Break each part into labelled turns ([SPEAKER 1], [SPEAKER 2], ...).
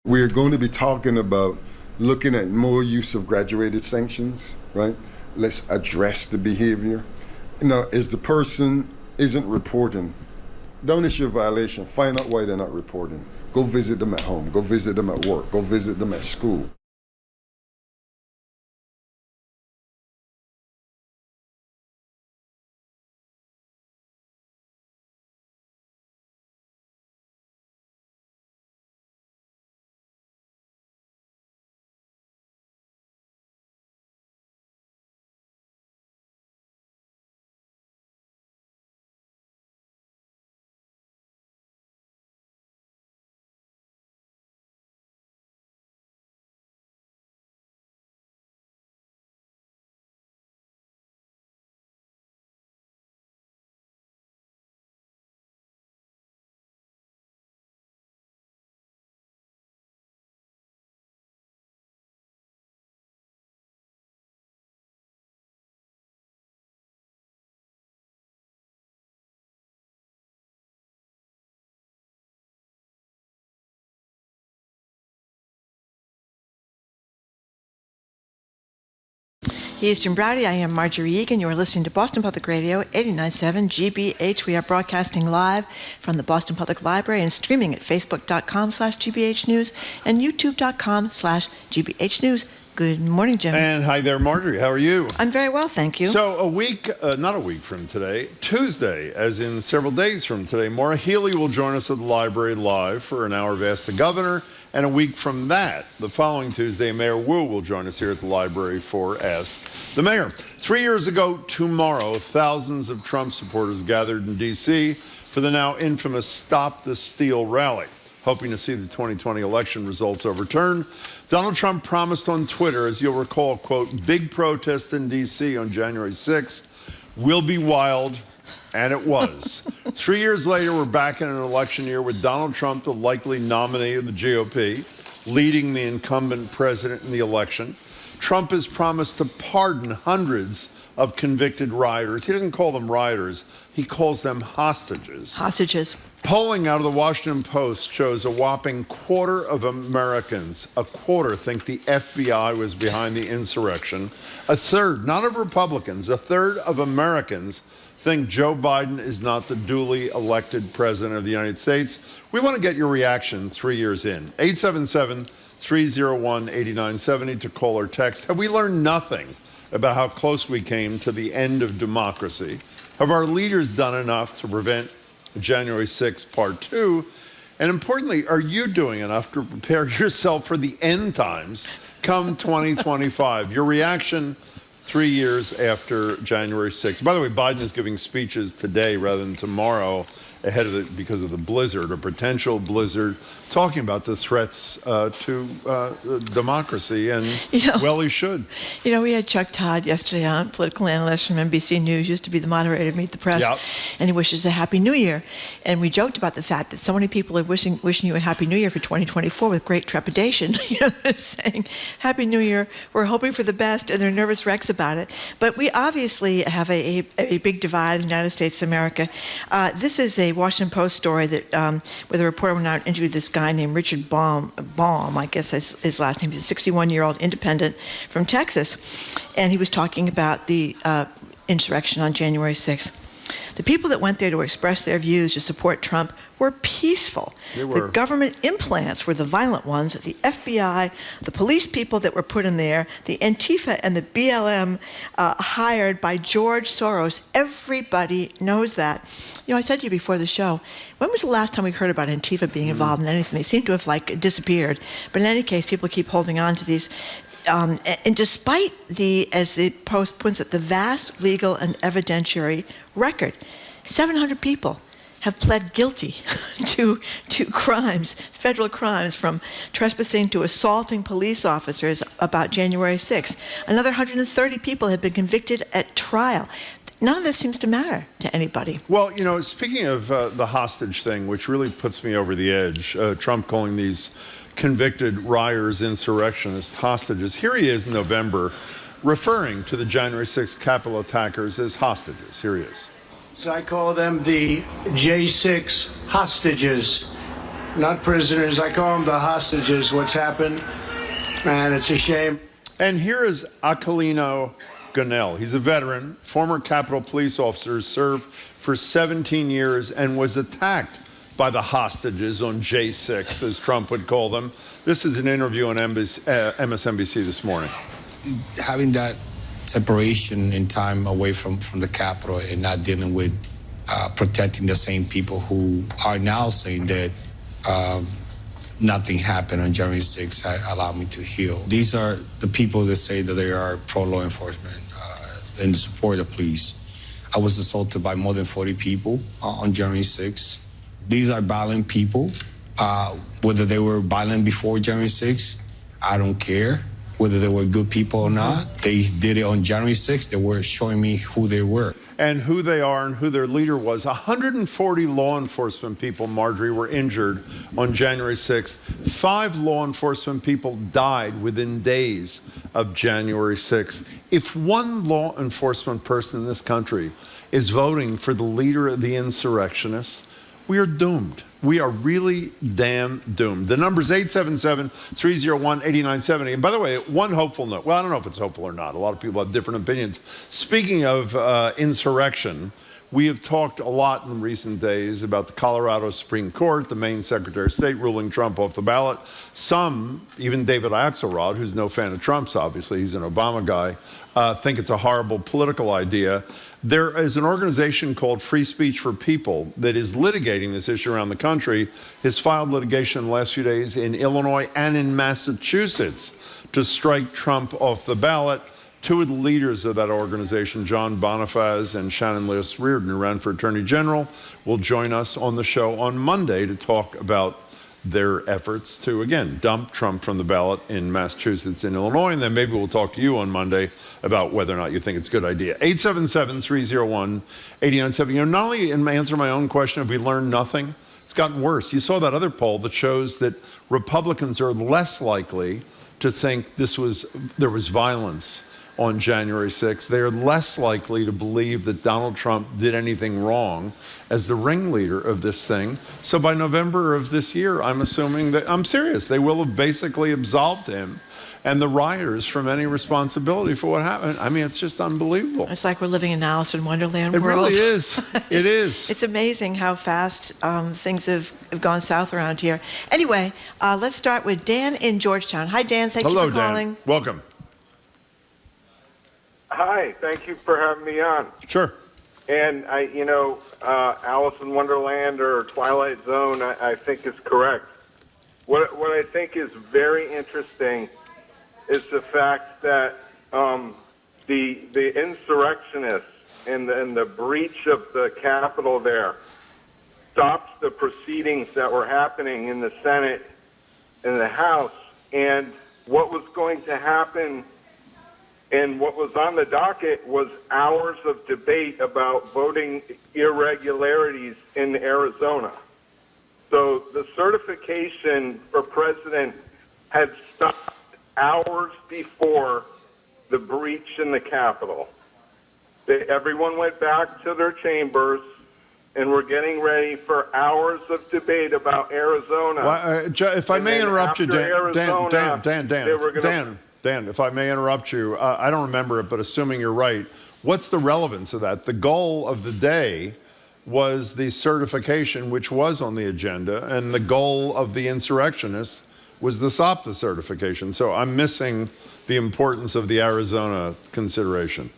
[SPEAKER 1] We're going to be talking about looking at more use of graduated sanctions, right? Let's address the behavior. Now, if the person isn't reporting, don't issue a violation. Find out why they're not reporting. Go visit them at home. Go visit them at work. Go visit them at school.
[SPEAKER 2] He is Jim Browdy. I am Marjorie Egan. You are listening to Boston Public Radio, 89.7 GBH. We are broadcasting live from the Boston Public Library and streaming at facebook.com/GBH News and youtube.com/GBH News. Good morning, Jim.
[SPEAKER 3] And hi there, Marjorie. How are you?
[SPEAKER 2] I'm very well, thank you.
[SPEAKER 3] So a week, not a week from today, Tuesday, as in several days from today, Maura Healey will join us at the library live for an hour of Ask the Governor. And a week from that, the following Tuesday, Mayor Wu will join us here at the library for Ask the Mayor. 3 years ago tomorrow, thousands of Trump supporters gathered in D.C. for the now infamous Stop the Steal rally, hoping to see the 2020 election results overturned. Donald Trump promised on Twitter, as you'll recall, quote, big protest in D.C. on January 6th will be wild, and it was. 3 years later, we're back in an election year with Donald Trump, the likely nominee of the GOP, leading the incumbent president in the election. Trump has promised to pardon hundreds of convicted rioters. He doesn't call them rioters. He calls them hostages.
[SPEAKER 2] Hostages.
[SPEAKER 3] Polling out of the Washington Post shows a whopping quarter of Americans, a quarter, think the FBI was behind the insurrection. A third, not of Republicans, a third of Americans think Joe Biden is not the duly elected president of the United States. We want to get your reaction 3 years in. 877-301-8970 to call or text. Have we learned nothing about how close we came to the end of democracy? Have our leaders done enough to prevent January 6th Part 2? And importantly, are you doing enough to prepare yourself for the end times come 2025? Your reaction 3 years after January 6th. By the way, Biden is giving speeches today rather than tomorrow ahead of it because of the blizzard, a potential blizzard, talking about the threats to democracy, and well, he should.
[SPEAKER 2] You know, we had Chuck Todd yesterday on, political analyst from NBC News, used to be the moderator of Meet the Press,
[SPEAKER 3] Yep.
[SPEAKER 2] and he wishes a Happy New Year. And we joked about the fact that so many people are wishing you a Happy New Year for 2024 with great trepidation. You know, they're saying, Happy New Year, we're hoping for the best, and they're nervous wrecks about it. But we obviously have a big divide in the United States of America. This is a Washington Post story that where the reporter went out and interviewed this guy named Richard Baum, I guess that's his last name. He's a 61-year-old independent from Texas, and he was talking about the insurrection on January 6th. The people that went there to express their views to support Trump were peaceful.
[SPEAKER 3] They were.
[SPEAKER 2] The government implants were the violent ones. The FBI, the police people that were put in there, the Antifa and the BLM hired by George Soros. Everybody knows that. You know, I said to you before the show, when was the last time we heard about Antifa being involved in anything? They seem to have disappeared. But in any case, people keep holding on to these. And despite as the Post puts it, the vast legal and evidentiary record, 700 people have pled guilty to crimes, federal crimes, from trespassing to assaulting police officers about January 6th. Another 130 people have been convicted at trial. None of this seems to matter to anybody.
[SPEAKER 3] Well, you know, speaking of the hostage thing, which really puts me over the edge, Trump calling these convicted rioters, insurrectionists, hostages. Here he is in November referring to the January 6th Capitol attackers as hostages. Here he is.
[SPEAKER 4] So I call them the J6 hostages. not prisoners. I call them the hostages, what's happened, and it's a shame.
[SPEAKER 3] And here is Aquilino Gonell. He's a veteran, former Capitol police officer, served for 17 years and was attacked by the hostages on J6, as Trump would call them. This is an interview on MSNBC this morning.
[SPEAKER 5] Having that separation in time away from the Capitol and not dealing with protecting the same people who are now saying that nothing happened on January 6th allowed me to heal. These are the people that say that they are pro-law enforcement and support the police. I was assaulted by more than 40 people on January 6th. These are violent people. Whether they were violent before January 6th, I don't care. Whether they were good people or not, they did it on January 6th. They were showing me who they were.
[SPEAKER 3] And who they are and who their leader was. 140 law enforcement people, Marjorie, were injured on January 6th. 5 law enforcement people died within days of January 6th. If one law enforcement person in this country is voting for the leader of the insurrectionists, we are doomed. We are really damn doomed. The number's 877-301-8970. And by the way, one hopeful note. Well, I don't know if it's hopeful or not. A lot of people have different opinions. Speaking of insurrection, we have talked a lot in recent days about the Colorado Supreme Court, the Maine Secretary of State ruling Trump off the ballot. Some, even David Axelrod, who's no fan of Trump's, obviously, he's an Obama guy, think it's a horrible political idea. There is an organization called Free Speech for People that is litigating this issue around the country, has filed litigation in the last few days in Illinois and in Massachusetts to strike Trump off the ballot. 2 of the leaders of that organization, John Bonifaz and Shannon Lewis Reardon, who ran for Attorney General, will join us on the show on Monday to talk about their efforts to, again, dump Trump from the ballot in Massachusetts and Illinois. And then maybe we'll talk to you on Monday about whether or not you think it's a good idea. 877-301-8970. You know, not only in answer my own question, have we learned nothing? It's gotten worse. You saw that other poll that shows that Republicans are less likely to think there was violence on January 6th. They are less likely to believe that Donald Trump did anything wrong as the ringleader of this thing. So by November of this year, I'm assuming that, I'm serious, they will have basically absolved him and the rioters from any responsibility for what happened. I mean, it's just unbelievable.
[SPEAKER 2] It's like we're living in Alice in Wonderland
[SPEAKER 3] It
[SPEAKER 2] world.
[SPEAKER 3] really is. It is.
[SPEAKER 2] It's amazing how fast things have gone south around here. Anyway, let's start with Dan in Georgetown. Hi, Dan. Thank you for calling.
[SPEAKER 3] Dan. Welcome.
[SPEAKER 6] Hi, thank you for having me on.
[SPEAKER 3] Sure.
[SPEAKER 6] And Alice in Wonderland or Twilight Zone, I think is correct. What I think is very interesting is the fact that the insurrectionists and the breach of the Capitol there stopped the proceedings that were happening in the Senate and the House, and what was going to happen. And what was on the docket was hours of debate about voting irregularities in Arizona. So the certification for president had stopped hours before the breach in the Capitol. Everyone went back to their chambers, and we're getting ready for hours of debate about Arizona.
[SPEAKER 3] Well, if I may interrupt you, Dan, if I may interrupt you, I don't remember it, but assuming you're right, what's the relevance of that? The goal of the day was the certification, which was on the agenda, and the goal of the insurrectionists was to stop the certification. So I'm missing the importance of the Arizona consideration.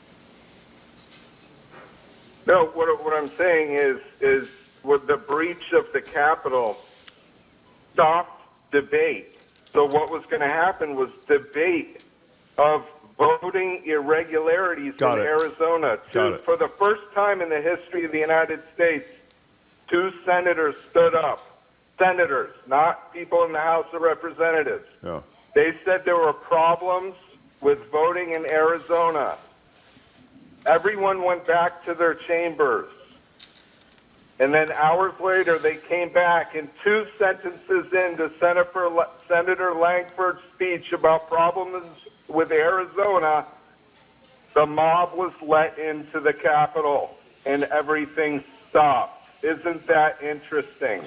[SPEAKER 6] No, what I'm saying is with the breach of the Capitol stopped debate. So what was going to happen was debate of voting irregularities in Arizona. For the first time in the history of the United States, 2 senators stood up. Senators, not people in the House of Representatives.
[SPEAKER 3] Yeah.
[SPEAKER 6] They said there were problems with voting in Arizona. Everyone went back to their chambers. And then hours later, they came back, and 2 sentences into Senator Langford's speech about problems with Arizona, the mob was let into the Capitol, and everything stopped. Isn't that interesting?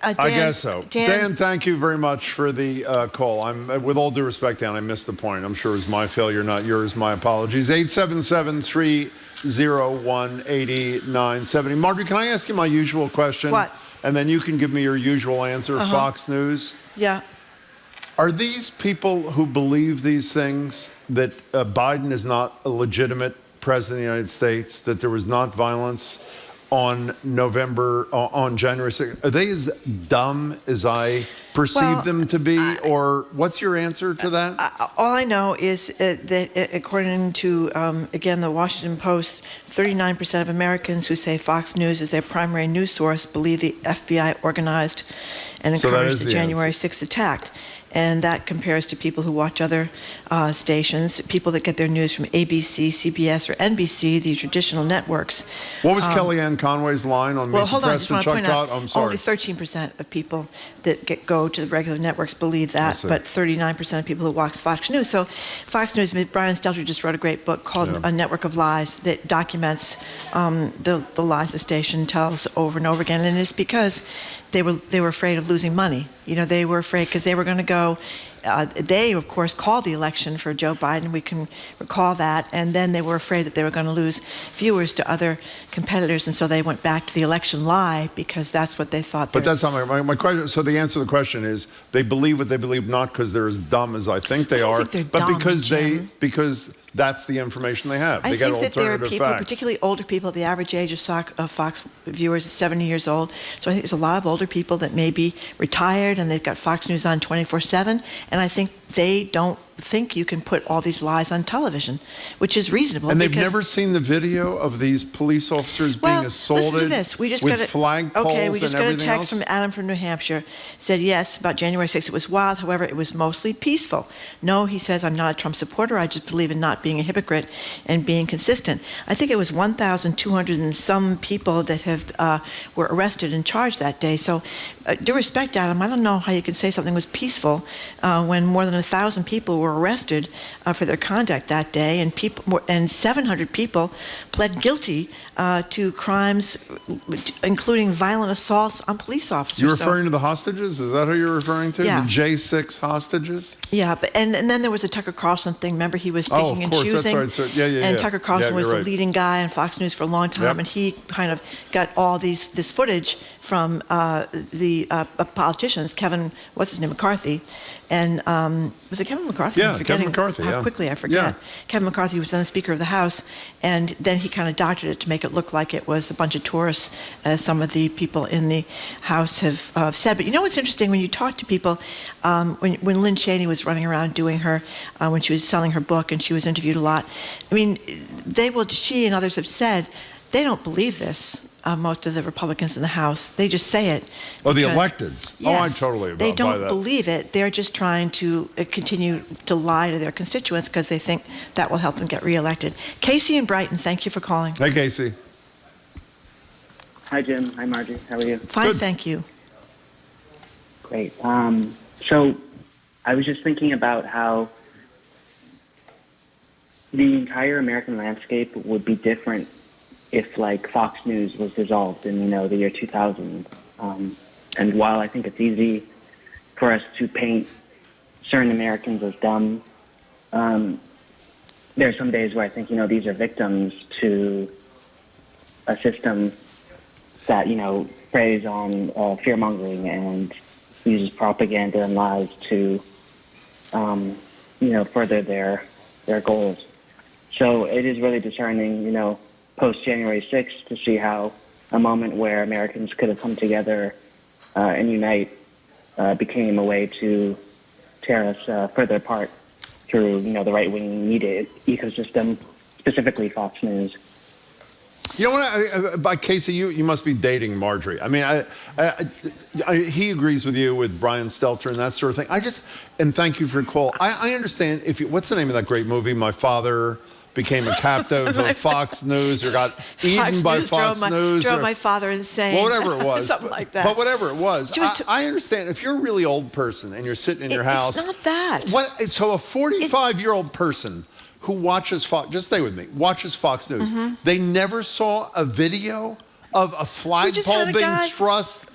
[SPEAKER 2] Dan,
[SPEAKER 3] I guess so.
[SPEAKER 2] Dan,
[SPEAKER 3] Dan, thank you very much for the call. With all due respect, Dan, I missed the point. I'm sure it was my failure, not yours. My apologies. 877-301-8970. Margaret, can I ask you my usual question?
[SPEAKER 2] What?
[SPEAKER 3] And then you can give me your usual answer. Fox News.
[SPEAKER 2] Yeah.
[SPEAKER 3] Are these people who believe these things, that Biden is not a legitimate president of the United States, that there was not violence on January 6th, are they as dumb as I perceive them to be? Or what's your answer to that?
[SPEAKER 2] All I know is that according to, again, the Washington Post, 39% of Americans who say Fox News is their primary news source believe the FBI organized and encouraged the January 6th attack. And that compares to people who watch other stations, people that get their news from ABC, CBS, or NBC, the traditional networks.
[SPEAKER 3] What was Kellyanne Conway's line on Meet the Press that Chuck got? I'm sorry.
[SPEAKER 2] Only 13% of people that go to the regular networks believe that, but 39% of people who watch Fox News. So Fox News, Brian Stelter just wrote a great book called A Network of Lies that documents the lies the station tells over and over again. And it's because they were afraid of losing money. You know, they were afraid because they were going to go. They, of course, called the election for Joe Biden. We can recall that. And then they were afraid that they were going to lose viewers to other competitors. And so they went back to the election lie because that's what they thought.
[SPEAKER 3] But that's not my question. So the answer to the question is they believe what they believe, not because they're as dumb as I think they are, but because that's the information they have. They
[SPEAKER 2] think that there are people, particularly older people, the average age of Fox viewers is 70 years old. So I think there's a lot of older people that may be retired and they've got Fox News on 24/7. And I think they don't think you can put all these lies on television, which is reasonable.
[SPEAKER 3] And they've never seen the video of these police officers being assaulted
[SPEAKER 2] listen to this. We just
[SPEAKER 3] with
[SPEAKER 2] got
[SPEAKER 3] flagpoles and everything else?
[SPEAKER 2] we just got a text from Adam from New Hampshire. Said, yes, about January 6th, it was wild. However, it was mostly peaceful. No, he says, I'm not a Trump supporter. I just believe in not being a hypocrite and being consistent. I think it was 1,200 and some people that were arrested and charged that day. So, due respect, Adam, I don't know how you can say something was peaceful when more than 1,000 people were arrested for their conduct that day, and 700 people pled guilty to crimes, including violent assaults on police officers.
[SPEAKER 3] You're referring to the hostages? Is that who you're referring to?
[SPEAKER 2] Yeah.
[SPEAKER 3] The J6 hostages?
[SPEAKER 2] Yeah, but and then there was a Tucker Carlson thing. Remember, he was picking and choosing.
[SPEAKER 3] That's right. So,
[SPEAKER 2] and Tucker Carlson was the leading guy on Fox News for a long time, and he kind of got all this footage from the politicians, what's his name, McCarthy, and was it Kevin McCarthy?
[SPEAKER 3] Yeah, Kevin McCarthy.
[SPEAKER 2] How quickly I forget.
[SPEAKER 3] Yeah.
[SPEAKER 2] Kevin McCarthy was then the Speaker of the House, and then he kind of doctored it to make it look like it was a bunch of tourists, as some of the people in the House have said. But you know what's interesting? When you talk to people, when Lynn Cheney was running around doing when she was selling her book and she was interviewed a lot, I mean, she and others have said, they don't believe this. Most of the Republicans in the House, they just say it.
[SPEAKER 3] Oh, the electeds.
[SPEAKER 2] Yes,
[SPEAKER 3] I totally buy that.
[SPEAKER 2] They don't believe it. They're just trying to continue to lie to their constituents because they think that will help them get reelected. Casey in Brighton, thank you for calling.
[SPEAKER 3] Hey, Casey.
[SPEAKER 7] Hi, Jim. Hi, Margie. How are you?
[SPEAKER 2] Fine,
[SPEAKER 3] Good.
[SPEAKER 2] thank you.
[SPEAKER 7] Great. So I was just thinking about how the entire American landscape would be different if, like, Fox News was dissolved in, the year 2000. And while I think it's easy for us to paint certain Americans as dumb, there are some days where I think, these are victims to a system that, preys on fear-mongering and uses propaganda and lies to, further their goals. So it is really discerning, post-January 6th to see how a moment where Americans could have come together and unite became a way to tear us further apart through, the right-wing media ecosystem, specifically Fox News.
[SPEAKER 3] You know what, by Casey, you must be dating Marjorie. I mean, he agrees with you with Brian Stelter and that sort of thing. And thank you for your call. I understand what's the name of that great movie, My Father Became a Captive of Fox News or got eaten by Fox News.
[SPEAKER 2] Drove my father insane.
[SPEAKER 3] Well, whatever it was.
[SPEAKER 2] Something like that.
[SPEAKER 3] But whatever it was. I understand. If you're a really old person and you're sitting in your house.
[SPEAKER 2] It's not that.
[SPEAKER 3] So a 45-year-old person who watches Fox, just stay with me, watches Fox News. Mm-hmm. They never saw a video of a flagpole being thrust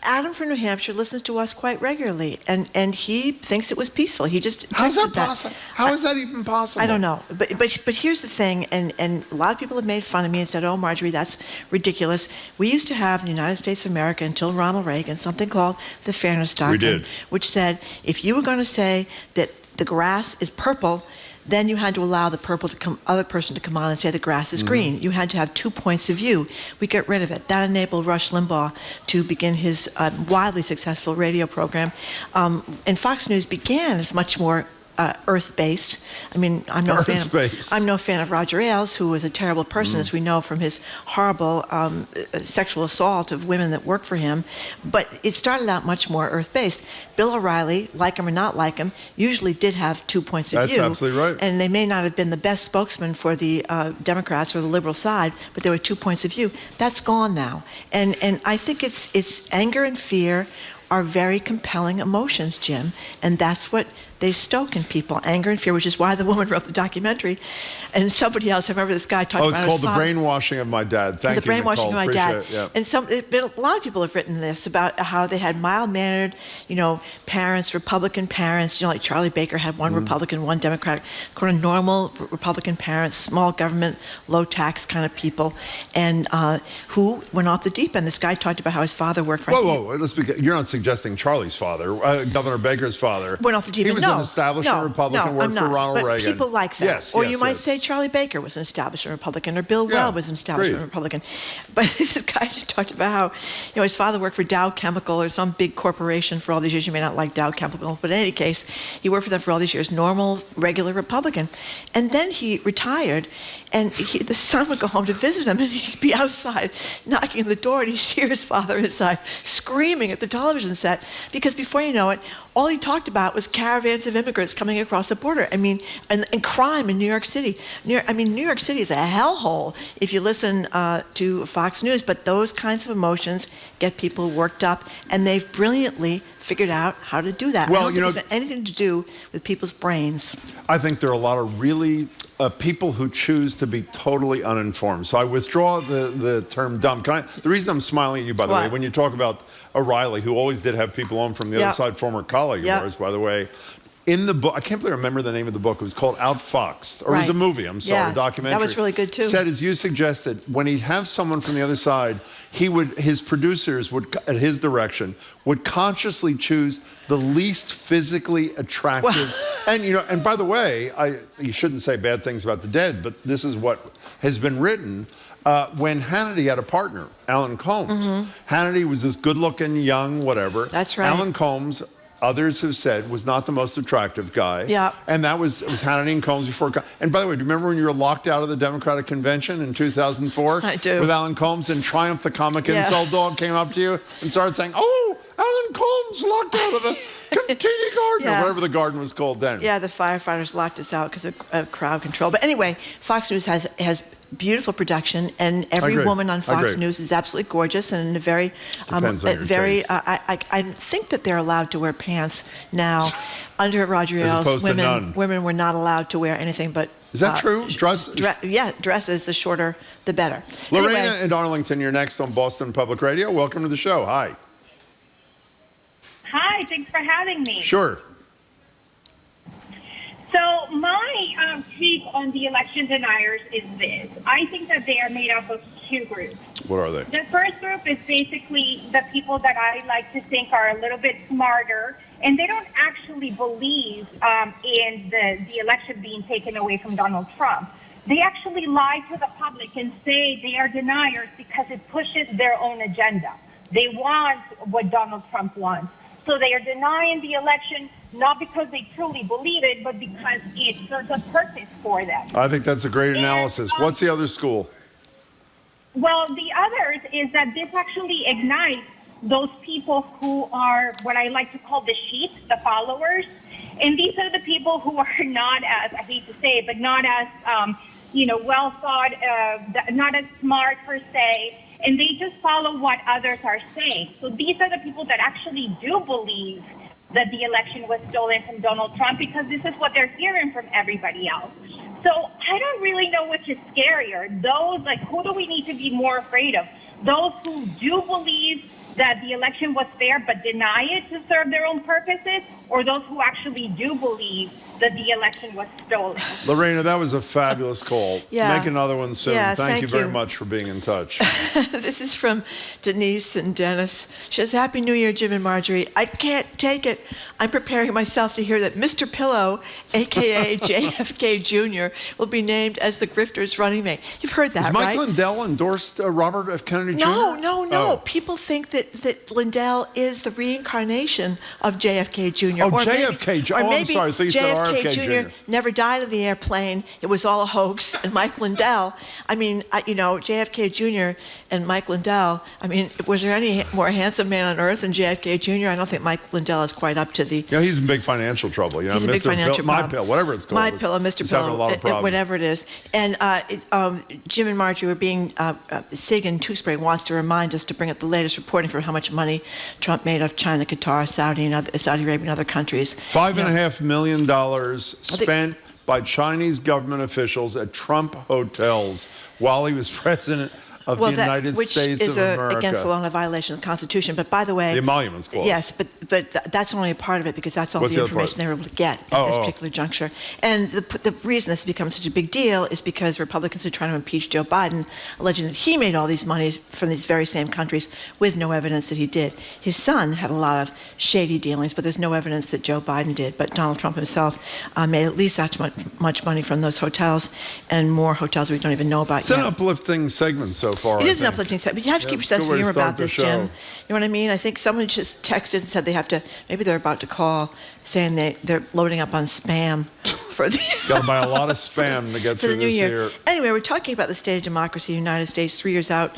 [SPEAKER 2] Adam from New Hampshire listens to us quite regularly, and he thinks it was peaceful. He just
[SPEAKER 3] How's that
[SPEAKER 2] texted
[SPEAKER 3] possible? How is that even possible?
[SPEAKER 2] I don't know. But here's the thing, and a lot of people have made fun of me and said, oh, Marjorie, that's ridiculous. We used to have in the United States of America until Ronald Reagan something called the Fairness Doctrine, which said if you were going to say that the grass is purple, then you had to allow the other person to come on and say the grass is green. You had to have 2 points of view. We got rid of it. That enabled Rush Limbaugh to begin his wildly successful radio program. And Fox News began as much more earth-based. I mean, I'm no fan of Roger Ailes, who was a terrible person, as we know from his horrible sexual assault of women that work for him. But it started out much more earth-based. Bill O'Reilly, like him or not like him, usually did have 2 points of view.
[SPEAKER 3] That's absolutely right.
[SPEAKER 2] And they may not have been the best spokesman for the Democrats or the liberal side, but there were 2 points of view. That's gone now. And I think it's anger and fear are very compelling emotions, Jim, and that's what they stoke in people, anger and fear, which is why the woman wrote the documentary. And somebody else, I remember this guy talking about
[SPEAKER 3] it's called The Brainwashing of My Dad. Thank you,
[SPEAKER 2] The Brainwashing of My Dad.
[SPEAKER 3] Yeah.
[SPEAKER 2] And a lot of people have written this about how they had mild-mannered, parents, Republican parents, like Charlie Baker had one Republican, one Democrat, kind of normal Republican parents, small government, low tax kind of people, and who went off the deep end. This guy talked about how his father worked for...
[SPEAKER 3] You're not suggesting Charlie's father, Governor Baker's father.
[SPEAKER 2] Went off the deep end.
[SPEAKER 3] He was an establishment Republican, worked for Ronald Reagan.
[SPEAKER 2] People like that.
[SPEAKER 3] Yes,
[SPEAKER 2] you might say Charlie Baker was an establishment Republican, or Bill Weld was an establishment Republican. But this guy just talked about how, his father worked for Dow Chemical or some big corporation for all these years. You may not like Dow Chemical, but in any case, he worked for them for all these years, normal, regular Republican. And then he retired, and the son would go home to visit him, and he'd be outside knocking on the door, and he'd hear his father inside screaming at the television set, because before you know it, all he talked about was caravans of immigrants coming across the border. I mean, and crime in New York City. New York City is a hellhole if you listen to Fox News, but those kinds of emotions get people worked up, and they've brilliantly figured out how to do that.
[SPEAKER 3] Well,
[SPEAKER 2] I don't think it's anything to do with people's brains.
[SPEAKER 3] I think there are a lot of really people who choose to be totally uninformed. So I withdraw the term dumb. The reason I'm smiling at you, by the way, when you talk about O'Reilly, who always did have people on from the other side, former colleague of ours, by the way, in the book, I can't remember the name of the book. It was called Outfoxed, or it was a movie, I'm sorry, a documentary.
[SPEAKER 2] That was really good too.
[SPEAKER 3] Said, as you suggested, when he'd have someone from the other side, his producers would, at his direction, would consciously choose the least physically attractive. And by the way, you shouldn't say bad things about the dead, but this is what has been written. When Hannity had a partner, Alan Combs. Hannity was this good-looking, young, whatever.
[SPEAKER 2] That's right.
[SPEAKER 3] Alan Combs, others have said, was not the most attractive guy.
[SPEAKER 2] Yeah.
[SPEAKER 3] And it was Hannity and Combs before. And by the way, do you remember when you were locked out of the Democratic Convention in 2004?
[SPEAKER 2] I do.
[SPEAKER 3] With Alan Combs, and Triumph, the comic insult dog, came up to you and started saying, "Oh, Alan Combs locked out of the TD Garden," or whatever the garden was called then.
[SPEAKER 2] Yeah, the firefighters locked us out because of crowd control. But anyway, Fox News has beautiful production, and every woman on Fox News is absolutely gorgeous, and in a very, I think that they're allowed to wear pants now. Under Roger Ailes, women were not allowed to wear anything but.
[SPEAKER 3] Is that true?
[SPEAKER 2] Dresses, the shorter, the better.
[SPEAKER 3] Lorena in Arlington, you're next on Boston Public Radio. Welcome to the show. Hi.
[SPEAKER 8] Hi, thanks for having me.
[SPEAKER 3] Sure.
[SPEAKER 8] So my take on the election deniers is this. I think that they are made up of two groups.
[SPEAKER 3] What are they?
[SPEAKER 8] The first group is basically the people that I like to think are a little bit smarter, and they don't actually believe in the election being taken away from Donald Trump. They actually lie to the public and say they are deniers because it pushes their own agenda. They want what Donald Trump wants. So they are denying the election, not because they truly believe it, but because it serves a purpose for them.
[SPEAKER 3] I think that's a great analysis. What's the other school?
[SPEAKER 8] Well, the others is that this actually ignites those people who are what I like to call the sheep, the followers. And these are the people who are not as, I hate to say it, but not as, well thought, not as smart per se. And they just follow what others are saying. So these are the people that actually do believe that the election was stolen from Donald Trump because this is what they're hearing from everybody else. So I don't really know which is scarier. Those, who do we need to be more afraid of? Those who do believe that the election was fair but deny it to serve their own purposes, or those who actually do believe that the election was stolen.
[SPEAKER 3] Lorena, that was a fabulous call.
[SPEAKER 2] Yeah.
[SPEAKER 3] Make another one soon.
[SPEAKER 2] Yeah,
[SPEAKER 3] thank you very
[SPEAKER 2] you.
[SPEAKER 3] much for being in touch.
[SPEAKER 2] This is from Denise and Dennis. She says, Happy New Year, Jim and Marjorie. I can't take it. I'm preparing myself to hear that Mr. Pillow, a.k.a. JFK Jr., will be named as the grifter's running mate. You've heard that,
[SPEAKER 3] Has Mike
[SPEAKER 2] right?
[SPEAKER 3] Lindell endorsed Robert F. Kennedy Jr.?
[SPEAKER 2] No.
[SPEAKER 3] Oh.
[SPEAKER 2] People think that Lindell is the reincarnation of JFK Jr.
[SPEAKER 3] Oh,
[SPEAKER 2] Or
[SPEAKER 3] JFK Jr.
[SPEAKER 2] Or
[SPEAKER 3] Oh, I'm
[SPEAKER 2] maybe
[SPEAKER 3] sorry. I thought you said
[SPEAKER 2] JFK
[SPEAKER 3] Jr.
[SPEAKER 2] never died on the airplane. It was all a hoax. And Mike Lindell, JFK Jr. and Mike Lindell, was there any more handsome man on earth than JFK Jr.? I don't think Mike Lindell is quite up to the...
[SPEAKER 3] Yeah, he's in big financial trouble.
[SPEAKER 2] He's in big financial
[SPEAKER 3] My
[SPEAKER 2] problem.
[SPEAKER 3] Pill, whatever it's called.
[SPEAKER 2] My Pillow, Mr.
[SPEAKER 3] He's
[SPEAKER 2] Pillow,
[SPEAKER 3] having a lot of problems.
[SPEAKER 2] whatever it is. And Jim and Marjorie were being, Sig in Tewksbury wants to remind us to bring up the latest reporting for how much money Trump made off China, Qatar, Saudi Arabia, and other countries.
[SPEAKER 3] $5.5 million spent by Chinese government officials at Trump hotels while he was president of the United States of America.
[SPEAKER 2] Which is against the law and a violation of the Constitution. But by the way...
[SPEAKER 3] The Emoluments Clause.
[SPEAKER 2] Yes, but that's only a part of it because that's all
[SPEAKER 3] What's
[SPEAKER 2] the
[SPEAKER 3] the other
[SPEAKER 2] information
[SPEAKER 3] part?
[SPEAKER 2] they were able to get at this particular juncture. And the reason this becomes such a big deal is because Republicans are trying to impeach Joe Biden, alleging that he made all these monies from these very same countries with no evidence that he did. His son had a lot of shady dealings, but there's no evidence that Joe Biden did. But Donald Trump himself made at least that much money from those hotels and more hotels we don't even know about
[SPEAKER 3] It's
[SPEAKER 2] yet.
[SPEAKER 3] an uplifting segment so far.
[SPEAKER 2] It is an uplifting segment, but you have to keep your sense of
[SPEAKER 3] good way to
[SPEAKER 2] humor
[SPEAKER 3] start
[SPEAKER 2] about
[SPEAKER 3] the
[SPEAKER 2] this,
[SPEAKER 3] show.
[SPEAKER 2] Jim. You know what I mean? I think someone just texted and said maybe they're about to call, saying they're loading up on spam for the...
[SPEAKER 3] Got to buy a lot of spam to get
[SPEAKER 2] for
[SPEAKER 3] through
[SPEAKER 2] the new
[SPEAKER 3] this
[SPEAKER 2] year. Anyway, we're talking about the state of democracy in the United States 3 years out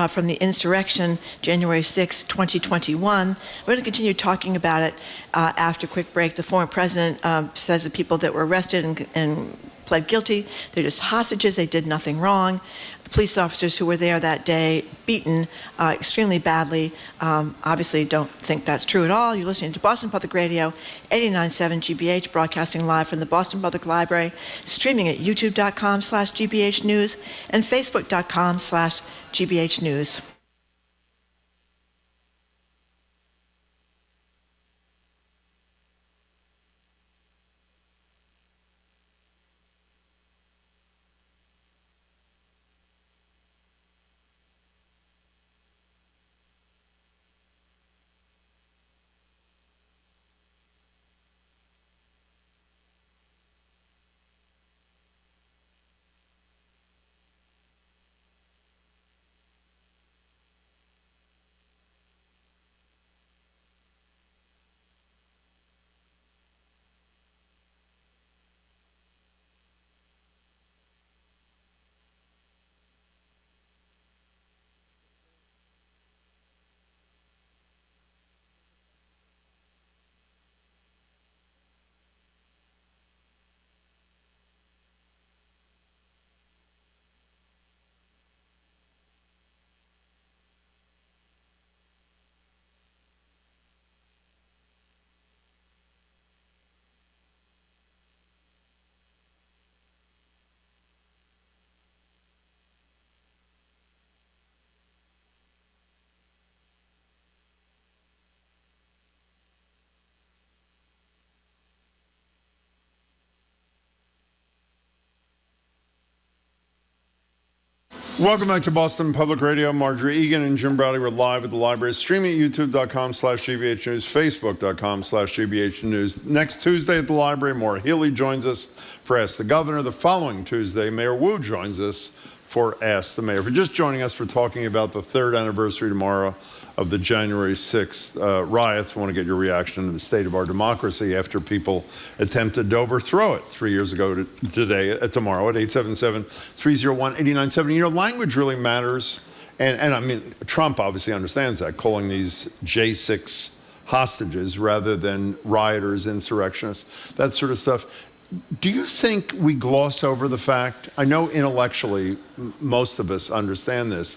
[SPEAKER 2] from the insurrection, January 6, 2021. We're going to continue talking about it after a quick break. The former president says the people that were arrested and pled guilty, they're just hostages, they did nothing wrong. The police officers who were there that day, beaten extremely badly, obviously don't think that's true at all. You're listening to Boston Public Radio, 89.7 GBH, broadcasting live from the Boston Public Library, streaming at youtube.com/GBH News and facebook.com/GBH News.
[SPEAKER 3] Welcome back to Boston Public Radio. Marjorie Egan and Jim Bradley were live at the library, streaming at youtube.com/GBH News, facebook.com/GBH News. Next Tuesday at the library, Maura Healey joins us for Ask the Governor. The following Tuesday, Mayor Wu joins us for Ask the Mayor. If you're just joining us, we're talking about the 3rd anniversary tomorrow of the January 6th riots. I want to get your reaction to the state of our democracy after people attempted to overthrow it 3 years ago tomorrow at 877-301-8970. You know, language really matters. And I mean, Trump obviously understands that, calling these J6 hostages rather than rioters, insurrectionists, that sort of stuff. Do you think we gloss over the fact, I know intellectually most of us understand this,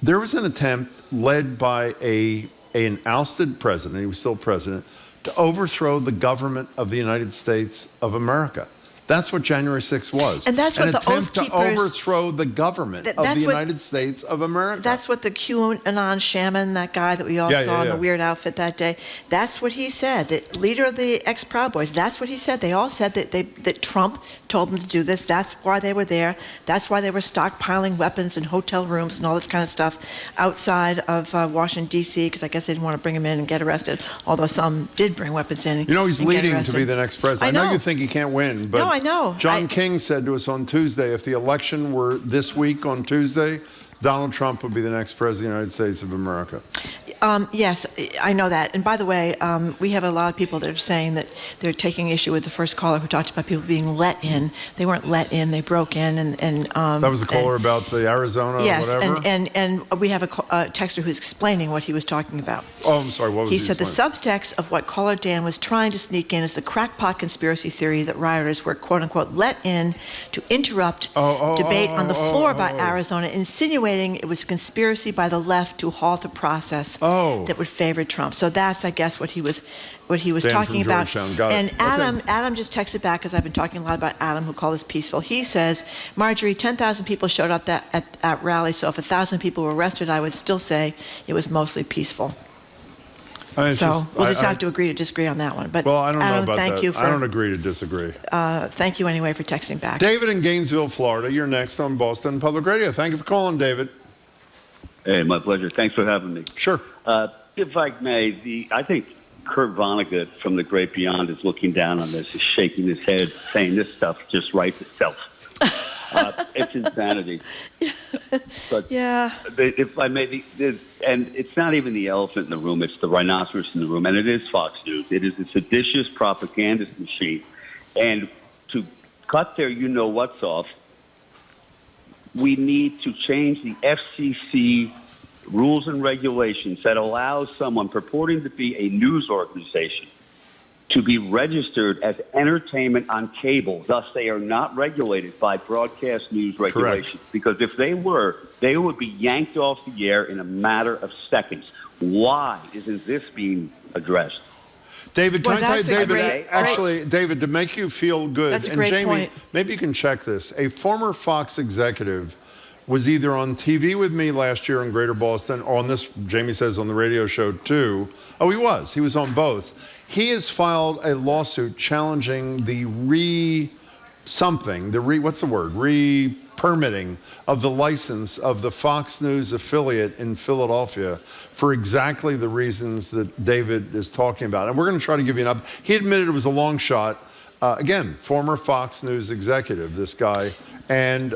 [SPEAKER 3] there was an attempt led by an ousted president, he was still president, to overthrow the government of the United States of America. That's what January 6th was.
[SPEAKER 2] And that's what
[SPEAKER 3] an
[SPEAKER 2] the
[SPEAKER 3] attempt
[SPEAKER 2] Oath
[SPEAKER 3] to
[SPEAKER 2] Keepers-
[SPEAKER 3] overthrow the government of the United States of America.
[SPEAKER 2] That's what the QAnon shaman, that guy that we all saw in the weird outfit that day, that's what he said. The leader of the ex-Proud Boys, that's what he said. They all said that Trump told them to do this. That's why they were there. That's why they were stockpiling weapons in hotel rooms and all this kind of stuff outside of Washington, D.C., because I guess they didn't want to bring him in and get arrested, although some did bring weapons in.
[SPEAKER 3] You know, he's
[SPEAKER 2] and get
[SPEAKER 3] leading to
[SPEAKER 2] arrested.
[SPEAKER 3] be the next president. I know you think he can't win, but
[SPEAKER 2] no, I know.
[SPEAKER 3] John King said to us on Tuesday, if the election were this week on Tuesday, Donald Trump would be the next president of the United States of America.
[SPEAKER 2] Yes, I know that. And by the way, we have a lot of people that are saying that they're taking issue with the first caller who talked about people being let in. They weren't let in; they broke in. And
[SPEAKER 3] that was a caller about the Arizona.
[SPEAKER 2] Yes,
[SPEAKER 3] whatever.
[SPEAKER 2] and we have a texter who's explaining what he was talking about.
[SPEAKER 3] Oh, I'm sorry. What was
[SPEAKER 2] he said? The subtext of what caller Dan was trying to sneak in is the crackpot conspiracy theory that rioters were "quote unquote" let in to interrupt debate on the floor by Arizona, insinuating it was a conspiracy by the left to halt a process that would favor Trump. So that's, I guess, what he was
[SPEAKER 3] Dan
[SPEAKER 2] talking
[SPEAKER 3] from
[SPEAKER 2] about.
[SPEAKER 3] Georgetown. Got
[SPEAKER 2] And
[SPEAKER 3] it.
[SPEAKER 2] Adam just texted back, because I've been talking a lot about Adam, who called this peaceful. He says, Marjorie, 10,000 people showed up at that rally, so if 1,000 people were arrested, I would still say it was mostly peaceful. We'll just have to agree to disagree on that one. But
[SPEAKER 3] well, I don't
[SPEAKER 2] Adam,
[SPEAKER 3] know about
[SPEAKER 2] thank
[SPEAKER 3] that.
[SPEAKER 2] you for,
[SPEAKER 3] I don't agree to disagree.
[SPEAKER 2] Thank you anyway for texting back.
[SPEAKER 3] David in Gainesville, Florida. You're next on Boston Public Radio. Thank you for calling, David.
[SPEAKER 9] Hey, my pleasure. Thanks for having me.
[SPEAKER 3] Sure.
[SPEAKER 9] If I may, I think Kurt Vonnegut from The Great Beyond is looking down on this, is shaking his head, saying this stuff just writes itself. It's insanity. But if I may, and it's not even the elephant in the room, it's the rhinoceros in the room, and it is Fox News. It is a seditious propagandist machine. And to cut their you-know-what's off, we need to change the FCC rules and regulations that allows someone purporting to be a news organization to be registered as entertainment on cable. Thus, they are not regulated by broadcast news regulations. Correct. Because if they were, they would be yanked off the air in a matter of seconds. Why isn't this being addressed?
[SPEAKER 3] David, can I tell you, David, David, to make you feel good,
[SPEAKER 2] that's a
[SPEAKER 3] and
[SPEAKER 2] great
[SPEAKER 3] Jamie,
[SPEAKER 2] point.
[SPEAKER 3] Maybe you can check this. A former Fox executive was either on TV with me last year in Greater Boston, or on this, Jamie says, on the radio show too. Oh, he was. He was on both. He has filed a lawsuit challenging the re-permitting of the license of the Fox News affiliate in Philadelphia for exactly the reasons that David is talking about. And we're going to try to give you an update. He admitted it was a long shot. Again, former Fox News executive, this guy. And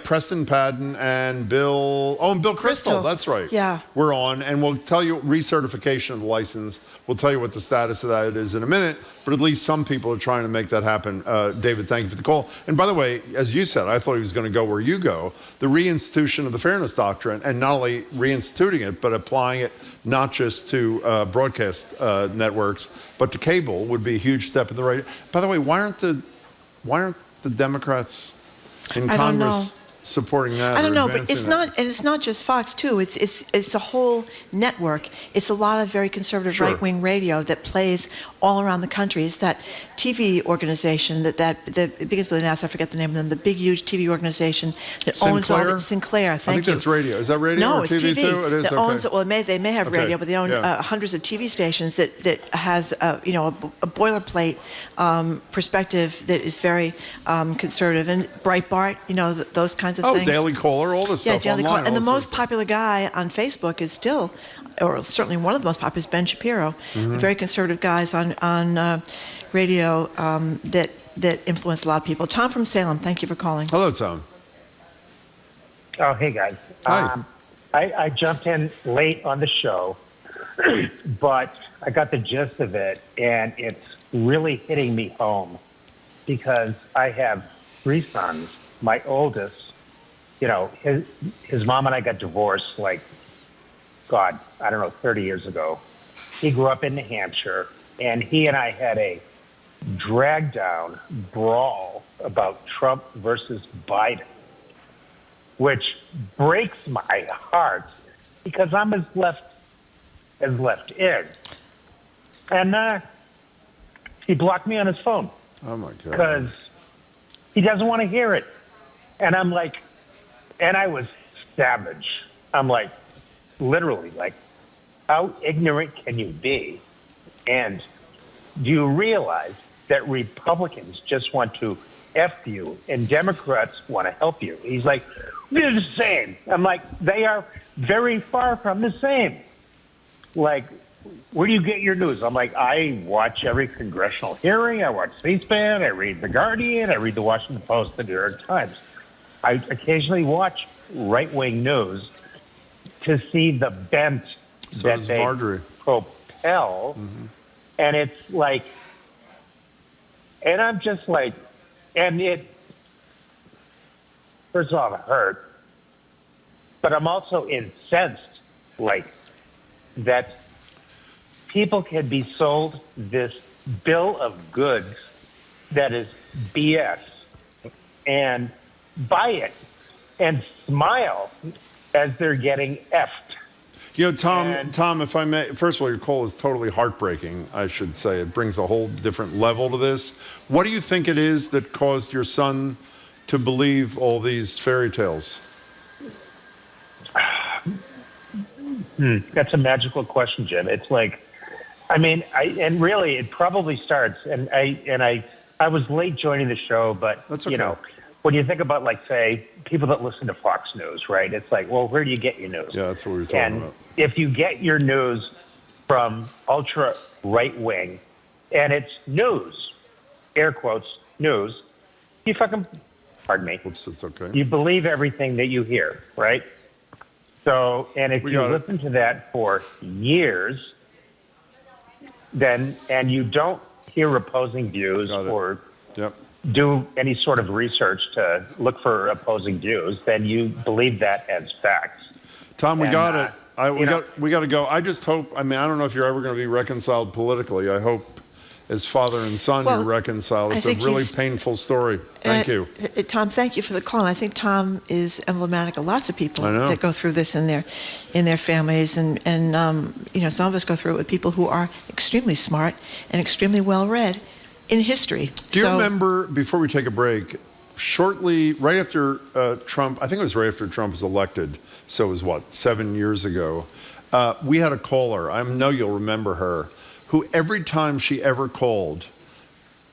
[SPEAKER 3] Preston Padden and Bill Kristol, that's right.
[SPEAKER 2] Yeah.
[SPEAKER 3] We're on, and we'll tell you recertification of the license. We'll tell you what the status of that is in a minute, but at least some people are trying to make that happen. David, thank you for the call. And by the way, as you said, I thought he was going to go where you go. The reinstitution of the Fairness Doctrine, and not only reinstituting it, but applying it not just to broadcast networks, but to cable would be a huge step in the right. By the way, why aren't the Democrats in Congress supporting that?
[SPEAKER 2] I don't know, but it's not, and it's not just Fox too. It's a whole network. It's a lot of very conservative right-wing radio that plays all around the country. It's that TV organization that it begins with an S. I forget the name of them. The big, huge TV organization that owns all the Sinclair. Thank you.
[SPEAKER 3] I think that's radio. Is that radio?
[SPEAKER 2] No,
[SPEAKER 3] or
[SPEAKER 2] it's
[SPEAKER 3] TV
[SPEAKER 2] TV.
[SPEAKER 3] too? It is.
[SPEAKER 2] That owns it. Well, they may have radio, but they own hundreds of TV stations that has a boilerplate perspective that is very conservative. And Breitbart, those kinds of things.
[SPEAKER 3] Daily Caller, all this stuff
[SPEAKER 2] Daily
[SPEAKER 3] online.
[SPEAKER 2] Caller. And the most popular guy on Facebook is still, or certainly one of the most popular, is Ben Shapiro. Very conservative guys on radio that influence a lot of people. Tom from Salem, thank you for calling.
[SPEAKER 3] Hello, Tom.
[SPEAKER 10] Oh, hey, guys.
[SPEAKER 3] Hi.
[SPEAKER 10] I jumped in late on the show, but I got the gist of it, and it's really hitting me home because I have 3 sons. My oldest, his mom and I got divorced 30 years ago. He grew up in New Hampshire, and he and I had a drag-down brawl about Trump versus Biden, which breaks my heart because I'm as left in. And he blocked me on his phone.
[SPEAKER 3] Oh, my God.
[SPEAKER 10] Because He doesn't want to hear it. And I'm like, and I was savage. I'm like, literally, like, how ignorant can you be? And do you realize that Republicans just want to F you and Democrats want to help you? He's like, they're the same. I'm like, they are very far from the same. Like, where do you get your news? I'm like, I watch every congressional hearing. I watch C-SPAN. I read The Guardian. I read The Washington Post, The New York Times. I occasionally watch right-wing news to see the bent that they propel. And it's like, and I'm just like, and it, first of all, I'm hurt, but I'm also incensed, like, that people can be sold this bill of goods that is BS and buy it and smile as they're getting effed.
[SPEAKER 3] You know, Tom, if I may, first of all, your call is totally heartbreaking, I should say. It brings a whole different level to this. What do you think it is that caused your son to believe all these fairy tales?
[SPEAKER 10] That's a magical question, Jim. It's like, I mean, and really, it probably starts, and I was late joining the show, but,
[SPEAKER 3] That's okay.
[SPEAKER 10] You know, when you think about, like, say, people that listen to Fox News, right? It's like, well, where do you get your news?
[SPEAKER 3] Yeah, that's what we were talking about.
[SPEAKER 10] If you get your news from ultra right wing, and it's news, air quotes, news, you fucking, pardon me.
[SPEAKER 3] Oops, it's okay.
[SPEAKER 10] You believe everything that you hear, right? So, and if you listen to that for years, then, and you don't hear opposing views or do any sort of research to look for opposing views, then you believe that as facts.
[SPEAKER 3] Tom, we got it. We got to go. I just hope, I mean, I don't know if you're ever going to be reconciled politically. I hope as father and son you're reconciled. It's a really painful story. Thank you.
[SPEAKER 2] Tom, thank you for the call. And I think Tom is emblematic of lots of people that go through this in their families. And you know, some of us go through it with people who are extremely smart and extremely well-read in history.
[SPEAKER 3] Do you remember, before we take a break, shortly, right after Trump, I think it was right after Trump was elected, so it was what, 7 years ago, we had a caller, I know you'll remember her, who every time she ever called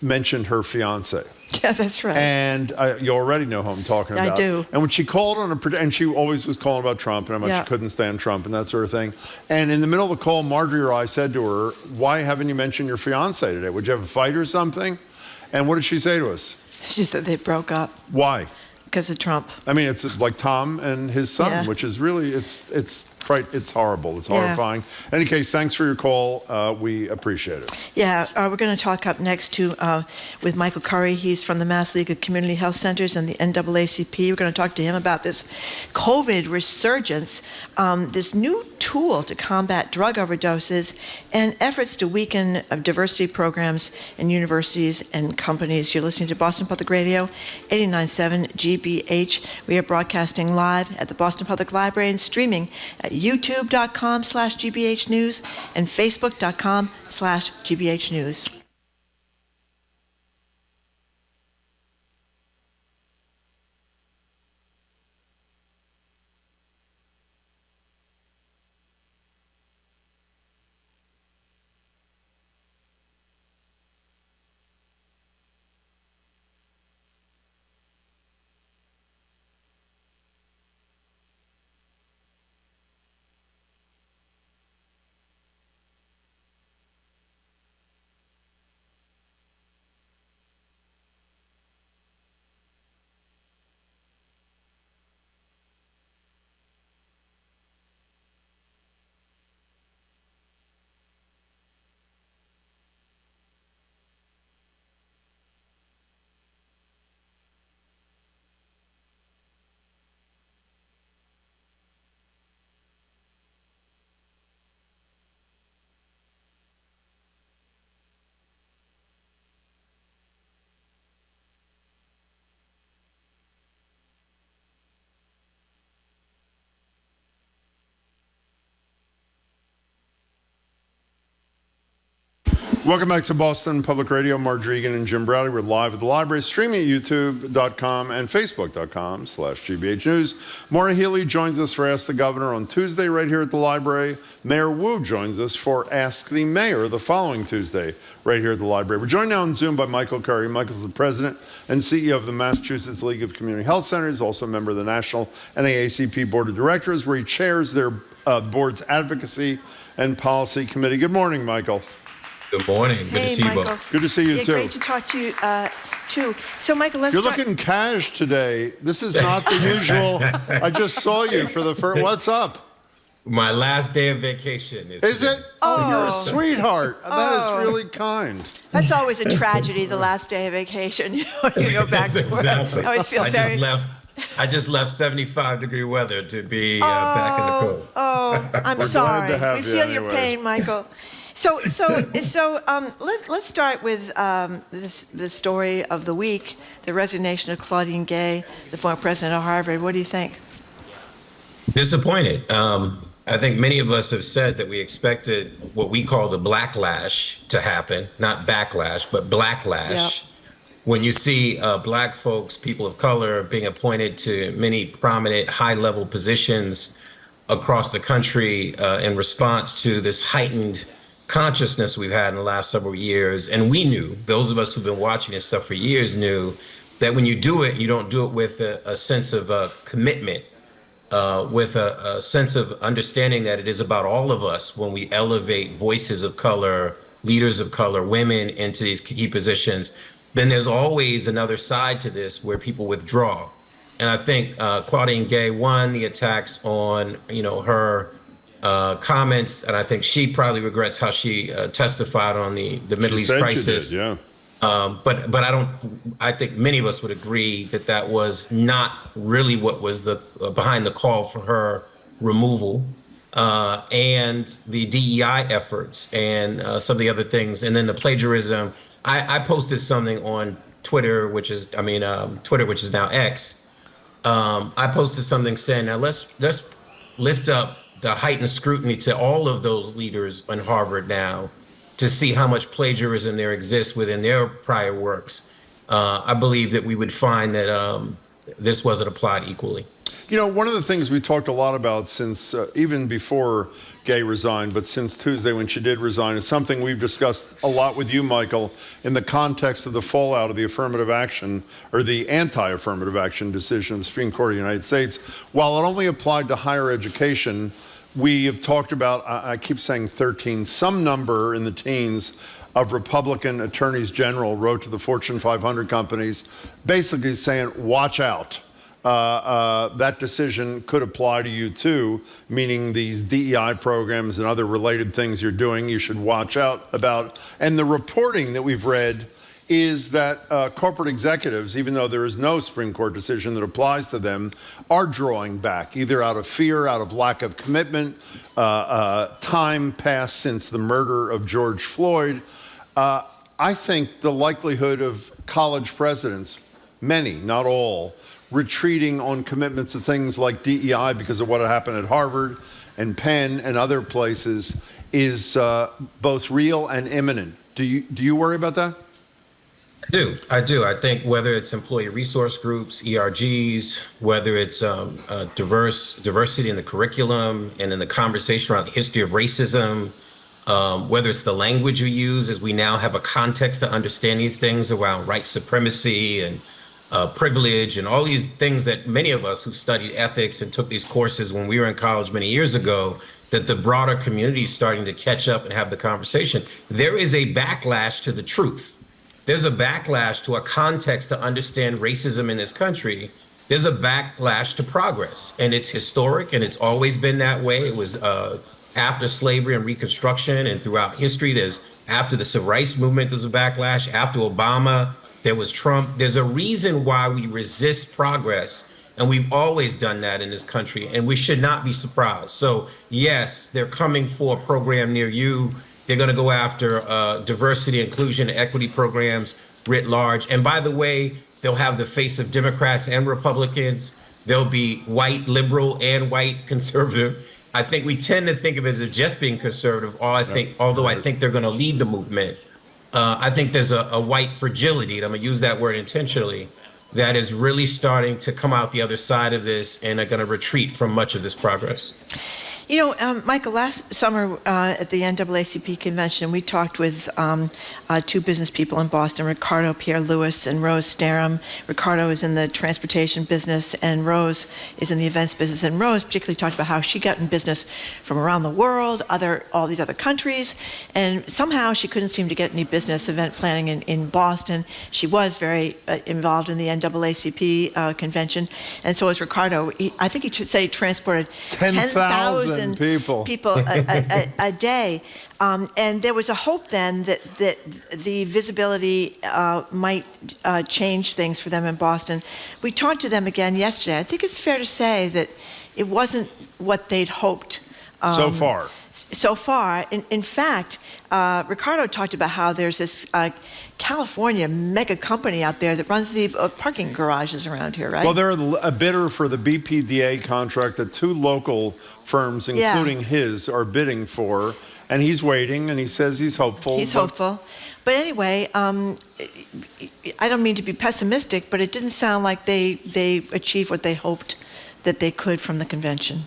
[SPEAKER 3] mentioned her fiance.
[SPEAKER 2] Yeah, that's right.
[SPEAKER 3] And you already know who I'm talking about.
[SPEAKER 2] I do.
[SPEAKER 3] And when she called and she always was calling about Trump and how much she couldn't stand Trump and that sort of thing. And in the middle of the call, Marjorie or I said to her, why haven't you mentioned your fiance today? Would you have a fight or something? And what did she say to us?
[SPEAKER 2] She said they broke up.
[SPEAKER 3] Why?
[SPEAKER 2] Because of Trump.
[SPEAKER 3] I mean, it's like Tom and his son, which is really, it's horrible. It's horrifying. In any case, thanks for your call. We appreciate it.
[SPEAKER 2] Yeah, we're going to talk up next with Michael Curry. He's from the Mass League of Community Health Centers and the NAACP. We're going to talk to him about this COVID resurgence, this new tool to combat drug overdoses, and efforts to weaken diversity programs in universities and companies. You're listening to Boston Public Radio, 89.7 GBH. We are broadcasting live at the Boston Public Library and streaming at youtube.com/GBH News and facebook.com/GBH News.
[SPEAKER 3] Welcome back to Boston Public Radio. Marge Regan and Jim Browdy. We're live at the library, streaming at youtube.com and facebook.com/GBH News. Maura Healey joins us for Ask the Governor on Tuesday right here at the library. Mayor Wu joins us for Ask the Mayor the following Tuesday right here at the library. We're joined now on Zoom by Michael Curry. Michael's the president and CEO of the Massachusetts League of Community Health Centers, also a member of the National NAACP Board of Directors, where he chairs their board's advocacy and policy committee. Good morning, Michael.
[SPEAKER 11] Good morning. Good to see you both.
[SPEAKER 3] Good to see you, too.
[SPEAKER 2] Great to talk to you, too. So, Michael, let's
[SPEAKER 3] You're
[SPEAKER 2] start.
[SPEAKER 3] looking cash today. This is not the usual. I just saw you for the first. What's up?
[SPEAKER 11] My last day of vacation is
[SPEAKER 3] it? Oh, you're a sweetheart. That is really kind.
[SPEAKER 2] That's always a tragedy, the last day of vacation. You go back to work.
[SPEAKER 11] Exactly.
[SPEAKER 2] I always feel
[SPEAKER 11] I just left 75-degree weather to be back in the cold.
[SPEAKER 2] I'm
[SPEAKER 3] We're
[SPEAKER 2] sorry.
[SPEAKER 3] glad to have
[SPEAKER 2] We
[SPEAKER 3] you
[SPEAKER 2] feel your
[SPEAKER 3] anyway.
[SPEAKER 2] pain, Michael. Let's start with the story of the week, the resignation of Claudine Gay, the former president of Harvard. What do you think?
[SPEAKER 11] Disappointed. I think many of us have said that we expected what we call the blacklash to happen, not backlash, but blacklash.
[SPEAKER 2] Yep.
[SPEAKER 11] When you see black folks, people of color, being appointed to many prominent high-level positions across the country in response to this heightened consciousness we've had in the last several years. And we knew, those of us who've been watching this stuff for years knew that when you do it, you don't do it with a sense of commitment, with a sense of understanding that it is about all of us when we elevate voices of color, leaders of color, women into these key positions. Then there's always another side to this where people withdraw. And I think Claudine Gay won the attacks on, her comments, and I think she probably regrets how she testified on the Middle East crisis.
[SPEAKER 3] She did, yeah.
[SPEAKER 11] But I think many of us would agree that that was not really what was the behind the call for her removal, and the DEI efforts and some of the other things, and then the plagiarism. I posted something on Twitter, which is now X. I posted something saying, now let's lift up the heightened scrutiny to all of those leaders in Harvard now to see how much plagiarism there exists within their prior works. I believe that we would find that this wasn't applied equally.
[SPEAKER 3] One of the things we talked a lot about since even before Gay resigned, but since Tuesday when she did resign, is something we've discussed a lot with you, Michael, in the context of the fallout of the affirmative action or the anti-affirmative action decision of the Supreme Court of the United States. While it only applied to higher education, we have talked about, I keep saying 13, some number in the teens of Republican attorneys general wrote to the Fortune 500 companies basically saying, watch out. That decision could apply to you too, meaning these DEI programs and other related things you're doing, you should watch out about. And the reporting that we've read is that corporate executives, even though there is no Supreme Court decision that applies to them, are drawing back, either out of fear, out of lack of commitment, time passed since the murder of George Floyd. I think the likelihood of college presidents, many, not all, retreating on commitments to things like DEI because of what had happened at Harvard and Penn and other places is both real and imminent. Do you worry about that?
[SPEAKER 11] I do. I think whether it's employee resource groups, ERGs, whether it's diversity in the curriculum and in the conversation around the history of racism, whether it's the language you use, as we now have a context to understand these things around white supremacy and privilege and all these things that many of us who studied ethics and took these courses when we were in college many years ago, that the broader community is starting to catch up and have the conversation. There is a backlash to the truth. There's a backlash to a context to understand racism in this country. There's a backlash to progress, and it's historic, and it's always been that way. It was after slavery and Reconstruction, and throughout history. There's after the civil rights movement, there's a backlash. After Obama, there was Trump. There's a reason why we resist progress, and we've always done that in this country, and we should not be surprised. So yes, they're coming for a program near you. They're going to go after diversity, inclusion, equity programs writ large. And by the way, they'll have the face of Democrats and Republicans. They'll be white liberal and white conservative. I think we tend to think of it as just being conservative, although I think they're going to lead the movement I think there's a white fragility, and I'm going to use that word intentionally, that is really starting to come out the other side of this and are going to retreat from much of this progress.
[SPEAKER 2] You know, Michael, last summer at the NAACP convention, we talked with two business people in Boston, Ricardo Pierre-Louis and Rose Starum. Ricardo is in the transportation business, and Rose is in the events business. And Rose particularly talked about how she got in business from around the world, all these other countries, and somehow she couldn't seem to get any business event planning in Boston. She was very involved in the NAACP convention, and so was Ricardo. I think he should say transported 10,000 people a day. And there was a hope then that the visibility might change things for them in Boston. We talked to them again yesterday. I think it's fair to say that it wasn't what they'd hoped.
[SPEAKER 3] So far.
[SPEAKER 2] So far. In fact, Ricardo talked about how there's this California mega company out there that runs the parking garages around here, right?
[SPEAKER 3] Well, they're a bidder for the BPDA contract that two local firms, including his, are bidding for. And he's waiting, and he says he's hopeful.
[SPEAKER 2] He's hopeful. But anyway, I don't mean to be pessimistic, but it didn't sound like they achieved what they hoped that they could from the convention.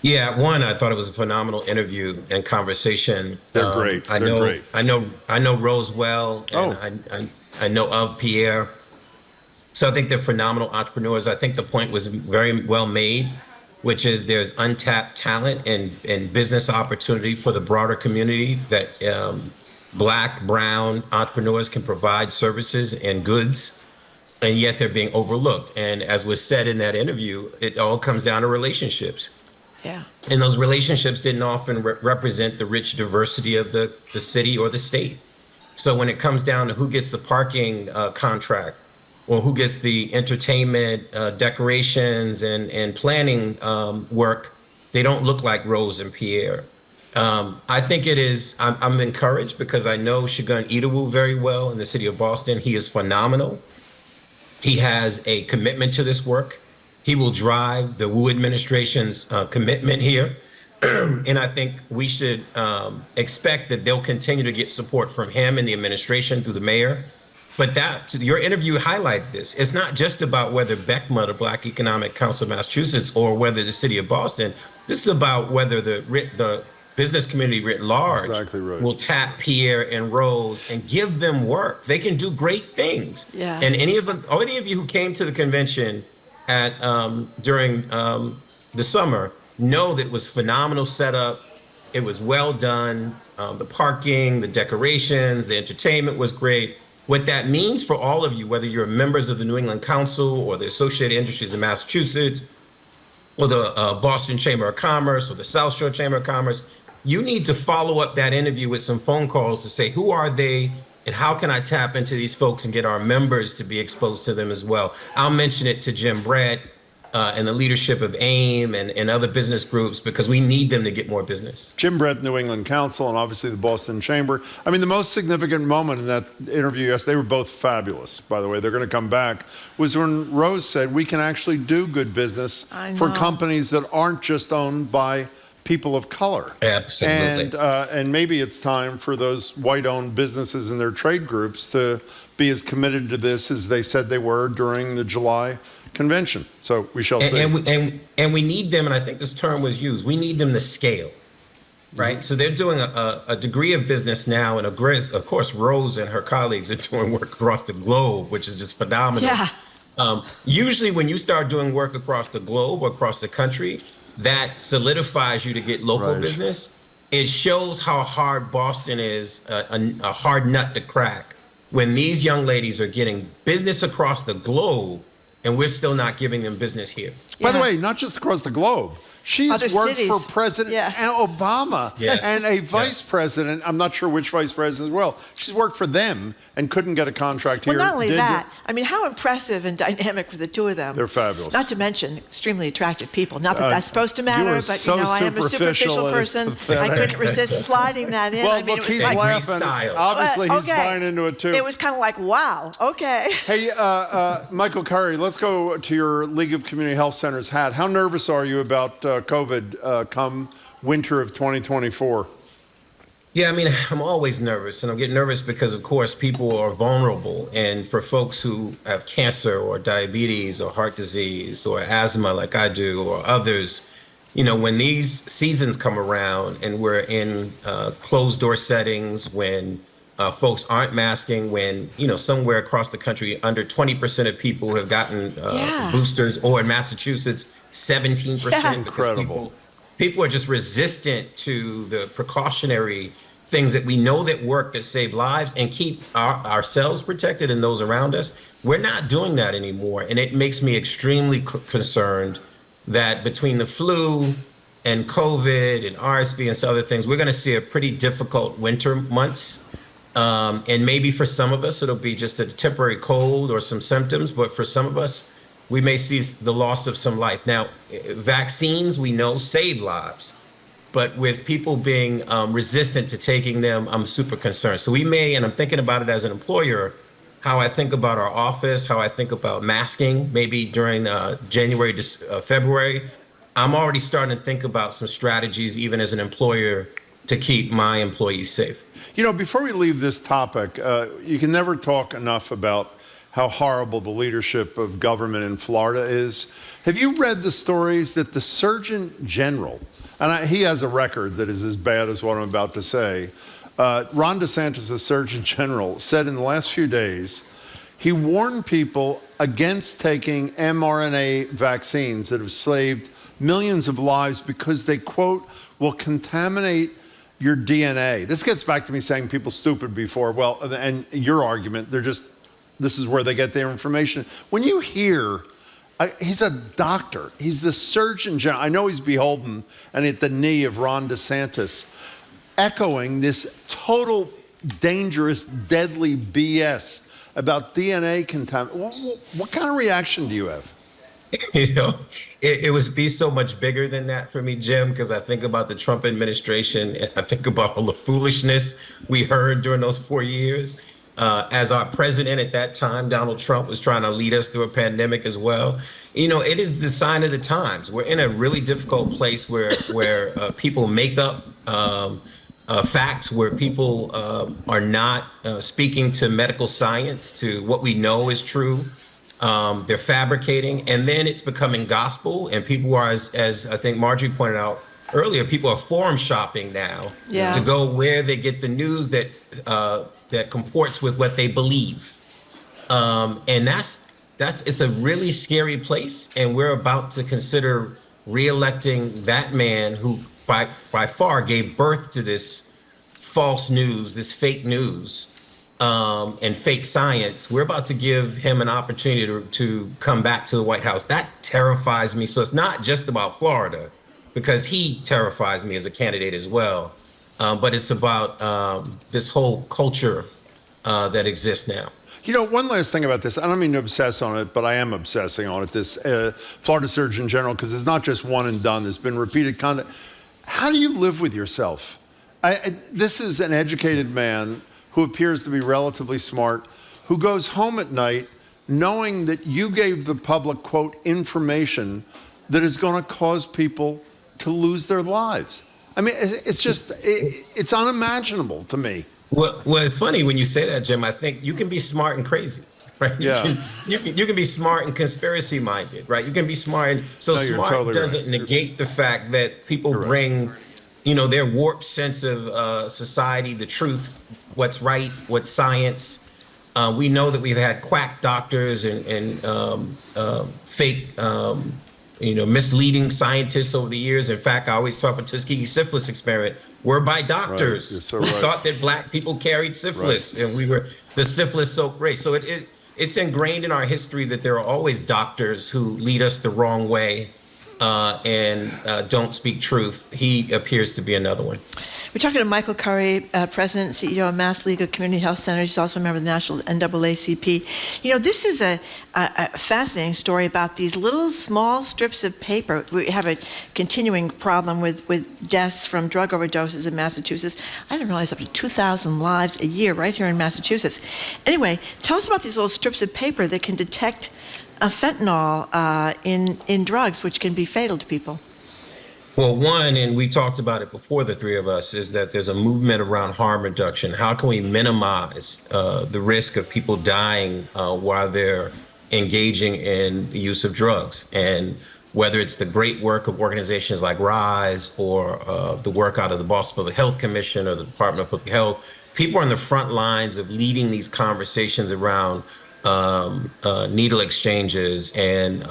[SPEAKER 11] Yeah, one, I thought it was a phenomenal interview and conversation.
[SPEAKER 3] They're great.
[SPEAKER 11] I know Rose well, and I know of Pierre. So I think they're phenomenal entrepreneurs. I think the point was very well made, which is there's untapped talent and business opportunity for the broader community that Black, brown entrepreneurs can provide services and goods, and yet they're being overlooked. And as was said in that interview, it all comes down to relationships.
[SPEAKER 2] Yeah.
[SPEAKER 11] And those relationships didn't often represent the rich diversity of the city or the state. So when it comes down to who gets the parking contract or who gets the entertainment, decorations and planning work, they don't look like Rose and Pierre. I think it is, I'm encouraged because I know Shagun Idawu very well in the city of Boston. He is phenomenal. He has a commitment to this work. He will drive the Wu administration's commitment here. And I think we should expect that they'll continue to get support from him and the administration through the mayor. But your interview highlighted this. It's not just about whether BECMA, the Black Economic Council of Massachusetts, or whether the city of Boston. This is about whether the business community writ large will tap Pierre and Rose and give them work. They can do great things.
[SPEAKER 2] Yeah.
[SPEAKER 11] And any of you who came to the convention during the summer know that it was phenomenal setup. It was well done. The parking, the decorations, the entertainment was great. What that means for all of you, whether you're members of the New England Council or the Associated Industries of Massachusetts or the Boston Chamber of Commerce or the South Shore Chamber of Commerce, you need to follow up that interview with some phone calls to say, who are they? And how can I tap into these folks and get our members to be exposed to them as well? I'll mention it to Jim Brett and the leadership of AIM and other business groups because we need them to get more business.
[SPEAKER 3] Jim Brett, New England Council, and obviously the Boston Chamber. I mean, the most significant moment in that interview, yes, they were both fabulous, by the way. They're going to come back, was when Rose said we can actually do good business for companies that aren't just owned by people of color.
[SPEAKER 11] Absolutely.
[SPEAKER 3] And maybe it's time for those white-owned businesses and their trade groups to be as committed to this as they said they were during the July convention. So we shall see.
[SPEAKER 11] And we need them, and I think this term was used, we need them to scale, right? Mm-hmm. So they're doing a degree of business now, and of course, Rose and her colleagues are doing work across the globe, which is just phenomenal.
[SPEAKER 2] Yeah.
[SPEAKER 11] Usually when you start doing work across the globe or across the country, that solidifies you to get local business. It shows how hard Boston is, a hard nut to crack, when these young ladies are getting business across the globe and we're still not giving them business here.
[SPEAKER 3] By the way, not just across the globe. She's worked for President Obama and a vice president. I'm not sure which vice president as well. She's worked for them and couldn't get a contract here.
[SPEAKER 2] Well, not only that, I mean, how impressive and dynamic were the two of them?
[SPEAKER 3] They're fabulous.
[SPEAKER 2] Not to mention extremely attractive people. Not that that's supposed to matter, but
[SPEAKER 3] so
[SPEAKER 2] I am a superficial person. I couldn't resist sliding that in.
[SPEAKER 3] Well,
[SPEAKER 2] I mean,
[SPEAKER 3] look,
[SPEAKER 2] it was
[SPEAKER 3] he's
[SPEAKER 2] like
[SPEAKER 3] laughing. Obviously, he's buying into it too.
[SPEAKER 2] It was kind of like, wow, okay.
[SPEAKER 3] Hey, Michael Curry, let's go to your League of Community Health Centers hat. How nervous are you about COVID come winter of 2024?
[SPEAKER 11] Yeah, I mean, I'm always nervous, and I'm getting nervous because, of course, people are vulnerable. And for folks who have cancer or diabetes or heart disease or asthma like I do or others, when these seasons come around and we're in closed door settings, when folks aren't masking, when, somewhere across the country, under 20% of people have gotten boosters, or in Massachusetts, 17%.
[SPEAKER 2] Yeah.
[SPEAKER 3] Incredible.
[SPEAKER 11] People are just resistant to the precautionary things that we know that work, that save lives and keep ourselves protected and those around us. We're not doing that anymore. And it makes me extremely concerned that between the flu and COVID and RSV and some other things, we're going to see a pretty difficult winter months. And maybe for some of us, it'll be just a temporary cold or some symptoms. But for some of us, we may see the loss of some life. Now, vaccines, we know, save lives. But with people being resistant to taking them, I'm super concerned. So we may, and I'm thinking about it as an employer, how I think about our office, how I think about masking, maybe during January to February. I'm already starting to think about some strategies, even as an employer, to keep my employees safe.
[SPEAKER 3] Before we leave this topic, you can never talk enough about how horrible the leadership of government in Florida is. Have you read the stories that the Surgeon General, and he has a record that is as bad as what I'm about to say, Ron DeSantis, the Surgeon General, said in the last few days, he warned people against taking mRNA vaccines that have saved millions of lives because they, quote, will contaminate your DNA. This gets back to me saying people stupid before. Well, and your argument, this is where they get their information. When you hear, he's a doctor, he's the Surgeon General. I know he's beholden and at the knee of Ron DeSantis, echoing this total dangerous, deadly BS about DNA contamination. What kind of reaction do you have?
[SPEAKER 11] It would be so much bigger than that for me, Jim, because I think about the Trump administration. And I think about all the foolishness we heard during those 4 years. As our president at that time, Donald Trump, was trying to lead us through a pandemic as well. It is the sign of the times. We're in a really difficult place where people make up facts, where people are not speaking to medical science, to what we know is true. They're fabricating, and then it's becoming gospel, and people are, as I think Marjorie pointed out earlier, people are forum shopping now to go where they get the news that comports with what they believe. And it's a really scary place, and we're about to consider reelecting that man who by far gave birth to this false news, this fake news, and fake science. We're about to give him an opportunity to come back to the White House. That terrifies me. So it's not just about Florida, because he terrifies me as a candidate as well. But it's about this whole culture that exists now.
[SPEAKER 3] One last thing about this. I don't mean to obsess on it, but I am obsessing on it. This Florida Surgeon General, because it's not just one and done. There's been repeated conduct. How do you live with yourself? This is an educated man who appears to be relatively smart, who goes home at night knowing that you gave the public, quote, information that is going to cause people to lose their lives. I mean, it's just, it's unimaginable to me.
[SPEAKER 11] Well, it's funny when you say that, Jim. I think you can be smart and crazy, right?
[SPEAKER 3] Yeah.
[SPEAKER 11] You can be smart and conspiracy minded, right? You can be smart. And so smart totally doesn't negate the fact that people bring, their warped sense of society, the truth, what's right, what's science. We know that we've had quack doctors and fake, misleading scientists over the years. In fact, I always talk about Tuskegee syphilis experiment. We're by doctors who thought that black people carried syphilis, and we were the syphilis-soaked race. So it's ingrained in our history that there are always doctors who lead us the wrong way and don't speak truth. He appears to be another one.
[SPEAKER 2] We're talking to Michael Curry, President and CEO of Mass League of Community Health Centers. He's also a member of the National NAACP. This is a fascinating story about these little small strips of paper. We have a continuing problem with deaths from drug overdoses in Massachusetts. I didn't realize up to 2,000 lives a year right here in Massachusetts. Anyway, tell us about these little strips of paper that can detect fentanyl in drugs, which can be fatal to people.
[SPEAKER 11] Well, one, and we talked about it before, the three of us, is that there's a movement around harm reduction. How can we minimize the risk of people dying while they're engaging in the use of drugs? And whether it's the great work of organizations like RISE or the work out of the Boston Public Health Commission or the Department of Public Health, people are on the front lines of leading these conversations around needle exchanges and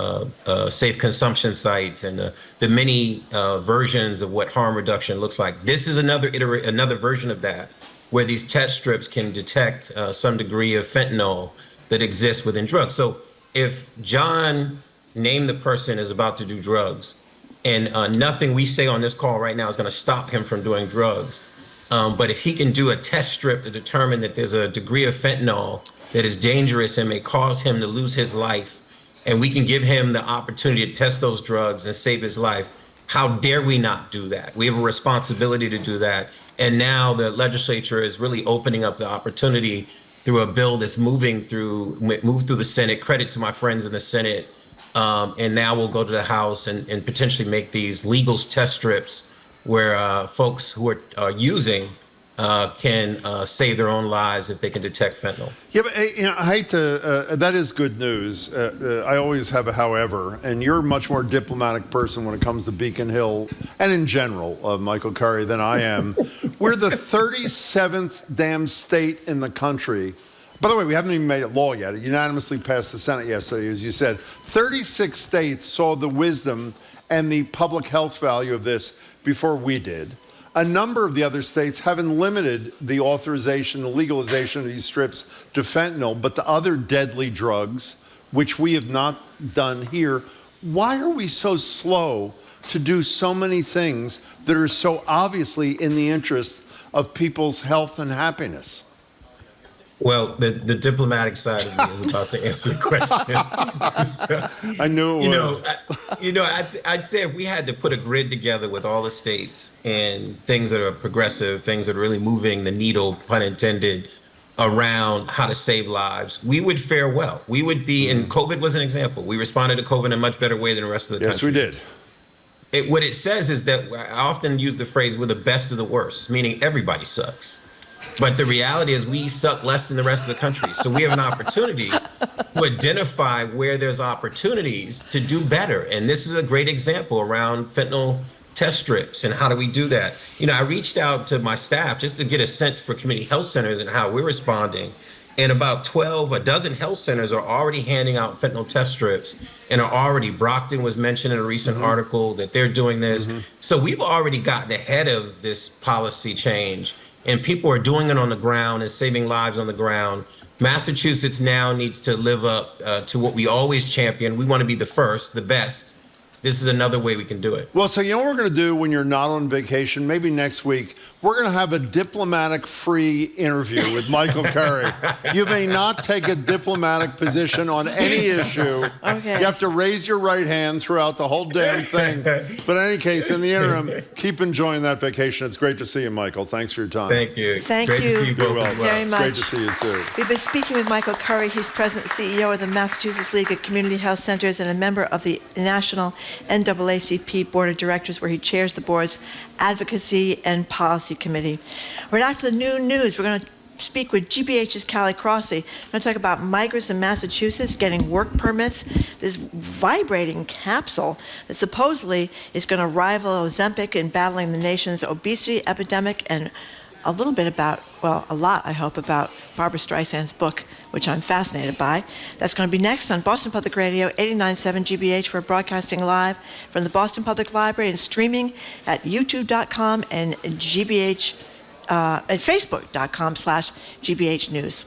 [SPEAKER 11] safe consumption sites and the many versions of what harm reduction looks like. This is another version of that, where these test strips can detect some degree of fentanyl that exists within drugs. So if John, named the person, is about to do drugs, and nothing we say on this call right now is going to stop him from doing drugs, but if he can do a test strip to determine that there's a degree of fentanyl that is dangerous and may cause him to lose his life, and we can give him the opportunity to test those drugs and save his life, how dare we not do that? We have a responsibility to do that. And now the legislature is really opening up the opportunity through a bill that's moved through the Senate. Credit to my friends in the Senate. And now we'll go to the House and potentially make these legal test strips where folks who are using can save their own lives if they can detect fentanyl.
[SPEAKER 3] Yeah, but I hate to. That is good news. I always have a however, and you're a much more diplomatic person when it comes to Beacon Hill and in general, Michael Curry, than I am. We're the 37th damn state in the country. By the way, we haven't even made it law yet. It unanimously passed the Senate yesterday, as you said. 36 states saw the wisdom and the public health value of this before we did. A number of the other states haven't limited the authorization, the legalization of these strips to fentanyl, but to other deadly drugs, which we have not done here. Why are we so slow to do so many things that are so obviously in the interest of people's health and happiness?
[SPEAKER 11] Well, the diplomatic side of me is about to answer the question. So,
[SPEAKER 3] I knew it
[SPEAKER 11] would. I'd say if we had to put a grid together with all the states and things that are progressive, things that are really moving the needle, pun intended, around how to save lives, we would fare well. We would be, and COVID was an example. We responded to COVID in a much better way than the rest of the country.
[SPEAKER 3] Yes, we did.
[SPEAKER 11] What it says is that I often use the phrase, we're the best of the worst, meaning everybody sucks. But the reality is we suck less than the rest of the country. So we have an opportunity to identify where there's opportunities to do better. And this is a great example around fentanyl test strips and how do we do that. I reached out to my staff just to get a sense for community health centers and how we're responding. And about a dozen health centers are already handing out fentanyl test strips and are already, Brockton was mentioned in a recent article that they're doing this. So we've already gotten ahead of this policy change. And people are doing it on the ground and saving lives on the ground. Massachusetts now needs to live up to what we always champion. We want to be the first, the best. This is another way we can do it.
[SPEAKER 3] Well, so you know what we're going to do when you're not on vacation? Maybe next week, we're going to have a diplomatic-free interview with Michael Curry. You may not take a diplomatic position on any issue.
[SPEAKER 2] Okay.
[SPEAKER 3] You have to raise your right hand throughout the whole damn thing. But in any case, in the interim, keep enjoying that vacation. It's great to see you, Michael. Thanks for your time.
[SPEAKER 11] Thank you.
[SPEAKER 2] Thank
[SPEAKER 11] great
[SPEAKER 2] you.
[SPEAKER 11] to see you both.
[SPEAKER 2] Very much.
[SPEAKER 3] It's great to see you, too.
[SPEAKER 2] We've been speaking with Michael Curry. He's president and CEO of the Massachusetts League of Community Health Centers and a member of the National NAACP Board of Directors, where he chairs the board's Advocacy and Policy Committee. Right after the noon news, we're going to speak with GBH's Callie Crossley. We're going to talk about migrants in Massachusetts getting work permits, this vibrating capsule that supposedly is going to rival Ozempic in battling the nation's obesity epidemic, and a little bit about, well, a lot, I hope, about Barbra Streisand's book, which I'm fascinated by. That's going to be next on Boston Public Radio, 89.7 GBH. We're broadcasting live from the Boston Public Library and streaming at youtube.com and GBH, at facebook.com/GBH News.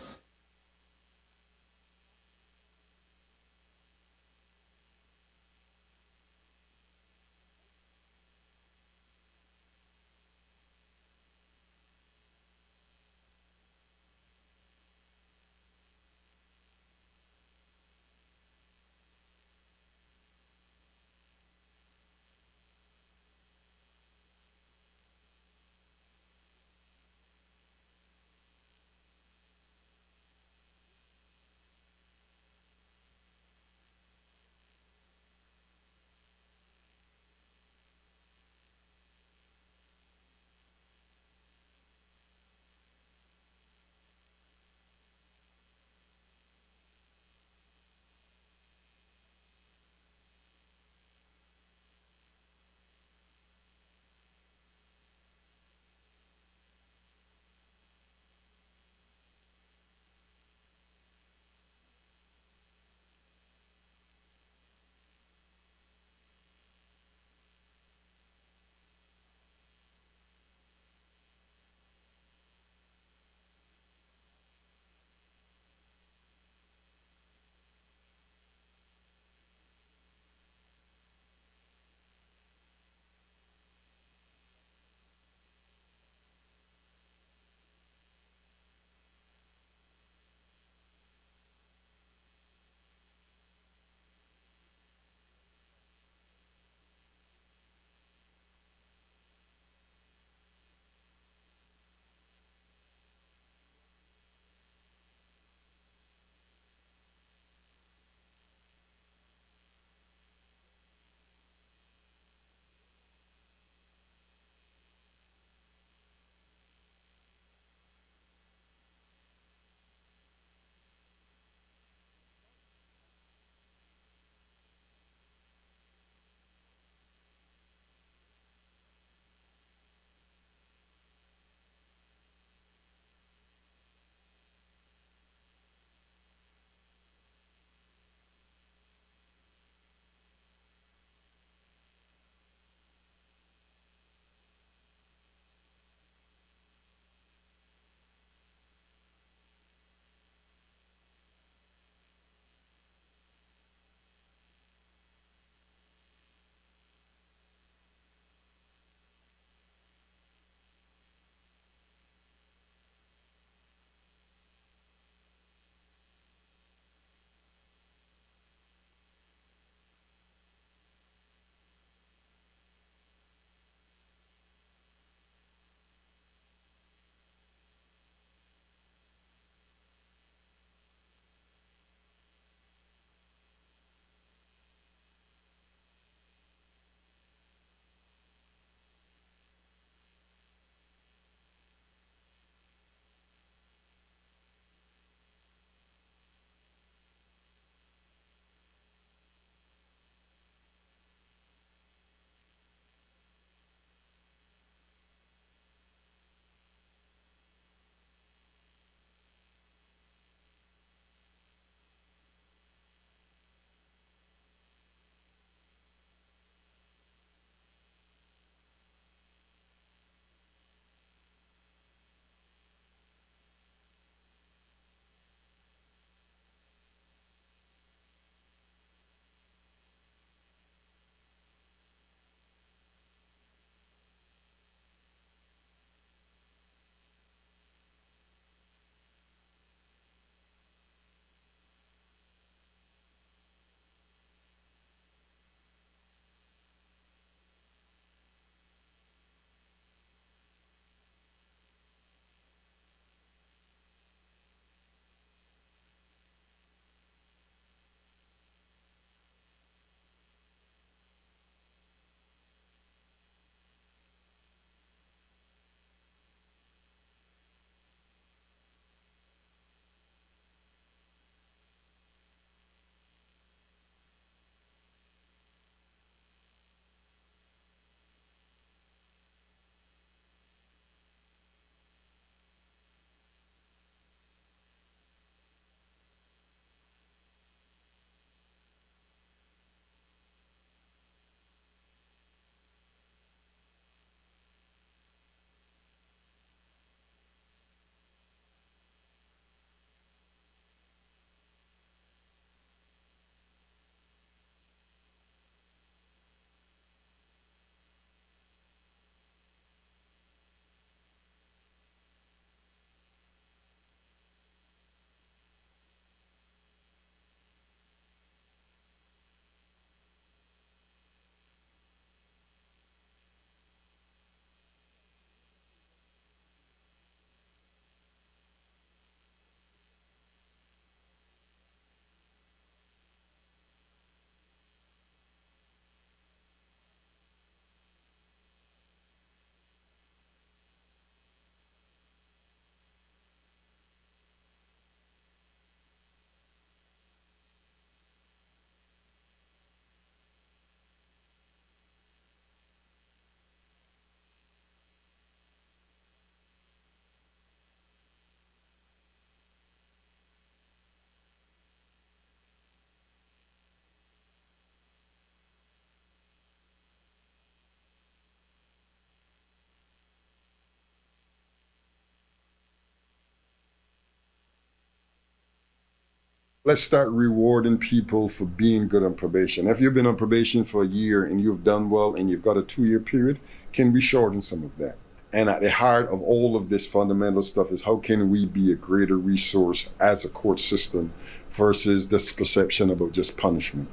[SPEAKER 1] let's start rewarding people for being good on probation. If you've been on probation for a year and you've done well and you've got a 2-year period, can we shorten some of that? And at the heart of all of this fundamental stuff is how can we be a greater resource as a court system versus this perception about just punishment.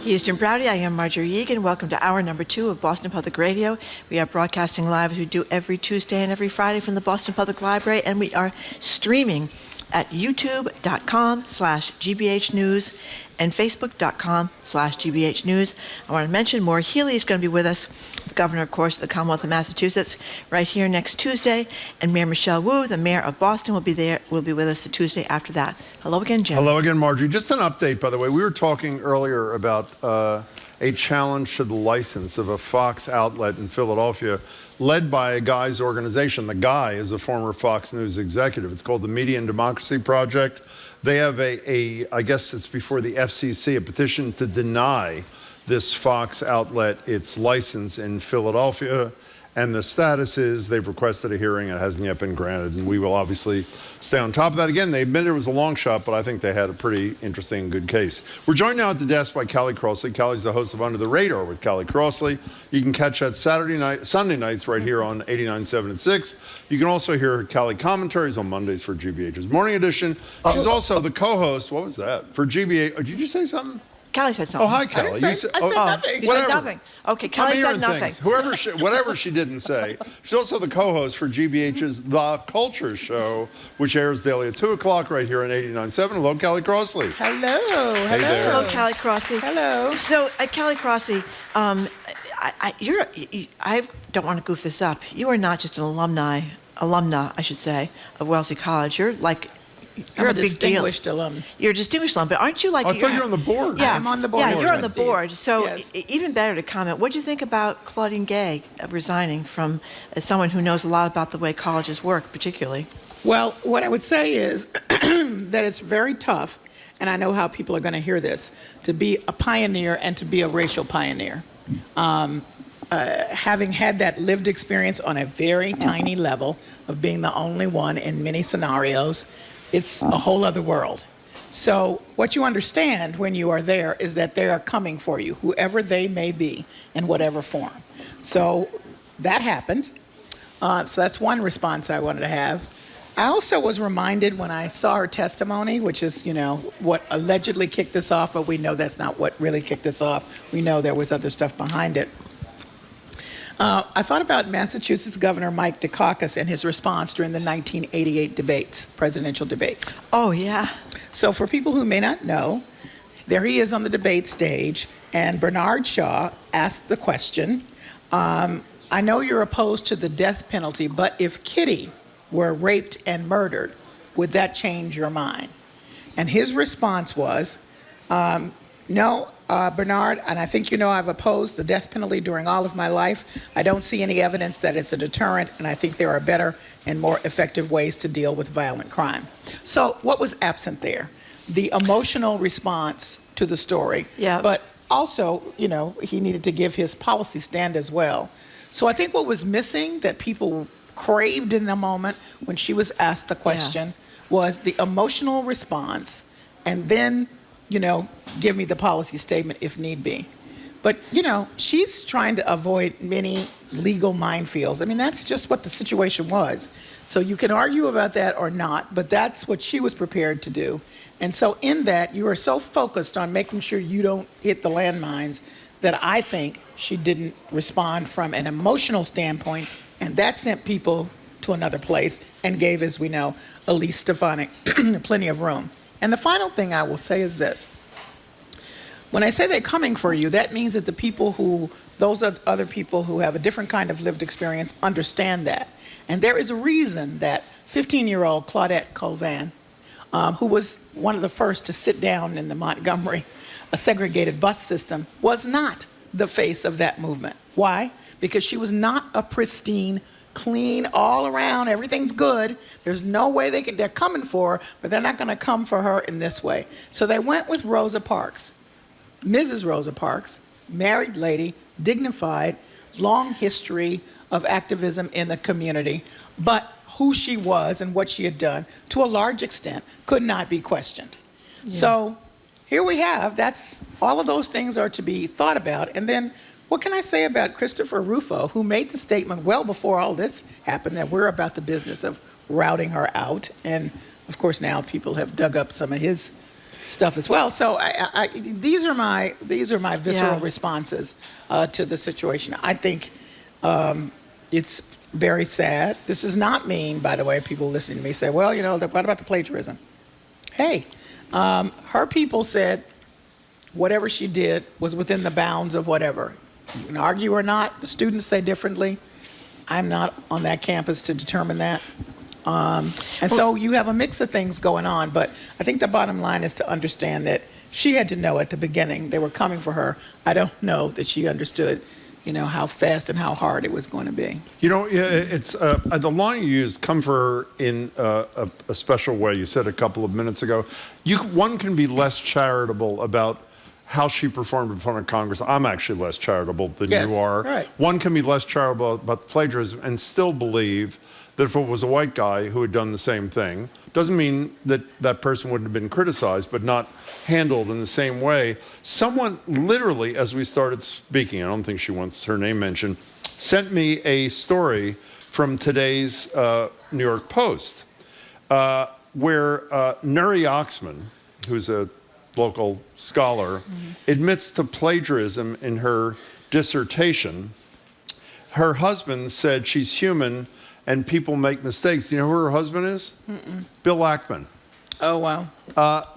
[SPEAKER 2] Houston Browdy, I am Marjorie Egan. Welcome to hour number 2 of Boston Public Radio. We are broadcasting live as we do every Tuesday and every Friday from the Boston Public Library, and we are streaming at youtube.com/GBH News and facebook.com/GBH News. I want to mention Maura Healey is going to be with us, the governor, of course, of the Commonwealth of Massachusetts, right here next Tuesday. And Mayor Michelle Wu, the mayor of Boston, will be with us the Tuesday after that. Hello again, Jim.
[SPEAKER 3] Hello again, Marjorie. Just an update, by the way. We were talking earlier about a challenge to the license of a Fox outlet in Philadelphia led by a guy's organization. The guy is a former Fox News executive. It's called the Media and Democracy Project. They have I guess it's before the FCC, a petition to deny this Fox outlet its license in Philadelphia. And the status is they've requested a hearing. It hasn't yet been granted. And we will obviously stay on top of that. Again, they admitted it was a long shot, but I think they had a pretty interesting and good case. We're joined now at the desk by Callie Crossley. Callie's the host of Under the Radar with Callie Crossley. You can catch that Sunday nights right here on 89.7 and 6. You can also hear Callie commentaries on Mondays for GBH's Morning Edition. She's also the co-host, what was that, for GBH. Did you say something?
[SPEAKER 2] Callie said something.
[SPEAKER 3] Oh, hi, Callie.
[SPEAKER 12] I said nothing.
[SPEAKER 2] You said nothing. Okay, Callie said nothing.
[SPEAKER 3] Whatever she didn't say. She's also the co-host for GBH's The Culture Show, which airs daily at 2 o'clock right here on 89.7. Hello, Callie Crossley.
[SPEAKER 12] Hello.
[SPEAKER 3] Hey there.
[SPEAKER 2] Hello, Callie Crossley.
[SPEAKER 12] Hello.
[SPEAKER 2] So, Callie Crossley, I don't want to goof this up. You are not just an alumna, I should say, of Wellesley College. You're like... You're
[SPEAKER 12] I'm
[SPEAKER 2] a big
[SPEAKER 12] distinguished alum.
[SPEAKER 2] You're a distinguished alum, but aren't you like...
[SPEAKER 3] I thought you were on the board.
[SPEAKER 2] Yeah,
[SPEAKER 12] I'm on the board.
[SPEAKER 2] Yeah, you're on the
[SPEAKER 12] Trustees.
[SPEAKER 2] board. So
[SPEAKER 12] Yes.
[SPEAKER 2] Even better to comment. What do you think about Claudine Gay resigning from as someone who knows a lot about the way colleges work, particularly?
[SPEAKER 12] Well, what I would say is that it's very tough, and I know how people are going to hear this, to be a pioneer and to be a racial pioneer. Having had that lived experience on a very tiny level of being the only one in many scenarios, it's a whole other world. So what you understand when you are there is that they are coming for you, whoever they may be, in whatever form. So that happened. So that's one response I wanted to have. I also was reminded when I saw her testimony, which is, what allegedly kicked this off, but we know that's not what really kicked this off. We know there was other stuff behind it. I thought about Massachusetts Governor Mike Dukakis and his response during the 1988 presidential debates.
[SPEAKER 2] Oh, yeah.
[SPEAKER 12] So for people who may not know, there he is on the debate stage, and Bernard Shaw asked the question, I know you're opposed to the death penalty, but if Kitty were raped and murdered, would that change your mind? And his response was, no, Bernard, and I think I've opposed the death penalty during all of my life. I don't see any evidence that it's a deterrent, and I think there are better and more effective ways to deal with violent crime. So what was absent there? The emotional response to the story,
[SPEAKER 2] yeah.
[SPEAKER 12] But also, he needed to give his policy stand as well. So I think what was missing that people craved in the moment when she was asked the question was the emotional response, and then give me the policy statement if need be. But, she's trying to avoid many legal minefields. I mean, that's just what the situation was. So you can argue about that or not, but that's what she was prepared to do. And so in that, you are so focused on making sure you don't hit the landmines that I think she didn't respond from an emotional standpoint, and that sent people to another place and gave, as we know, Elise Stefanik plenty of room. And the final thing I will say is this. When I say they're coming for you, that means that those are other people who have a different kind of lived experience understand that. And there is a reason that 15-year-old Claudette Colvan, who was one of the first to sit down in the Montgomery segregated bus system, was not the face of that movement. Why? Because she was not a pristine, clean, all around, everything's good. There's no way they're coming for her, but they're not going to come for her in this way. So they went with Rosa Parks, Mrs. Rosa Parks, married lady, dignified, long history of activism in the community, but who she was and what she had done, to a large extent, could not be questioned. Yeah. So here we have, all of those things are to be thought about. And then what can I say about Christopher Rufo, who made the statement well before all this happened that we're about the business of routing her out. And of course now people have dug up some of his stuff as well. So these are my visceral responses to the situation. I think it's very sad. This does not mean, by the way, people listening to me say, well, what about the plagiarism? Hey, her people said whatever she did was within the bounds of whatever. You can argue or not. The students say differently. I'm not on that campus to determine that. So you have a mix of things going on, but I think the bottom line is to understand that she had to know at the beginning they were coming for her. I don't know that she understood, how fast and how hard it was going to be.
[SPEAKER 3] It's the line you used, come for her in a special way. You said a couple of minutes ago. One can be less charitable about how she performed in front of Congress. I'm actually less charitable than you are.
[SPEAKER 12] Right.
[SPEAKER 3] One can be less charitable about the plagiarism and still believe that if it was a white guy who had done the same thing, doesn't mean that that person wouldn't have been criticized, but not handled in the same way. Someone literally, as we started speaking, I don't think she wants her name mentioned, sent me a story from today's New York Post, where Nuri Oxman, who's a local scholar, admits to plagiarism in her dissertation. Her husband said she's human and people make mistakes. Do you know who her husband is? Bill Ackman.
[SPEAKER 12] Oh, wow.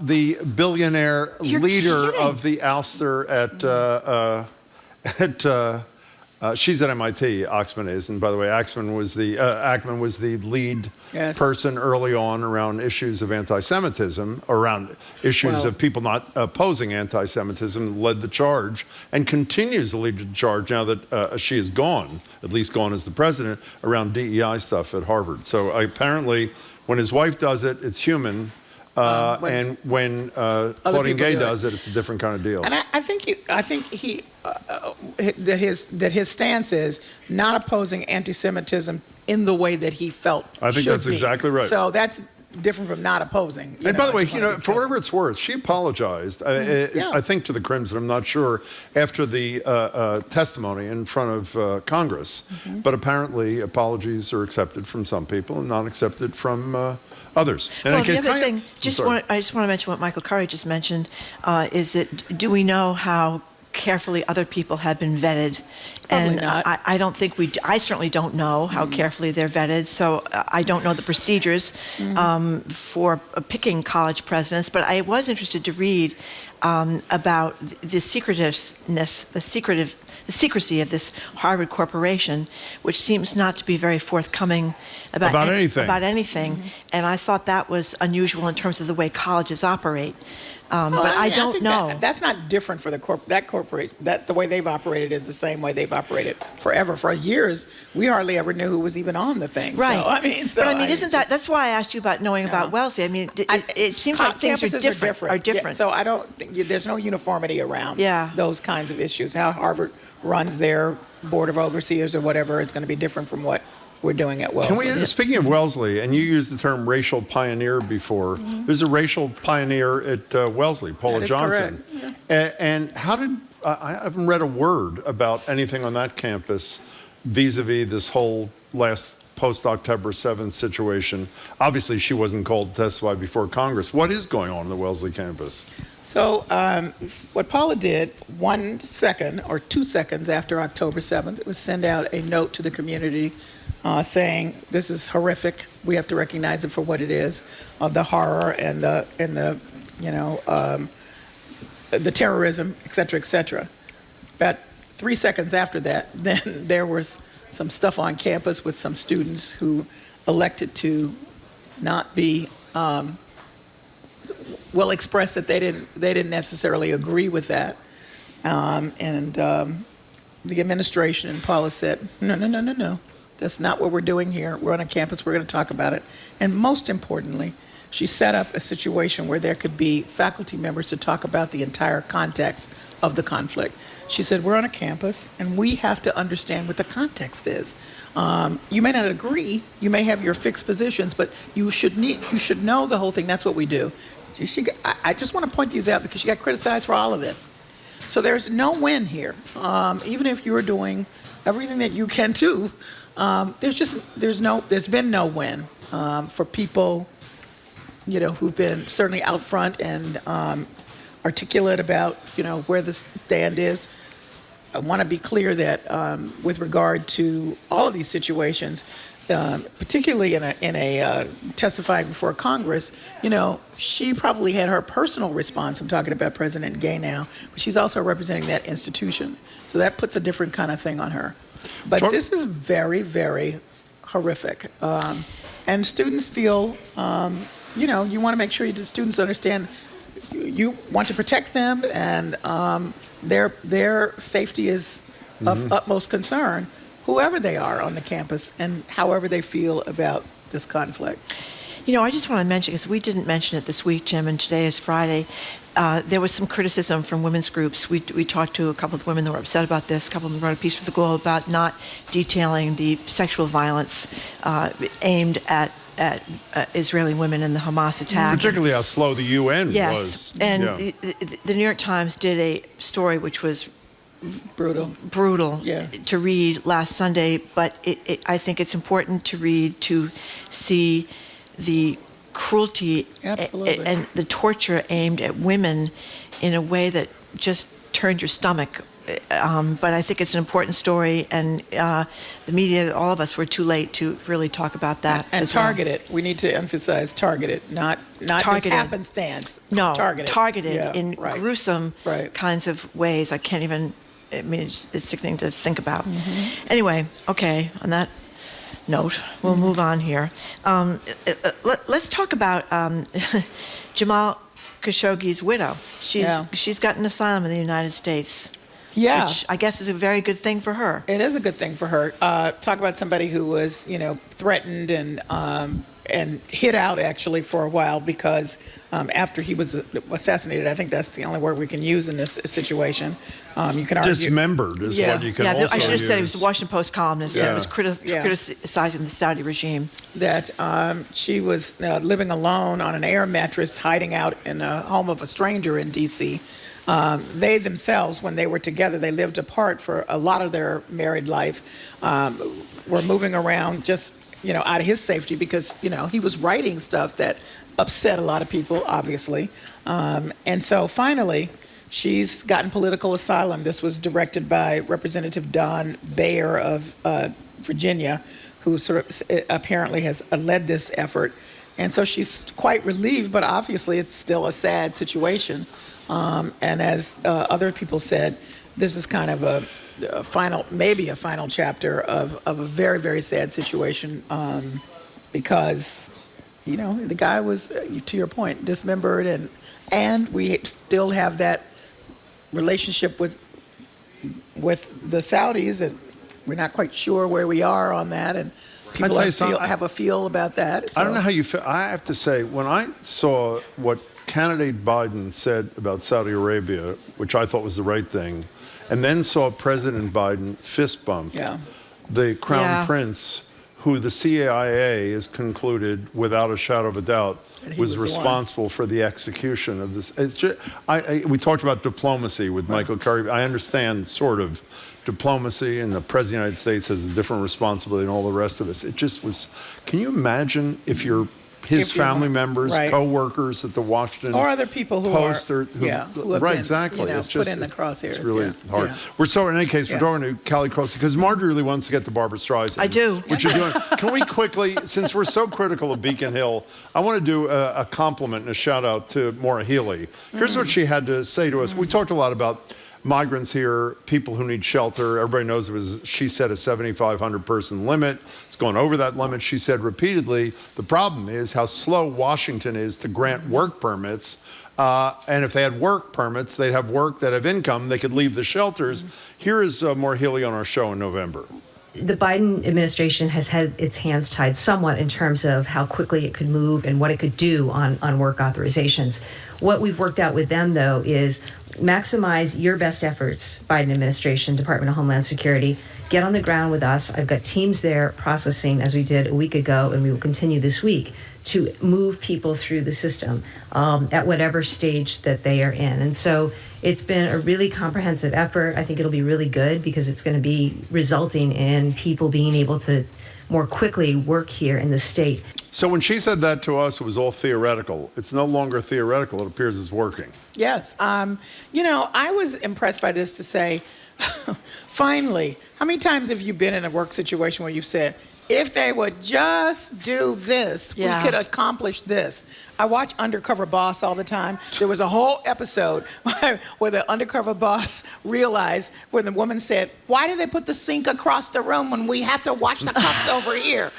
[SPEAKER 3] The billionaire leader of the ouster she's at MIT, Oxman is. And by the way, Ackman was the lead person early on around issues of anti-Semitism, around issues of people not opposing anti-Semitism, led the charge and continues to lead the charge now that she is gone, at least gone as the president, around DEI stuff at Harvard. So apparently when his wife does it, it's human. And when Claudine Gay does it, it's a different kind of deal.
[SPEAKER 12] And I think he that his stance is not opposing anti-Semitism in the way that he felt.
[SPEAKER 3] I think that's exactly right.
[SPEAKER 12] So that's different from not opposing.
[SPEAKER 3] And by the way, for whatever it's worth, she apologized. I think to the Crimson. I'm not sure after the testimony in front of Congress, but apparently apologies are accepted from some people and not accepted from others.
[SPEAKER 2] Well, the other thing, I just want to mention what Michael Curry just mentioned, is that do we know how carefully other people have been vetted?
[SPEAKER 12] Probably
[SPEAKER 2] And
[SPEAKER 12] not.
[SPEAKER 2] I don't think I certainly don't know how carefully they're vetted, so I don't know the procedures for picking college presidents, but I was interested to read about the secretiveness, the secrecy of this Harvard corporation, which seems not to be very forthcoming about anything. And I thought that was unusual in terms of the way colleges operate. But I don't know.
[SPEAKER 12] That's not different for that corporation. The way they've operated is the same way they've operated forever. For years, we hardly ever knew who was even on the thing.
[SPEAKER 2] Right.
[SPEAKER 12] So,
[SPEAKER 2] isn't that? That's why I asked you about knowing about Wellesley. I mean, it seems like things are different.
[SPEAKER 12] Yeah, so I don't think there's no uniformity around those kinds of issues. How Harvard runs their board of overseers or whatever is going to be different from what we're doing at Wellesley.
[SPEAKER 3] Speaking of Wellesley, and you used the term racial pioneer before, there's a racial pioneer at Wellesley, Paula Johnson. And how did, I haven't read a word about anything on that campus vis-a-vis this whole last post-October 7th situation. Obviously, she wasn't called to testify before Congress. What is going on the Wellesley campus?
[SPEAKER 12] So what Paula did 1 second or 2 seconds after October 7th was send out a note to the community saying this is horrific. We have to recognize it for what it is, the horror and the the terrorism, et cetera, et cetera. About 3 seconds after that, then there was some stuff on campus with some students who elected to not be well expressed that they didn't necessarily agree with that, and the administration and Paula said, no, that's not what we're doing here. We're on a campus. We're going to talk about it. And most importantly, she set up a situation where there could be faculty members to talk about the entire context of the conflict. She said, we're on a campus, and we have to understand what the context is. You may not agree. You may have your fixed positions, but you should know the whole thing. That's what we do. I just want to point these out because she got criticized for all of this. So there's no win here. Even if you're doing everything that you can do, there's been no win for people, who've been certainly out front and articulate about, where the stand is. I want to be clear that with regard to all of these situations, particularly in a testifying before Congress, she probably had her personal response. I'm talking about President Gay now, but she's also representing that institution. So that puts a different kind of thing on her. But this is very, very horrific. And students feel, you want to make sure the students understand you want to protect them, and their safety is of utmost concern, whoever they are on the campus and however they feel about this conflict.
[SPEAKER 2] I just want to mention, because we didn't mention it this week, Jim, and today is Friday, there was some criticism from women's groups. We talked to a couple of women that were upset about this. A couple of them wrote a piece for the Globe about not detailing the sexual violence aimed at Israeli women in the Hamas attack.
[SPEAKER 3] Particularly how slow the UN was.
[SPEAKER 2] Yes, and the New York Times did a story which was brutal to read last Sunday, but I think it's important to read to see the cruelty and the torture aimed at women in a way that just turned your stomach. But I think it's an important story, and the media, all of us, were too late to really talk about that.
[SPEAKER 12] And targeted. We need to emphasize targeted, not just happenstance.
[SPEAKER 2] No,
[SPEAKER 12] targeted
[SPEAKER 2] in gruesome kinds of ways. I can't even. I mean, it's sickening to think about. Anyway, okay. On that note, we'll move on here. Let's talk about Jamal Khashoggi's widow. She's gotten asylum in the United States.
[SPEAKER 12] Yeah.
[SPEAKER 2] Which I guess is a very good thing for her.
[SPEAKER 12] It is a good thing for her. Talk about somebody who was, threatened and hid out actually for a while because after he was assassinated, I think that's the only word we can use in this situation. You can argue.
[SPEAKER 3] Dismembered is what you can also use.
[SPEAKER 2] I should have said he was a Washington Post columnist that was criticizing the Saudi regime.
[SPEAKER 12] That she was living alone on an air mattress, hiding out in a home of a stranger in D.C. They themselves, when they were together, they lived apart for a lot of their married life, were moving around just, out of his safety because, he was writing stuff that upset a lot of people, obviously. And so finally, she's gotten political asylum. This was directed by Representative Don Bayer of Virginia, who apparently has led this effort. And so she's quite relieved, but obviously it's still a sad situation. And as other people said, this is kind of a final chapter of a very, very sad situation because, the guy was, to your point, dismembered, and we still have that relationship with the Saudis, and we're not quite sure where we are on that, and people have a feel about that. So.
[SPEAKER 3] I don't know how you feel. I have to say, when I saw what candidate Biden said about Saudi Arabia, which I thought was the right thing, and then saw President Biden fist bump the Crown Prince, who the CIA has concluded, without a shadow of a doubt, was responsible for the execution of this. It's just, we talked about diplomacy with Michael Carrie. I understand sort of diplomacy, and the President of the United States has a different responsibility than all the rest of us. It just was, can you imagine if you're his family members,
[SPEAKER 12] right.
[SPEAKER 3] co-workers at the Washington
[SPEAKER 12] or other people who
[SPEAKER 3] Post,
[SPEAKER 12] who have
[SPEAKER 3] right,
[SPEAKER 12] been,
[SPEAKER 3] exactly.
[SPEAKER 12] You know,
[SPEAKER 3] It's just
[SPEAKER 12] put in the crosshairs.
[SPEAKER 3] It's really hard.
[SPEAKER 12] Yeah.
[SPEAKER 3] In any case, we're talking to Callie Crossley because Marjorie really wants to get to Barbra Streisand.
[SPEAKER 2] I do.
[SPEAKER 3] Which you're doing. Can we quickly, since we're so critical of Beacon Hill, I want to do a compliment and a shout out to Maura Healey. Here's what she had to say to us. We talked a lot about migrants here, people who need shelter. Everybody knows she said, a 7,500 person limit. It's going over that limit. She said repeatedly, the problem is how slow Washington is to grant work permits. And if they had work permits, they'd have work that have income. They could leave the shelters. Here is Maura Healey on our show in November.
[SPEAKER 13] The Biden administration has had its hands tied somewhat in terms of how quickly it could move and what it could do on work authorizations. What we've worked out with them, though, is maximize your best efforts, Biden administration, Department of Homeland Security. Get on the ground with us. I've got teams there processing, as we did a week ago, and we will continue this week, to move people through the system at whatever stage that they are in. And so it's been a really comprehensive effort. I think it'll be really good because it's going to be resulting in people being able to more quickly work here in the state.
[SPEAKER 3] So when she said that to us, it was all theoretical. It's no longer theoretical. It appears it's working.
[SPEAKER 12] Yes. You know, I was impressed by this to say, finally, how many times have you been in a work situation where you've said, if they would just do this, we could accomplish this. I watch Undercover Boss all the time. There was a whole episode where the undercover boss realized when the woman said, why do they put the sink across the room when we have to wash the cups over here?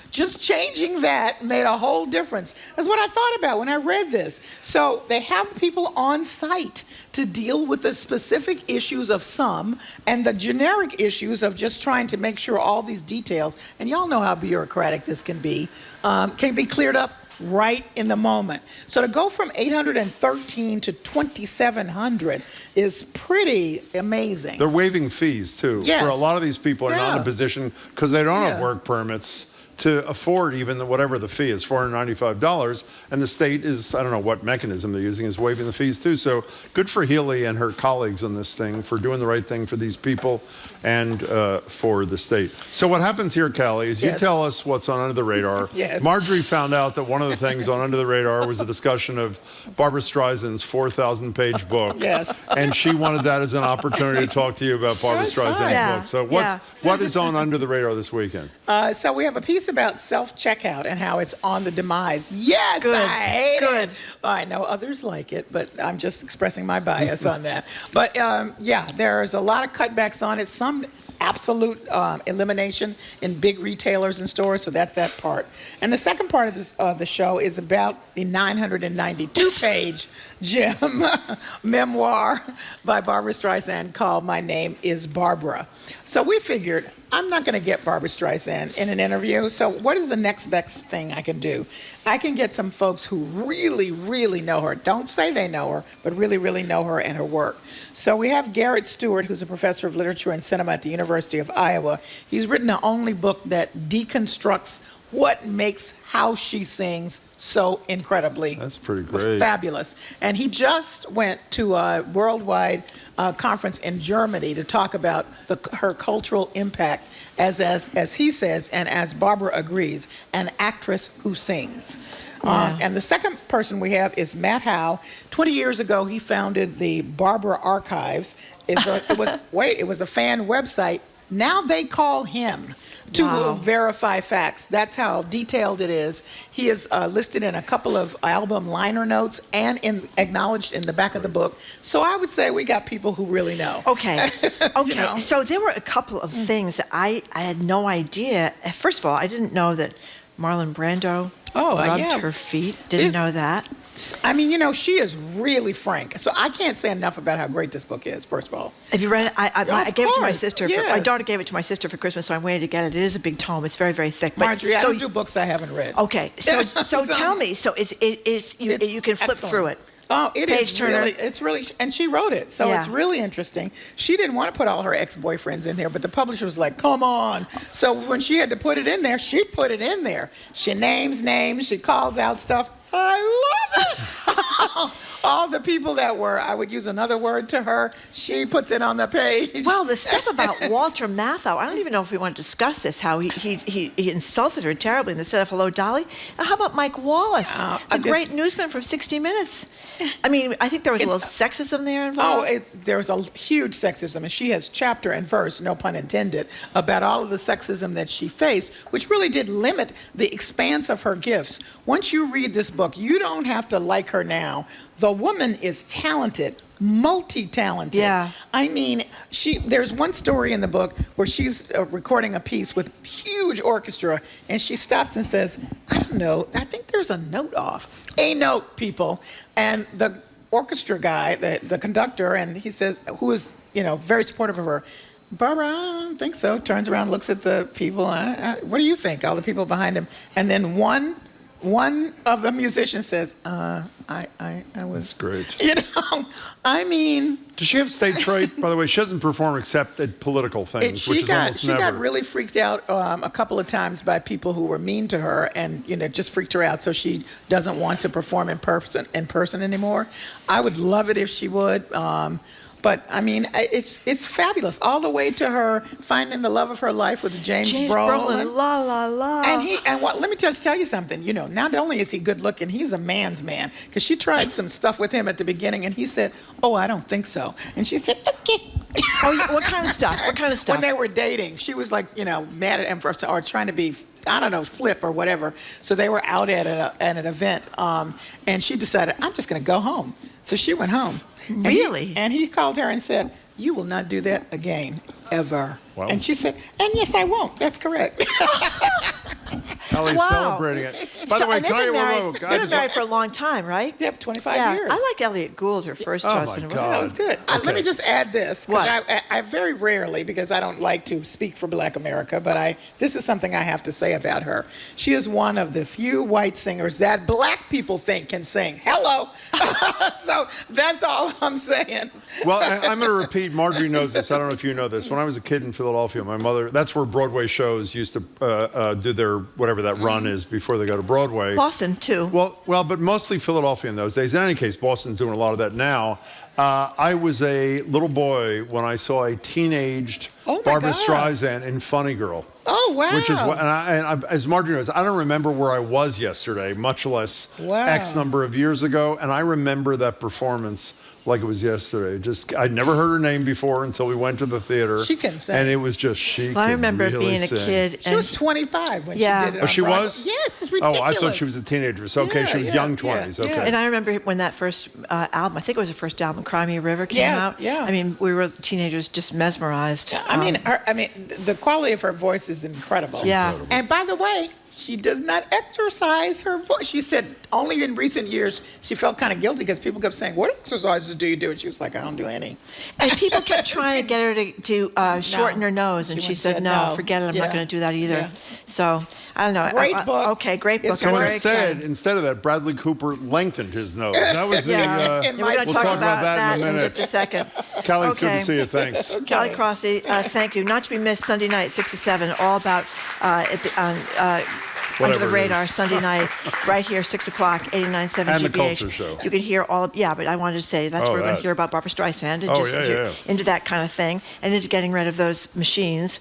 [SPEAKER 12] Just changing that made a whole difference. That's what I thought about when I read this. So they have people on site to deal with the specific issues of some and the generic issues of just trying to make sure all these details, and y'all know how bureaucratic this can be cleared up right in the moment. So to go from 813 to 2,700 is pretty amazing.
[SPEAKER 3] They're waiving fees, too.
[SPEAKER 12] Yes.
[SPEAKER 3] For a lot of these people are not in a position, because they don't have work permits, to afford even whatever the fee is, $495, and the state is, I don't know what mechanism they're using, is waiving the fees too. So good for Healey and her colleagues on this thing for doing the right thing for these people and for the state. So what happens here, Callie, is you tell us what's on Under the Radar.
[SPEAKER 12] Yes.
[SPEAKER 3] Marjorie found out that one of the things on Under the Radar was a discussion of Barbra Streisand's 4,000-page book.
[SPEAKER 12] Yes.
[SPEAKER 3] And she wanted that as an opportunity to talk to you about Barbra Streisand's book. So what is on Under the Radar this weekend?
[SPEAKER 12] So we have a piece about self-checkout and how it's on the demise. Yes,
[SPEAKER 2] Good.
[SPEAKER 12] I hate
[SPEAKER 2] Good.
[SPEAKER 12] it. I know others like it, but I'm just expressing my bias on that. But there's a lot of cutbacks on it. Some absolute elimination in big retailers and stores, so that's that part. And the second part of this the show is about the 992-page memoir by Barbra Streisand called My Name is Barbara. So we figured, I'm not going to get Barbra Streisand in an interview, so what is the next best thing I can do? I can get some folks who really, really know her. Don't say they know her, but really, really know her and her work. So we have Garrett Stewart, who's a professor of literature and cinema at the University of Iowa. He's written the only book that deconstructs what makes How She Sings so incredibly
[SPEAKER 3] That's pretty great.
[SPEAKER 12] Fabulous. And he just went to a worldwide conference in Germany to talk about her cultural impact as he says, and as Barbara agrees, an actress who sings. And the second person we have is Matt Howe. 20 years ago, he founded the Barbara Archives. It was a fan website. Now they call him to verify facts. That's how detailed it is. He is listed in a couple of album liner notes and acknowledged in the back of the book. So I would say we got people who really know.
[SPEAKER 2] Okay.
[SPEAKER 12] You know?
[SPEAKER 2] So there were a couple of things that I had no idea. First of all, I didn't know that Marlon Brando rubbed her feet. Didn't know that.
[SPEAKER 12] I mean, you know, she is really frank. So I can't say enough about how great this book is, first of all.
[SPEAKER 2] Have you read it? I gave it to my sister.
[SPEAKER 12] Yes.
[SPEAKER 2] My daughter gave it to my sister for Christmas, so I'm waiting to get it. It is a big tome. It's very, very thick. But,
[SPEAKER 12] Marjorie, I don't do books I haven't read.
[SPEAKER 2] Okay. So tell me. So you can flip through it.
[SPEAKER 12] Oh, it
[SPEAKER 2] Page
[SPEAKER 12] is
[SPEAKER 2] Turner.
[SPEAKER 12] really, it's really, and she wrote it, so it's really interesting. She didn't want to put all her ex-boyfriends in there, but the publisher was like, come on. So when she had to put it in there, she put it in there. She names names, she calls out stuff. I love it. All the people that were, I would use another word to her, she puts it on the page.
[SPEAKER 2] Well, the stuff about Walter Matthau, I don't even know if we want to discuss this, how he insulted her terribly instead of hello, Dolly. And how about Mike Wallace, the great newsman from 60 Minutes? I mean, I think there was a little sexism there involved.
[SPEAKER 12] There was a huge sexism, and she has chapter and verse, no pun intended, about all of the sexism that she faced, which really did limit the expanse of her gifts. Once you read this book, you don't have to like her now. The woman is talented, multi-talented.
[SPEAKER 2] Yeah.
[SPEAKER 12] I mean, there's one story in the book where she's recording a piece with huge orchestra, and she stops and says, I don't know, I think there's a note off. A note, people. And the orchestra guy, the conductor, and he says, who is, very supportive of her, Barbara, I don't think so. Turns around, looks at the people. What do you think? All the people behind him. And then one of the musicians says, I was...
[SPEAKER 3] That's great.
[SPEAKER 12] I mean...
[SPEAKER 3] Does she have stage fright? By the way, she doesn't perform except at political things, which is almost never.
[SPEAKER 12] She got really freaked out a couple of times by people who were mean to her and, just freaked her out. So she doesn't want to perform in person anymore. I would love it if she would. But I mean, it's fabulous, all the way to her finding the love of her life with James Brolin.
[SPEAKER 2] La la la.
[SPEAKER 12] Let me just tell you something. Not only is he good looking, he's a man's man. Because she tried some stuff with him at the beginning, and he said, "Oh, I don't think so." And she said, "Okay."
[SPEAKER 2] What kind of stuff? What kind of stuff?
[SPEAKER 12] When they were dating, she was like, mad at him or trying to be, I don't know, flip or whatever. So they were out at an event, and she decided, I'm just going to go home. So she went home.
[SPEAKER 2] Really?
[SPEAKER 12] And he called her and said, you will not do that again, ever.
[SPEAKER 3] Wow.
[SPEAKER 12] And she said, and yes, I won't. That's correct.
[SPEAKER 3] Callie's celebrating it. By the way,
[SPEAKER 2] they've been married for a long time, right?
[SPEAKER 12] Yep, 25 years.
[SPEAKER 2] I like Elliot Gould, her first husband.
[SPEAKER 3] My God.
[SPEAKER 12] That was good.
[SPEAKER 3] Okay.
[SPEAKER 12] Let me just add this. Because
[SPEAKER 2] What?
[SPEAKER 12] I very rarely, because I don't like to speak for Black America, but this is something I have to say about her. She is one of the few white singers that Black people think can sing. Hello. So that's all I'm saying.
[SPEAKER 3] Well, I'm going to repeat. Marjorie knows this. I don't know if you know this. When I was a kid in Philadelphia, my mother, that's where Broadway shows used to do their, whatever that run is before they go to Broadway.
[SPEAKER 2] Boston, too.
[SPEAKER 3] Well, but mostly Philadelphia in those days. In any case, Boston's doing a lot of that now. I was a little boy when I saw a teenaged Barbra Streisand in Funny Girl.
[SPEAKER 12] Oh, wow.
[SPEAKER 3] Which is what, as Marjorie knows, I don't remember where I was yesterday, much less X number of years ago. And I remember that performance like it was yesterday. I'd never heard her name before until we went to the theater.
[SPEAKER 12] She can sing.
[SPEAKER 3] And it was just she.
[SPEAKER 2] Well, I remember
[SPEAKER 3] really
[SPEAKER 2] being
[SPEAKER 3] sing.
[SPEAKER 2] a kid.
[SPEAKER 12] She was 25 when she did it.
[SPEAKER 3] Oh, she
[SPEAKER 12] Broadway.
[SPEAKER 3] was?
[SPEAKER 12] Yes, it's ridiculous.
[SPEAKER 3] Oh, I thought she was a teenager. So, okay, she was young 20s. Okay.
[SPEAKER 2] And I remember when that first album, I think it was the first album, Cry Me a River, came out.
[SPEAKER 12] Yeah.
[SPEAKER 2] I mean, we were teenagers just mesmerized.
[SPEAKER 12] I mean, the quality of her voice is incredible.
[SPEAKER 2] Yeah.
[SPEAKER 12] And by the way, she does not exercise her voice. She said only in recent years she felt kind of guilty because people kept saying, what exercises do you do? And she was like, I don't do any.
[SPEAKER 2] And people kept trying to get her to shorten her nose. And she said, no, forget it. I'm not going to do that either.
[SPEAKER 12] Yeah.
[SPEAKER 2] So, I don't know.
[SPEAKER 12] Great book.
[SPEAKER 2] Okay, great book.
[SPEAKER 3] So instead of that, Bradley Cooper lengthened his nose. That was the...
[SPEAKER 2] we're going to talk about that in just a second.
[SPEAKER 3] Callie, it's good to see you. Thanks.
[SPEAKER 2] Callie Crossley, thank you. Not to be missed, Sunday night, 6 to 7, all about Under the Radar, Sunday night, right here, 6 o'clock, 89.7 GBH.
[SPEAKER 3] And the Culture Show.
[SPEAKER 2] You can hear all of, but I wanted to say that's where we're going to hear about Barbra Streisand and if you're into that kind of thing and into getting rid of those machines.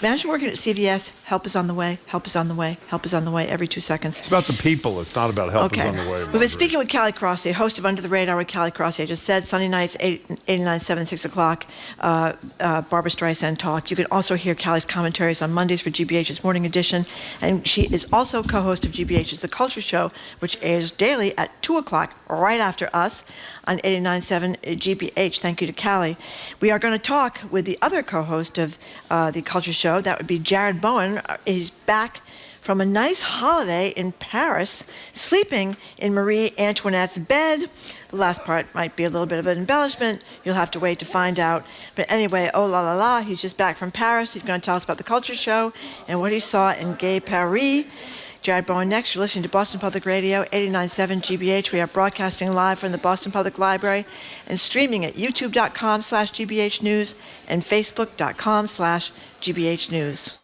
[SPEAKER 2] Imagine working at CVS. Help is on the way. Help is on the way. Help is on the way. Every 2 seconds.
[SPEAKER 3] It's about the people. It's not about help is on the way.
[SPEAKER 2] We've been speaking with Callie Crossley, host of Under the Radar with Callie Crossley. I just said Sunday nights, 89.7, 6 o'clock, Barbra Streisand talk. You can also hear Callie's commentaries on Mondays for GBH's Morning Edition. And she is also co-host of GBH's The Culture Show, which airs daily at 2 o'clock, right after us on 89.7 GBH. Thank you to Callie. We are going to talk with the other co-host of The Culture Show. That would be Jared Bowen. He's back from a nice holiday in Paris, sleeping in Marie Antoinette's bed. The last part might be a little bit of an embellishment. You'll have to wait to find out. But anyway, oh la la la, he's just back from Paris. He's going to tell us about The Culture Show and what he saw in Gay Paris. Jared Bowen next. You're listening to Boston Public Radio, 89.7 GBH. We are broadcasting live from the Boston Public Library and streaming at youtube.com/GBH News and facebook.com/GBH News.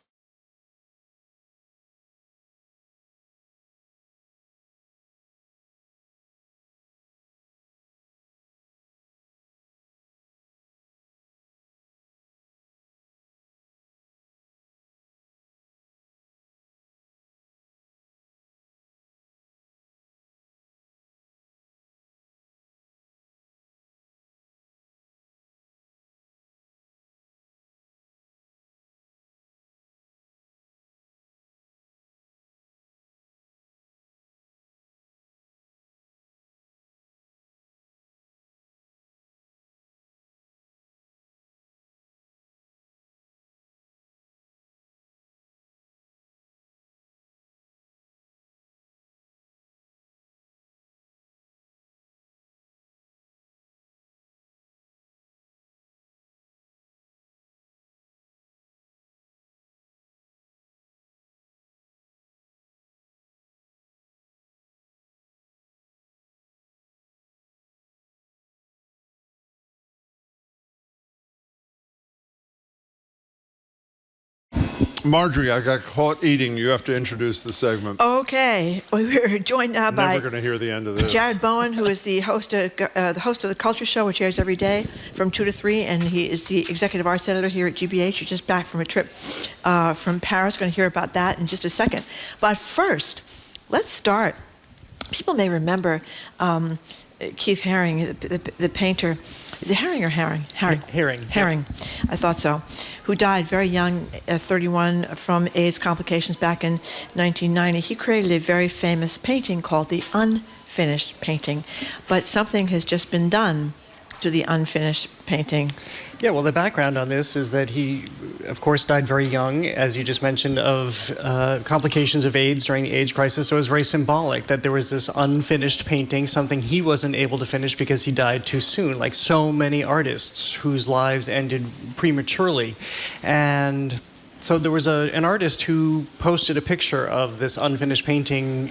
[SPEAKER 3] Marjorie, I got caught eating. You have to introduce the segment.
[SPEAKER 2] Okay, we're joined now by
[SPEAKER 3] Never going to hear the end of this.
[SPEAKER 2] Jared Bowen, who is the host of the Culture Show, which airs every day from 2 to 3, and he is the executive arts editor here at GBH. He's just back from a trip from Paris. Going to hear about that in just a second. But first, let's start. People may remember Keith Haring, the painter. Is it Haring or Herring? Haring. I thought so. Who died very young, 31, from AIDS complications back in 1990. He created a very famous painting called the Unfinished Painting. But something has just been done to the unfinished painting.
[SPEAKER 14] Yeah, well, the background on this is that he, of course, died very young, as you just mentioned, of complications of AIDS during the AIDS crisis. So it was very symbolic that there was this unfinished painting, something he wasn't able to finish because he died too soon, like so many artists whose lives ended prematurely. And so there was an artist who posted a picture of this unfinished painting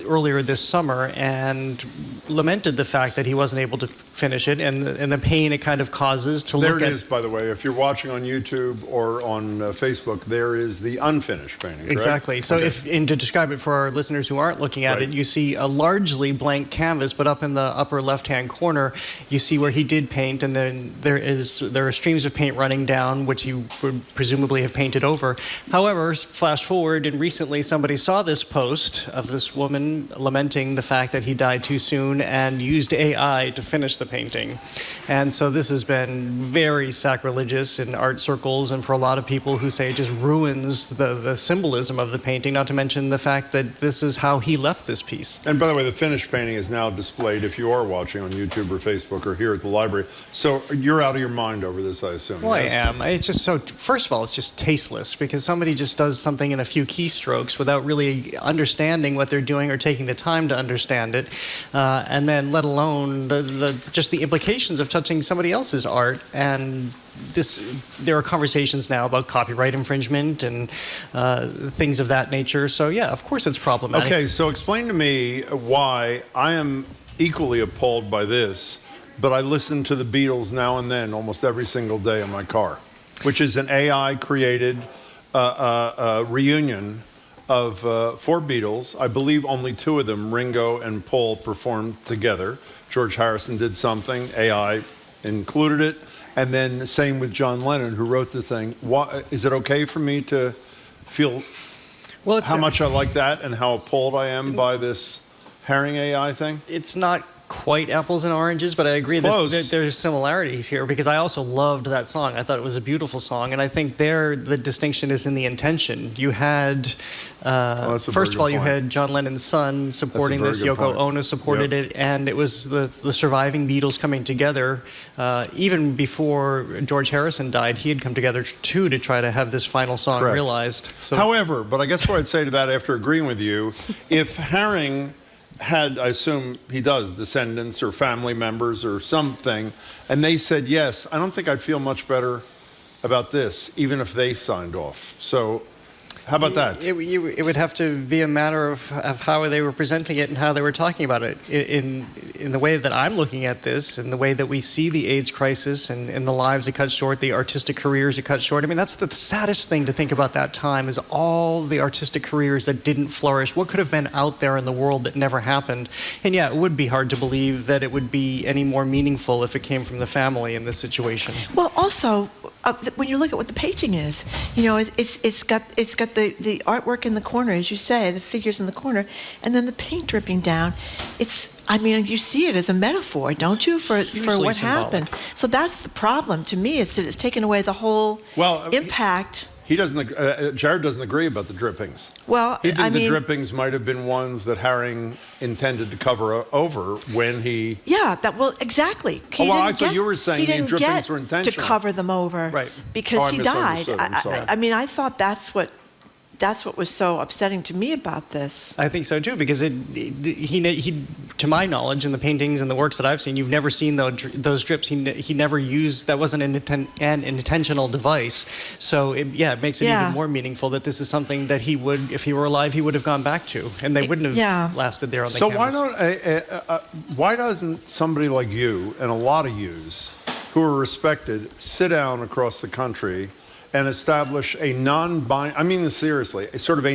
[SPEAKER 14] earlier this summer and lamented the fact that he wasn't able to finish it and the pain it kind of causes to look at.
[SPEAKER 3] There it is, by the way. If you're watching on YouTube or on Facebook, there is the unfinished painting, correct?
[SPEAKER 14] Exactly. So and to describe it for our listeners who aren't looking at it, you see a largely blank canvas, but up in the upper left-hand corner, you see where he did paint, and then there are streams of paint running down, which he would presumably have painted over. However, flash forward, and recently somebody saw this post of this woman lamenting the fact that he died too soon and used AI to finish the painting. And so this has been very sacrilegious in art circles and for a lot of people who say it just ruins the symbolism of the painting, not to mention the fact that this is how he left this piece.
[SPEAKER 3] And by the way, the finished painting is now displayed if you are watching on YouTube or Facebook or here at the library. So you're out of your mind over this, I assume.
[SPEAKER 14] Well,
[SPEAKER 3] yes?
[SPEAKER 14] I am. It's just so, first of all, it's just tasteless because somebody just does something in a few keystrokes without really understanding what they're doing or taking the time to understand it. And then let alone just the implications of touching somebody else's art. And there are conversations now about copyright infringement and things of that nature. So yeah, of course it's problematic.
[SPEAKER 3] Okay, so explain to me why I am equally appalled by this, but I listen to the Beatles now and then almost every single day in my car, which is an AI-created reunion of 4 Beatles. I believe only 2 of them, Ringo and Paul, performed together. George Harrison did something, AI included it, and then same with John Lennon, who wrote the thing. Is it okay for me to feel how much I like that and how appalled I am by this Haring AI thing?
[SPEAKER 14] It's not quite apples and oranges, but I agree that there's similarities here because I also loved that song. I thought it was a beautiful song, and I think the distinction is in the intention. You had, first of all, you had John Lennon's son supporting this, Yoko Ono supported it, and it was the surviving Beatles coming together. Even before George Harrison died, he had come together too to try to have this final song realized. So,
[SPEAKER 3] however, but I guess what I'd say to that after agreeing with you, if Haring had, I assume he does, descendants or family members or something, and they said yes, I don't think I'd feel much better about this, even if they signed off. So how about that?
[SPEAKER 14] It would have to be a matter of how they were presenting it and how they were talking about it. In the way that I'm looking at this, in the way that we see the AIDS crisis and the lives it cut short, the artistic careers it cut short. I mean, that's the saddest thing to think about that time is all the artistic careers that didn't flourish. What could have been out there in the world that never happened? And yeah, it would be hard to believe that it would be any more meaningful if it came from the family in this situation.
[SPEAKER 2] Well, also, when you look at what the painting is, you know, it's got the artwork in the corner, as you say, the figures in the corner, and then the paint dripping down. I mean, you see it as a metaphor, don't you, for what happened? So that's the problem to me. It's that it's taken away the whole impact.
[SPEAKER 3] He doesn't. Jared doesn't agree about the drippings.
[SPEAKER 2] Well,
[SPEAKER 3] he thinks the drippings might have been ones that Haring intended to cover over when he.
[SPEAKER 2] Yeah. Exactly.
[SPEAKER 3] I thought you were saying the drippings were intentional
[SPEAKER 2] to cover them over,
[SPEAKER 3] right?
[SPEAKER 2] Because he died. I mean, I thought that's what was so upsetting to me about this.
[SPEAKER 14] I think so too, because he, to my knowledge, in the paintings and the works that I've seen, you've never seen those drips. He never used. That wasn't an intentional device. So it makes it even more meaningful that this is something that he would, if he were alive, he would have gone back to, and they wouldn't have lasted there on the canvas.
[SPEAKER 3] So why doesn't somebody like you and a lot of yous who are respected sit down across the country and establish a I mean this seriously, a sort of a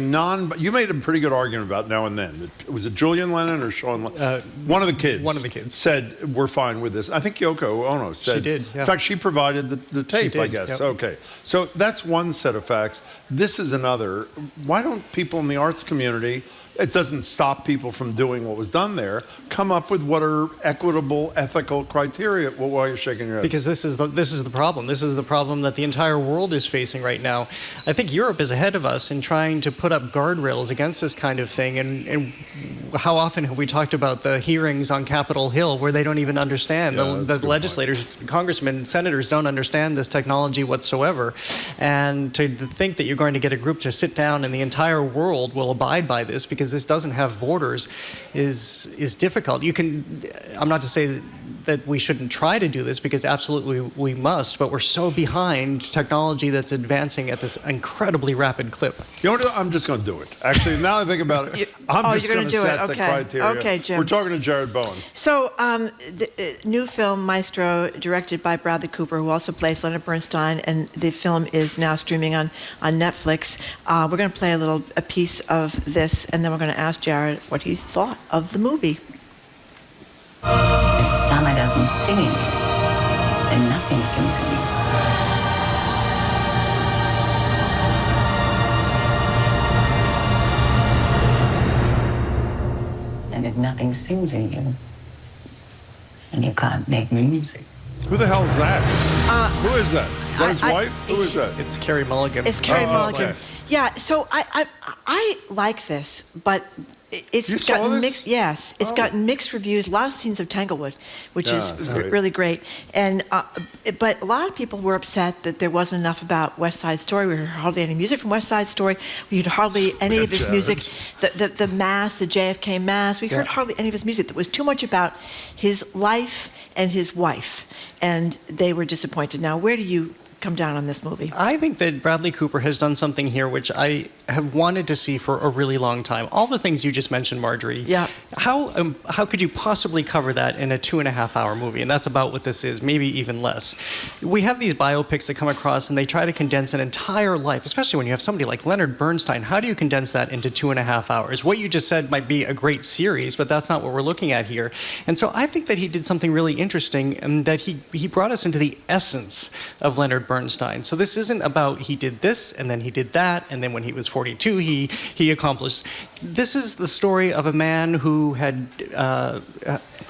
[SPEAKER 3] you made a pretty good argument about now and then. Was it Julian Lennon or Sean Lennon? One of the kids.
[SPEAKER 14] One of the kids.
[SPEAKER 3] Said, we're fine with this. I think Yoko Ono said.
[SPEAKER 14] She did, yeah.
[SPEAKER 3] In fact, she provided the tape,
[SPEAKER 14] did,
[SPEAKER 3] I guess.
[SPEAKER 14] yep.
[SPEAKER 3] Okay. So that's one set of facts. This is another. Why don't people in the arts community, it doesn't stop people from doing what was done there, come up with what are equitable, ethical criteria? Well, why are you shaking your head?
[SPEAKER 14] Because this is the problem. This is the problem that the entire world is facing right now. I think Europe is ahead of us in trying to put up guardrails against this kind of thing. And how often have we talked about the hearings on Capitol Hill where they don't even understand? The legislators, congressmen, senators don't understand this technology whatsoever. And to think that you're going to get a group to sit down and the entire world will abide by this because this doesn't have borders is difficult. I'm not to say that we shouldn't try to do this because absolutely we must, but we're so behind technology that's advancing at this incredibly rapid clip.
[SPEAKER 3] You know what? I'm just going to do it. Actually, now I think about it, I'm just going to set the criteria.
[SPEAKER 2] Okay, Jim.
[SPEAKER 3] We're talking to Jared Bowen.
[SPEAKER 2] So, the new film, Maestro, directed by Bradley Cooper, who also plays Leonard Bernstein, and the film is now streaming on Netflix. We're going to play a piece of this, and then we're going to ask Jared what he thought of the movie.
[SPEAKER 15] If summer doesn't sing in you, then nothing sings in you. And if nothing sings in you, then you can't make music.
[SPEAKER 3] Who the hell is that? Who is that? Is that his wife? Who is that?
[SPEAKER 14] It's Carrie Mulligan.
[SPEAKER 2] It's Carrie Mulligan. Yeah, so I like this, but it's gotten mixed. Yes, it's gotten mixed reviews. A lot of scenes of Tanglewood, which is really great. And but a lot of people were upset that there wasn't enough about West Side Story. We heard hardly any music from West Side Story. We heard hardly any of his music. The Mass, the JFK Mass. We heard hardly any of his music. That was too much about his life and his wife, and they were disappointed. Now, where do you come down on this movie?
[SPEAKER 14] I think that Bradley Cooper has done something here which I have wanted to see for a really long time. All the things you just mentioned, Marjorie.
[SPEAKER 2] Yeah.
[SPEAKER 14] How could you possibly cover that in a 2.5-hour movie? And that's about what this is, maybe even less. We have these biopics that come across and they try to condense an entire life, especially when you have somebody like Leonard Bernstein. How do you condense that into 2.5 hours? What you just said might be a great series, but that's not what we're looking at here. And so I think that he did something really interesting and that he brought us into the essence of Leonard Bernstein. So this isn't about he did this and then he did that and then when he was 42 he accomplished. This is the story of a man who had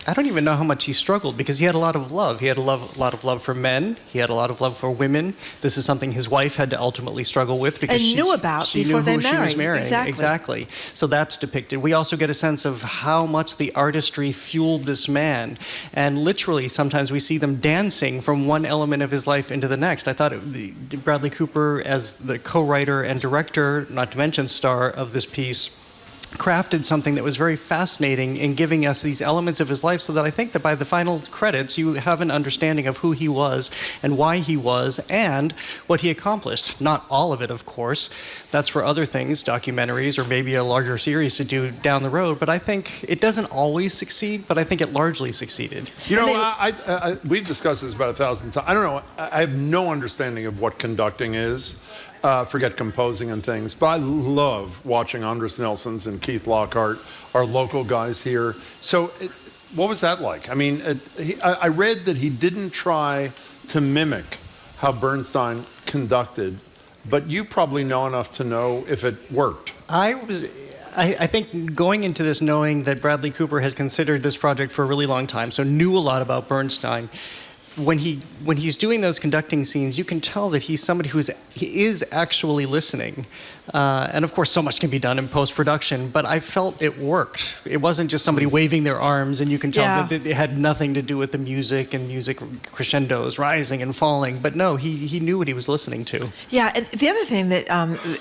[SPEAKER 14] I don't even know how much he struggled because he had a lot of love. He had a lot of love for men. He had a lot of love for women. This is something his wife had to ultimately struggle with because she
[SPEAKER 2] knew about
[SPEAKER 14] she
[SPEAKER 2] before
[SPEAKER 14] knew
[SPEAKER 2] they
[SPEAKER 14] who
[SPEAKER 2] married.
[SPEAKER 14] She was marrying.
[SPEAKER 2] Exactly.
[SPEAKER 14] So that's depicted. We also get a sense of how much the artistry fueled this man. And literally, sometimes we see them dancing from one element of his life into the next. I thought Bradley Cooper, as the co-writer and director, not to mention star of this piece, crafted something that was very fascinating in giving us these elements of his life so that I think that by the final credits you have an understanding of who he was and why he was and what he accomplished. Not all of it, of course. That's for other things, documentaries or maybe a larger series to do down the road. But I think it doesn't always succeed, but I think it largely succeeded.
[SPEAKER 3] You know, we've discussed this about 1,000 times. I don't know. I have no understanding of what conducting is. Forget composing and things, but I love watching Andres Nelson's and Keith Lockhart, our local guys here. So what was that like? I mean, I read that he didn't try to mimic how Bernstein conducted, but you probably know enough to know if it worked.
[SPEAKER 14] I think going into this knowing that Bradley Cooper has considered this project for a really long time, so knew a lot about Bernstein, when he's doing those conducting scenes, you can tell that he's somebody he is actually listening. And of course, so much can be done in post-production, but I felt it worked. It wasn't just somebody waving their arms, and you can tell that it had nothing to do with the music and music crescendos rising and falling. But no, he knew what he was listening to.
[SPEAKER 2] Yeah, and the other thing that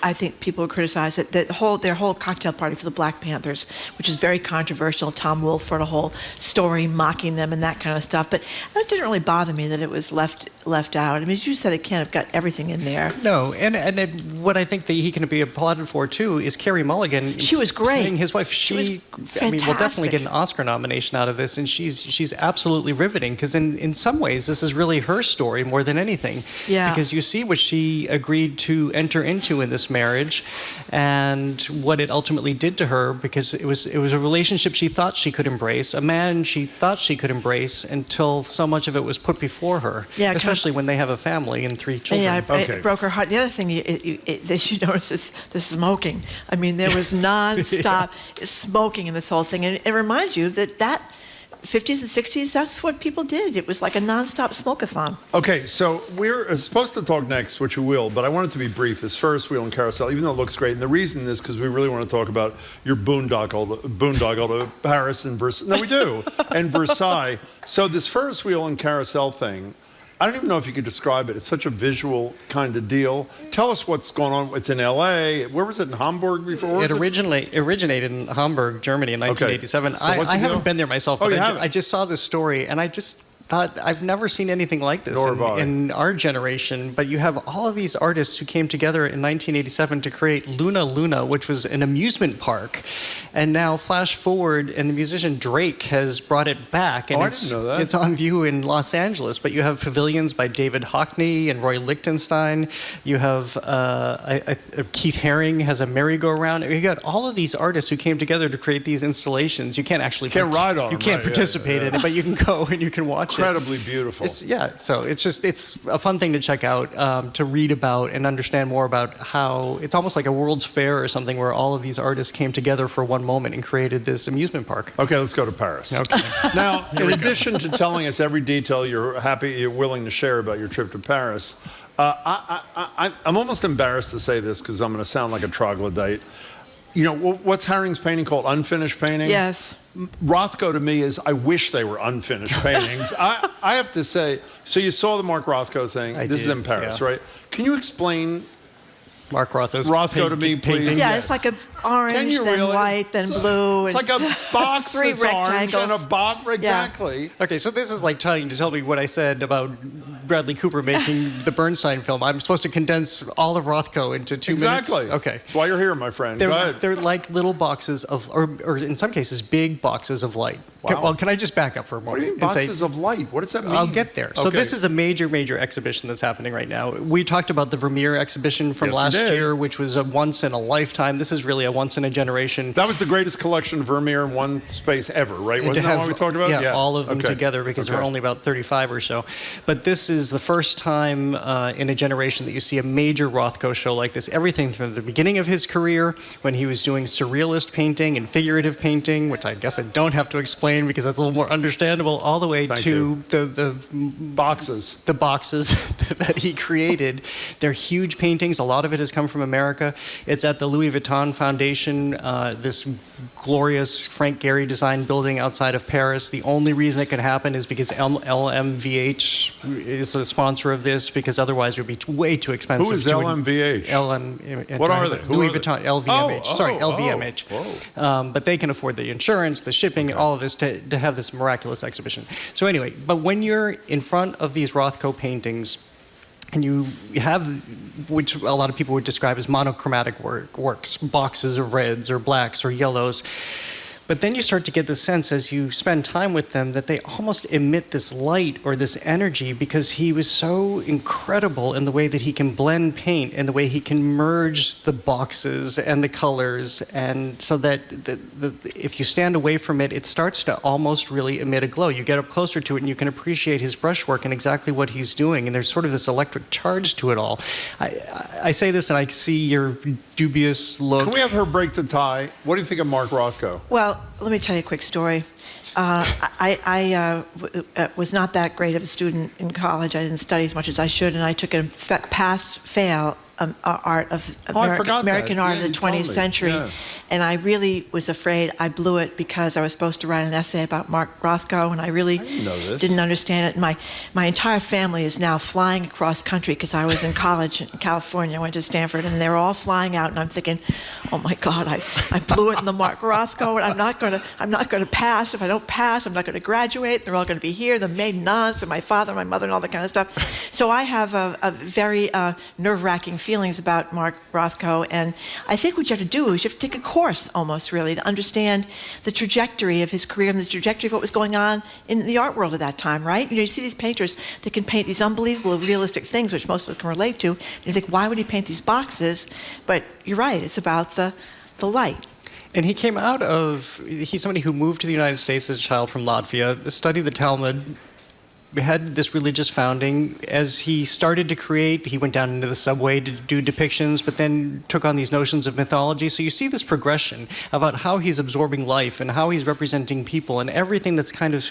[SPEAKER 2] I think people would criticize it, their whole cocktail party for the Black Panthers, which is very controversial. Tom Wolfe wrote a whole story mocking them and that kind of stuff. But that didn't really bother bother me that it was left out. I mean, as you said, it can't have got everything in there.
[SPEAKER 14] No, and what I think that he can be applauded for too is Carrie Mulligan.
[SPEAKER 2] She was great.
[SPEAKER 14] Playing his wife. She
[SPEAKER 2] was
[SPEAKER 14] I mean, will definitely
[SPEAKER 2] fantastic.
[SPEAKER 14] get an Oscar nomination out of this, and she's absolutely riveting because in some ways this is really her story more than anything.
[SPEAKER 2] Yeah.
[SPEAKER 14] Because you see what she agreed to enter into in this marriage, and what it ultimately did to her, because it was a relationship she thought she could embrace, a man she thought she could embrace, until so much of it was put before her.
[SPEAKER 2] Yeah,
[SPEAKER 14] especially when they have a family and 3 children.
[SPEAKER 2] Yeah, it broke her heart. The other thing that you notice is the smoking. I mean, there was non-stop smoking in this whole thing. And it reminds you that 50s and 60s, that's what people did. It was like a non-stop smoke-a-thon.
[SPEAKER 3] Okay, so we're supposed to talk next, which we will, but I want it to be brief. This Ferris wheel and carousel, even though it looks great, and the reason is because we really want to talk about your boondoggle to Paris and Versailles. No, we do. And Versailles. So this Ferris wheel and carousel thing, I don't even know if you could describe it. It's such a visual kind of deal. Tell us what's going on. It's in L.A. Where was it? In Hamburg before?
[SPEAKER 14] It originated in Hamburg, Germany in 1987.
[SPEAKER 3] Okay. So what's the
[SPEAKER 14] I
[SPEAKER 3] deal?
[SPEAKER 14] haven't been there myself,
[SPEAKER 3] Oh,
[SPEAKER 14] but
[SPEAKER 3] you haven't?
[SPEAKER 14] I just saw this story, and I just thought, I've never seen anything like this in our generation. But you have all of these artists who came together in 1987 to create Luna Luna, which was an amusement park. And now flash forward, and the musician Drake has brought it back. And
[SPEAKER 3] I didn't know that.
[SPEAKER 14] It's on view in Los Angeles. But you have pavilions by David Hockney and Roy Lichtenstein. You have Keith Haring has a merry-go-round. You got all of these artists who came together to create these installations. You can't actually
[SPEAKER 3] ride on
[SPEAKER 14] You
[SPEAKER 3] them,
[SPEAKER 14] can't
[SPEAKER 3] right,
[SPEAKER 14] participate in it, but you can go and you can watch it.
[SPEAKER 3] Incredibly beautiful.
[SPEAKER 14] So it's a fun thing to check out, to read about and understand more about how it's almost like a World's Fair or something, where all of these artists came together for one moment and created this amusement park.
[SPEAKER 3] Okay, let's go to Paris.
[SPEAKER 14] Okay.
[SPEAKER 3] Now, in addition to telling us every detail you're willing to share about your trip to Paris, I'm almost embarrassed to say this because I'm going to sound like a troglodyte. You know, what's Haring's painting called? Unfinished painting?
[SPEAKER 2] Yes.
[SPEAKER 3] Rothko to me is, I wish they were unfinished paintings. I have to say, so you saw the Mark Rothko thing. This is in Paris, right? Can you explain
[SPEAKER 14] Mark Rothko
[SPEAKER 3] to me, please?
[SPEAKER 2] Yeah, it's like an orange, then white, then blue.
[SPEAKER 3] It's like a box
[SPEAKER 2] 3
[SPEAKER 3] that's orange
[SPEAKER 2] rectangles.
[SPEAKER 3] and a box, exactly.
[SPEAKER 14] Yeah. Okay, so this is like trying to tell me what I said about Bradley Cooper making the Bernstein film. I'm supposed to condense all of Rothko into 2 minutes?
[SPEAKER 3] Exactly.
[SPEAKER 14] Okay.
[SPEAKER 3] That's why you're here, my friend. Go ahead.
[SPEAKER 14] They're like little boxes of, or in some cases, big boxes of light.
[SPEAKER 3] Wow.
[SPEAKER 14] Can I just back up for a moment?
[SPEAKER 3] What do you mean,
[SPEAKER 14] and say,
[SPEAKER 3] boxes of light? What does that mean?
[SPEAKER 14] I'll get there. So
[SPEAKER 3] Okay.
[SPEAKER 14] this is a major exhibition that's happening right now. We talked about the Vermeer exhibition from
[SPEAKER 3] Yes, we
[SPEAKER 14] last
[SPEAKER 3] did.
[SPEAKER 14] year, which was a once in a lifetime. This is really a once in a generation.
[SPEAKER 3] That was the greatest collection of Vermeer in one space ever, right? Wasn't that what we talked about?
[SPEAKER 14] Yeah, all of them
[SPEAKER 3] Okay.
[SPEAKER 14] together, because there were only about 35 or so. But this is the first time in a generation that you see a major Rothko show like this. Everything from the beginning of his career, when he was doing surrealist painting and figurative painting, which I guess I don't have to explain because that's a little more understandable, all the way to the
[SPEAKER 3] boxes.
[SPEAKER 14] The boxes that he created. They're huge paintings. A lot of it has come from America. It's at the Louis Vuitton Foundation, this glorious Frank Gehry designed building outside of Paris. The only reason it could happen is because LMVH is a sponsor of this, because otherwise it would be way too expensive.
[SPEAKER 3] Who is LMVH? What are they?
[SPEAKER 14] Louis Vuitton, LVMH. LVMH.
[SPEAKER 3] Whoa.
[SPEAKER 14] But they can afford the insurance, the shipping, all of this to have this miraculous exhibition. So anyway, but when you're in front of these Rothko paintings, and you have, which a lot of people would describe as monochromatic works, boxes of reds or blacks or yellows. But then you start to get the sense as you spend time with them that they almost emit this light or this energy, because he was so incredible in the way that he can blend paint and the way he can merge the boxes and the colors, and so that if you stand away from it, it starts to almost really emit a glow. You get up closer to it and you can appreciate his brushwork and exactly what he's doing, and there's sort of this electric charge to it all. I say this and I see your dubious look.
[SPEAKER 3] Can we have her break the tie? What do you think of Mark Rothko?
[SPEAKER 2] Well, let me tell you a quick story. I was not that great of a student in college. I didn't study as much as I should, and I took a pass-fail art of
[SPEAKER 3] I forgot
[SPEAKER 2] American
[SPEAKER 3] that.
[SPEAKER 2] art
[SPEAKER 3] Yeah,
[SPEAKER 2] of the
[SPEAKER 3] you told
[SPEAKER 2] 20th
[SPEAKER 3] me.
[SPEAKER 2] century.
[SPEAKER 3] Yeah.
[SPEAKER 2] And I really was afraid I blew it because I was supposed to write an essay about Mark Rothko, and I really didn't understand it. My entire family is now flying across country because I was in college in California. I went to Stanford, and they were all flying out, and I'm thinking, oh my God, I blew it in the Mark Rothko, and I'm not going to pass. If I don't pass, I'm not going to graduate. They're all going to be here, the maiden aunts, and my father, and my mother, and all that kind of stuff. So I have a very nerve-wracking feelings about Mark Rothko, and I think what you have to do is you have to take a course, almost really, to understand the trajectory of his career and the trajectory of what was going on in the art world at that time, right? You see these painters that can paint these unbelievable, realistic things, which most of us can relate to, and you think, why would he paint these boxes? But you're right, it's about the light.
[SPEAKER 14] And he came out of, he's somebody who moved to the United States as a child from Latvia, studied the Talmud, had this religious founding. As he started to create, he went down into the subway to do depictions, but then took on these notions of mythology. So you see this progression about how he's absorbing life and how he's representing people and everything that's kind of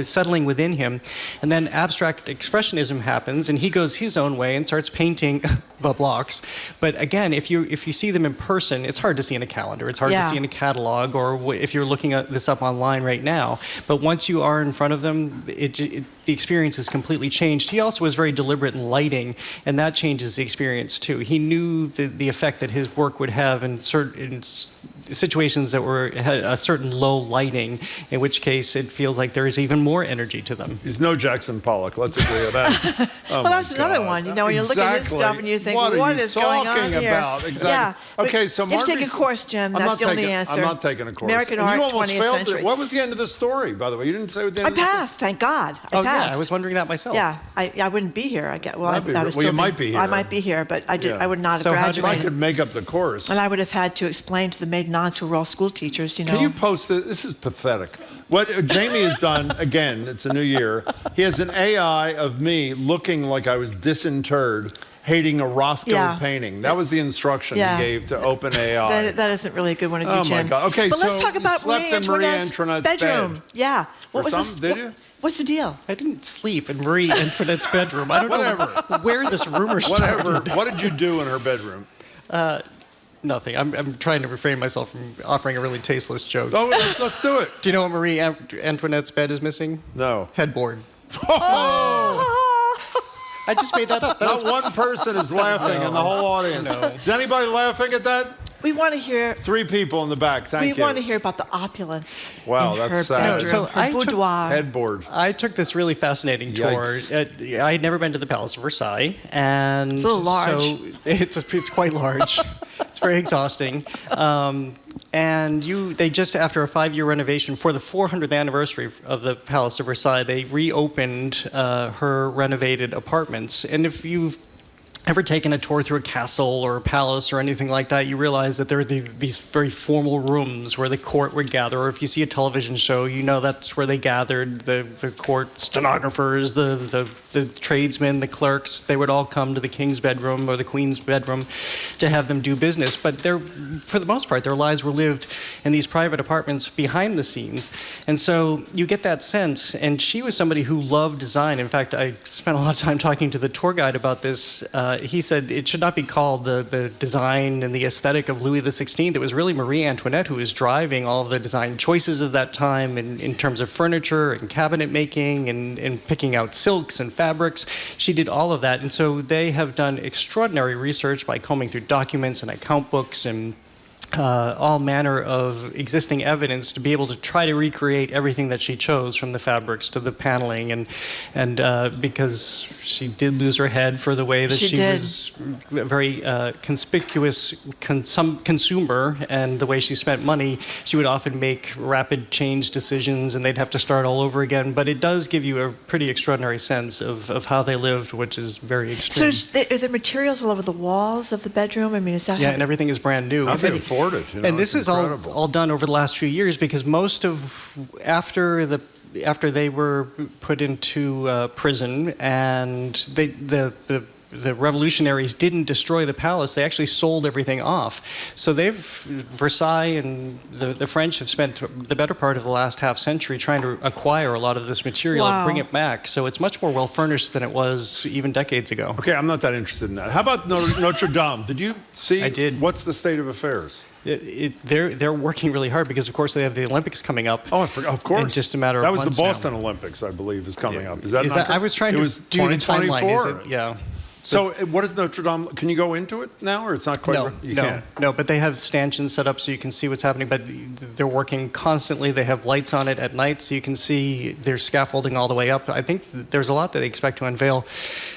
[SPEAKER 14] settling within him. And then abstract expressionism happens, and he goes his own way and starts painting the blocks. But again, if you see them in person, it's hard to see in a calendar. It's hard to see in a catalog, or if you're looking at this up online right now. But once you are in front of them, the experience is completely changed. He also was very deliberate in lighting, and that changes the experience too. He knew the effect that his work would have in certain situations that had a certain low lighting, in which case it feels like there is even more energy to them.
[SPEAKER 3] He's no Jackson Pollock. Let's agree on that.
[SPEAKER 2] Well, that's another one. You know, when you look at his stuff and you think, what is going on here?
[SPEAKER 3] Exactly.
[SPEAKER 2] Yeah.
[SPEAKER 3] Okay, so
[SPEAKER 2] you have to take a course, Jim. That's the only answer.
[SPEAKER 3] I'm not taking a course.
[SPEAKER 2] American
[SPEAKER 3] And
[SPEAKER 2] art,
[SPEAKER 3] you almost
[SPEAKER 2] 20th
[SPEAKER 3] failed
[SPEAKER 2] century.
[SPEAKER 3] What was the end of the story, by the way? You didn't say what the end
[SPEAKER 2] I
[SPEAKER 3] of the
[SPEAKER 2] passed, thank God. I passed.
[SPEAKER 14] Yeah, I was wondering that myself.
[SPEAKER 2] Yeah, I wouldn't be here.
[SPEAKER 3] You might be here.
[SPEAKER 2] I might be here, but I would not have
[SPEAKER 3] So
[SPEAKER 2] graduated.
[SPEAKER 3] I could make up the course.
[SPEAKER 2] And I would have had to explain to the maiden aunts who were all school teachers, you know.
[SPEAKER 3] Can you post this? This is pathetic. What Jamie has done, again, it's a new year, he has an AI of me looking like I was disinterred, hating a Rothko painting. That was the instruction he gave to OpenAI.
[SPEAKER 2] That isn't really a good one of you,
[SPEAKER 3] Oh,
[SPEAKER 2] Jim.
[SPEAKER 3] my God. Okay,
[SPEAKER 2] but
[SPEAKER 3] so
[SPEAKER 2] let's talk
[SPEAKER 3] you
[SPEAKER 2] about
[SPEAKER 3] slept in Marie Antoinette's
[SPEAKER 2] bedroom.
[SPEAKER 3] bed.
[SPEAKER 2] Yeah. What was this?
[SPEAKER 3] Did you?
[SPEAKER 2] What's the deal?
[SPEAKER 14] I didn't sleep in Marie Antoinette's bedroom. I don't know where this rumor started.
[SPEAKER 3] Whatever. What did you do in her bedroom?
[SPEAKER 14] Nothing. I'm trying to refrain myself from offering a really tasteless joke.
[SPEAKER 3] Oh, let's do it.
[SPEAKER 14] Do you know what Marie Antoinette's bed is missing?
[SPEAKER 3] No.
[SPEAKER 14] Headboard.
[SPEAKER 3] Oh!
[SPEAKER 14] I just made that up.
[SPEAKER 3] Not one person is laughing in the whole audience.
[SPEAKER 14] No.
[SPEAKER 3] Is anybody laughing at that?
[SPEAKER 2] We want to hear.
[SPEAKER 3] 3 people in the back. Thank you.
[SPEAKER 2] We want to hear about the opulence.
[SPEAKER 3] Wow,
[SPEAKER 2] in
[SPEAKER 3] that's
[SPEAKER 2] her
[SPEAKER 3] sad.
[SPEAKER 2] bedroom,
[SPEAKER 14] So
[SPEAKER 2] her
[SPEAKER 14] I took
[SPEAKER 2] boudoir.
[SPEAKER 3] Headboard.
[SPEAKER 14] I took this really fascinating tour. I had never been to the Palace of Versailles, and
[SPEAKER 2] It's a little large.
[SPEAKER 14] so it's quite large. It's very exhausting. And they just, after a 5-year renovation for the 400th anniversary of the Palace of Versailles, they reopened her renovated apartments. And if you've ever taken a tour through a castle or a palace or anything like that, you realize that there are these very formal rooms where the court would gather. Or if you see a television show, you know that's where they gathered the court stenographers, the tradesmen, the clerks. They would all come to the king's bedroom or the queen's bedroom to have them do business. But for the most part, their lives were lived in these private apartments behind the scenes. And so you get that sense. And she was somebody who loved design. In fact, I spent a lot of time talking to the tour guide about this. He said it should not be called the design and the aesthetic of Louis XVI. It was really Marie Antoinette who was driving all of the design choices of that time in terms of furniture and cabinet making and picking out silks and fabrics. She did all of that. And so they have done extraordinary research by combing through documents and account books and all manner of existing evidence to be able to try to recreate everything that she chose, from the fabrics to the paneling, and because she did lose her head for the way that she was a very conspicuous consumer, and the way she spent money, she would often make rapid change decisions, and they'd have to start all over again. But it does give you a pretty extraordinary sense of how they lived, which is very extreme.
[SPEAKER 2] So are there materials all over the walls of the bedroom? I mean, is that?
[SPEAKER 14] Yeah, and everything is brand new.
[SPEAKER 3] It,
[SPEAKER 14] and this is all done over the last few years, because most of after they were put into prison, and the the revolutionaries didn't destroy the palace. They actually sold everything off. So Versailles and the French have spent the better part of the last half century trying to acquire a lot of this material and bring it back. So it's much more well furnished than it was even decades ago.
[SPEAKER 3] Okay, I'm not that interested in that. How about Notre-Dame? Did you see?
[SPEAKER 14] I did.
[SPEAKER 3] What's the state of affairs?
[SPEAKER 14] They're working really hard because, of course, they have the Olympics coming up.
[SPEAKER 3] Oh, of course.
[SPEAKER 14] In just a matter of
[SPEAKER 3] months.
[SPEAKER 14] months
[SPEAKER 3] That was the Boston
[SPEAKER 14] now.
[SPEAKER 3] Olympics, I believe, is coming up. Is
[SPEAKER 14] that I was trying to do the timeline. Is it? Yeah.
[SPEAKER 3] So what is Notre-Dame? Can you go into it now, or it's not quite?
[SPEAKER 14] No. But they have stanchions set up so you can see what's happening. But they're working constantly. They have lights on it at night, so you can see their scaffolding all the way up. I think there's a lot that they expect to unveil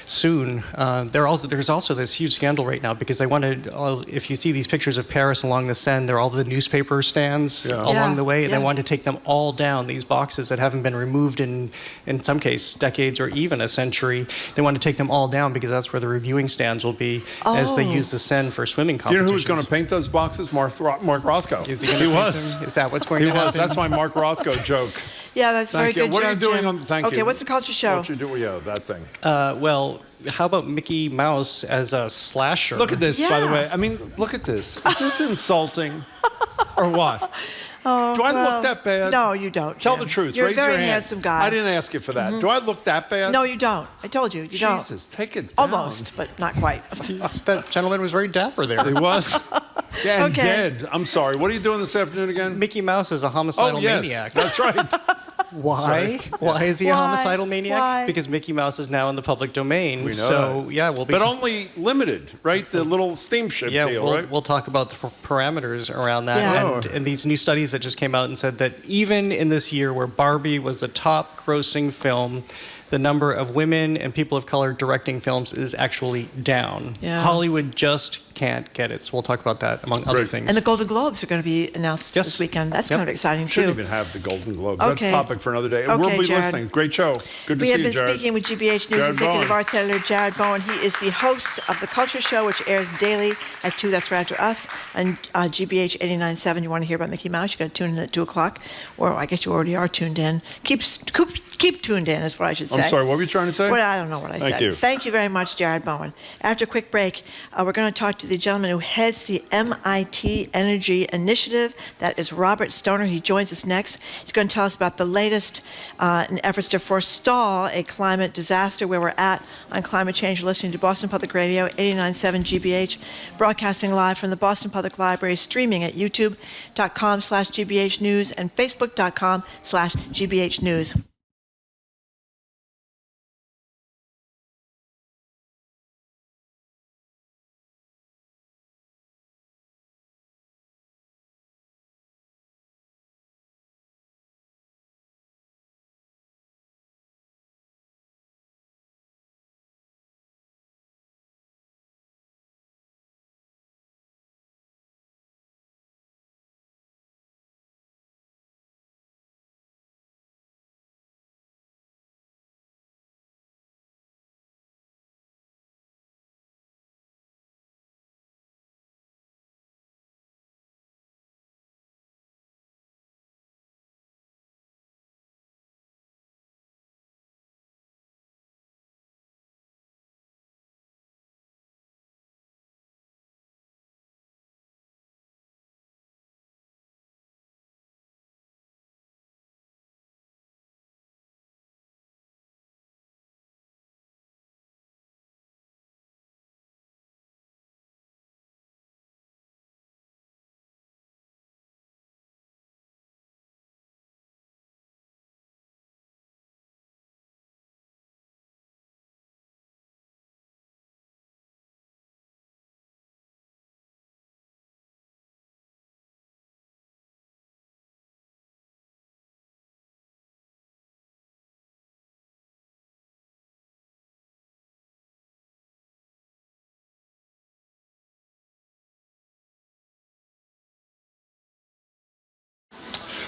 [SPEAKER 14] soon. There's also this huge scandal right now because they wanted. If you see these pictures of Paris along the Seine, they're all the newspaper stands along the way, and they want to take them all down. These boxes that haven't been removed in some cases decades or even a century. They want to take them all down because that's where the reviewing stands will be as they use the Seine for swimming competitions.
[SPEAKER 3] You know who's going to paint those boxes? Mark Rothko.
[SPEAKER 14] Is he was. Is that what's going to happen?
[SPEAKER 3] That's my Mark Rothko joke.
[SPEAKER 2] Yeah, that's very good.
[SPEAKER 3] What are you doing
[SPEAKER 2] Jim.
[SPEAKER 3] on? Thank you.
[SPEAKER 2] Okay, what's the culture show?
[SPEAKER 3] What you do? Yeah, that thing.
[SPEAKER 14] Well, how about Mickey Mouse as a slasher?
[SPEAKER 3] Look at this, by the way. I mean, look at this. Is this insulting, or what?
[SPEAKER 2] Oh,
[SPEAKER 3] do I look that bad?
[SPEAKER 2] No, you don't.
[SPEAKER 3] Tell
[SPEAKER 2] Jim.
[SPEAKER 3] the truth.
[SPEAKER 2] You're
[SPEAKER 3] Raise
[SPEAKER 2] a very
[SPEAKER 3] your hand.
[SPEAKER 2] handsome guy.
[SPEAKER 3] I didn't ask you for that. Do I look that bad?
[SPEAKER 2] No, you don't. I told you. You don't.
[SPEAKER 3] Jesus, take it down.
[SPEAKER 2] Almost, but not quite.
[SPEAKER 14] That gentleman was very dapper there.
[SPEAKER 3] He was. Yeah, and dead. I'm sorry. What are you doing this afternoon again?
[SPEAKER 14] Mickey Mouse is a homicidal maniac.
[SPEAKER 3] That's right.
[SPEAKER 14] Why? Why is he a homicidal maniac?
[SPEAKER 2] Why?
[SPEAKER 14] Because Mickey Mouse is now in the public domain.
[SPEAKER 3] We know
[SPEAKER 14] so
[SPEAKER 3] that.
[SPEAKER 14] yeah, we'll be.
[SPEAKER 3] But only limited, right? The little steamship deal, right?
[SPEAKER 14] We'll talk about the parameters around that, and these new studies that just came out and said that even in this year where Barbie was the top-grossing film, the number of women and people of color directing films is actually down.
[SPEAKER 2] Yeah.
[SPEAKER 14] Hollywood just can't get it. So we'll talk about that, among other things.
[SPEAKER 2] And the Golden Globes are going to be announced this weekend. That's kind of exciting, too.
[SPEAKER 3] Shouldn't even have the Golden Globes.
[SPEAKER 2] Okay.
[SPEAKER 3] That's a topic for another day.
[SPEAKER 2] Okay,
[SPEAKER 3] We'll be
[SPEAKER 2] Jared.
[SPEAKER 3] listening. Great show. Good to
[SPEAKER 2] We
[SPEAKER 3] see
[SPEAKER 2] have
[SPEAKER 3] you,
[SPEAKER 2] been
[SPEAKER 3] Jared.
[SPEAKER 2] speaking with GBH News
[SPEAKER 3] Jared
[SPEAKER 2] Executive
[SPEAKER 3] Bowen.
[SPEAKER 2] Arts Editor Jared Bowen. He is the host of The Culture Show, which airs daily at 2, that's right to us, and GBH 89.7. You want to hear about Mickey Mouse, you got to tune in at 2 o'clock, or I guess you already are tuned in. Keep tuned in is what I should say.
[SPEAKER 3] I'm sorry, what were you trying to say?
[SPEAKER 2] Well, I don't know what I said.
[SPEAKER 3] Thank you.
[SPEAKER 2] Thank you very much, Jared Bowen. After a quick break, we're going to talk to the gentleman who heads the MIT Energy Initiative. That is Robert Stoner. He joins us next. He's going to tell us about the latest in efforts to forestall a climate disaster, where we're at on climate change. You're listening to Boston Public Radio, 89.7 GBH, broadcasting live from the Boston Public Library, streaming at youtube.com/GBH News and facebook.com/GBH News.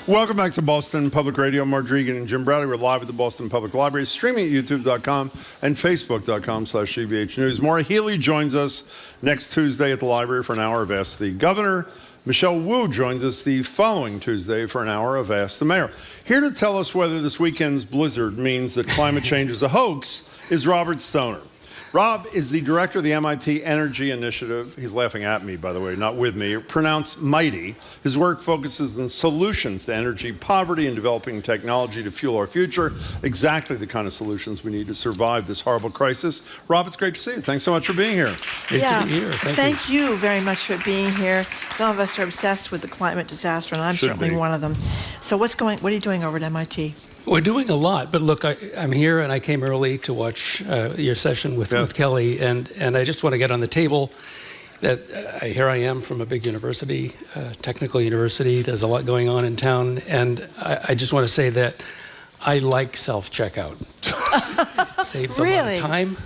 [SPEAKER 3] Welcome back to Boston Public Radio. Mark Dregan and Jim Bradley. We're live at the Boston Public Library, streaming at youtube.com and facebook.com/GBH News. Maura Healey joins us next Tuesday at the library for an hour of Ask the Governor. Michelle Wu joins us the following Tuesday for an hour of Ask the Mayor. Here to tell us whether this weekend's blizzard means that climate change is a hoax is Robert Stoner. Rob is the director of the MIT Energy Initiative. He's laughing at me, by the way, not with me. Pronounced MIGHTY. His work focuses on solutions to energy poverty and developing technology to fuel our future. Exactly the kind of solutions we need to survive this horrible crisis. Rob, it's great to see you. Thanks so much for being here.
[SPEAKER 11] Great to be here.
[SPEAKER 2] Thank you very much for being here. Some of us are obsessed with the climate disaster, and I'm certainly one of them. So what are you doing over at MIT?
[SPEAKER 16] We're doing a lot, but look, I'm here and I came early to watch your session with Callie, and I just want to get on the table that here I am from a big university, technical university. There's a lot going on in town, and I just want to say that I like self-checkout. Saves a lot of time.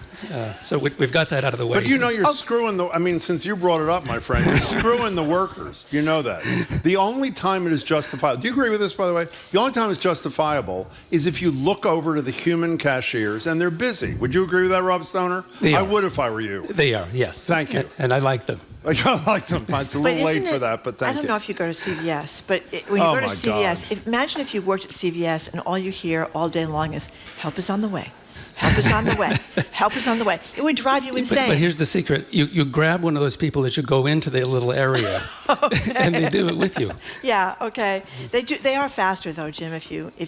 [SPEAKER 16] So we've got that out of the way.
[SPEAKER 3] But you're screwing since you brought it up, my friend, you're screwing the workers. You know that. The only time it is justifiable, do you agree with this, by the way? The only time it's justifiable is if you look over to the human cashiers and they're busy. Would you agree with that, Rob Stoner? I would if I were you.
[SPEAKER 16] They are, yes.
[SPEAKER 3] Thank you.
[SPEAKER 16] And I like them.
[SPEAKER 3] I like them. It's a little late for that, but thank you.
[SPEAKER 2] I don't know if you go to CVS, but when you go to CVS, imagine if you worked at CVS and all you hear all day long is, help is on the way. Help is on the way. Help is on the way. It would drive you insane.
[SPEAKER 16] But here's the secret. You grab one of those people that you go into their little area, and they do it with you.
[SPEAKER 2] Yeah, okay. They are faster, though, Jim, once you get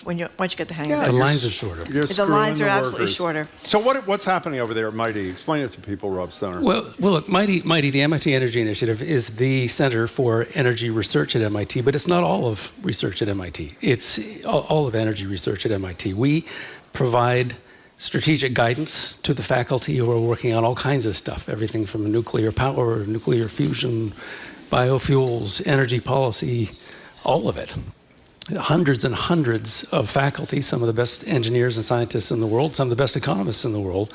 [SPEAKER 2] the hang of it.
[SPEAKER 16] The lines are shorter.
[SPEAKER 2] The lines are absolutely shorter.
[SPEAKER 3] So what's happening over there at MIGHTY? Explain it to people, Rob Stoner.
[SPEAKER 16] Well, look, MIGHTY, the MIT Energy Initiative, is the Center for Energy Research at MIT, but it's not all of research at MIT. It's all of energy research at MIT. We provide strategic guidance to the faculty who are working on all kinds of stuff, everything from nuclear power, nuclear fusion, biofuels, energy policy, all of it. Hundreds and hundreds of faculty, some of the best engineers and scientists in the world, some of the best economists in the world.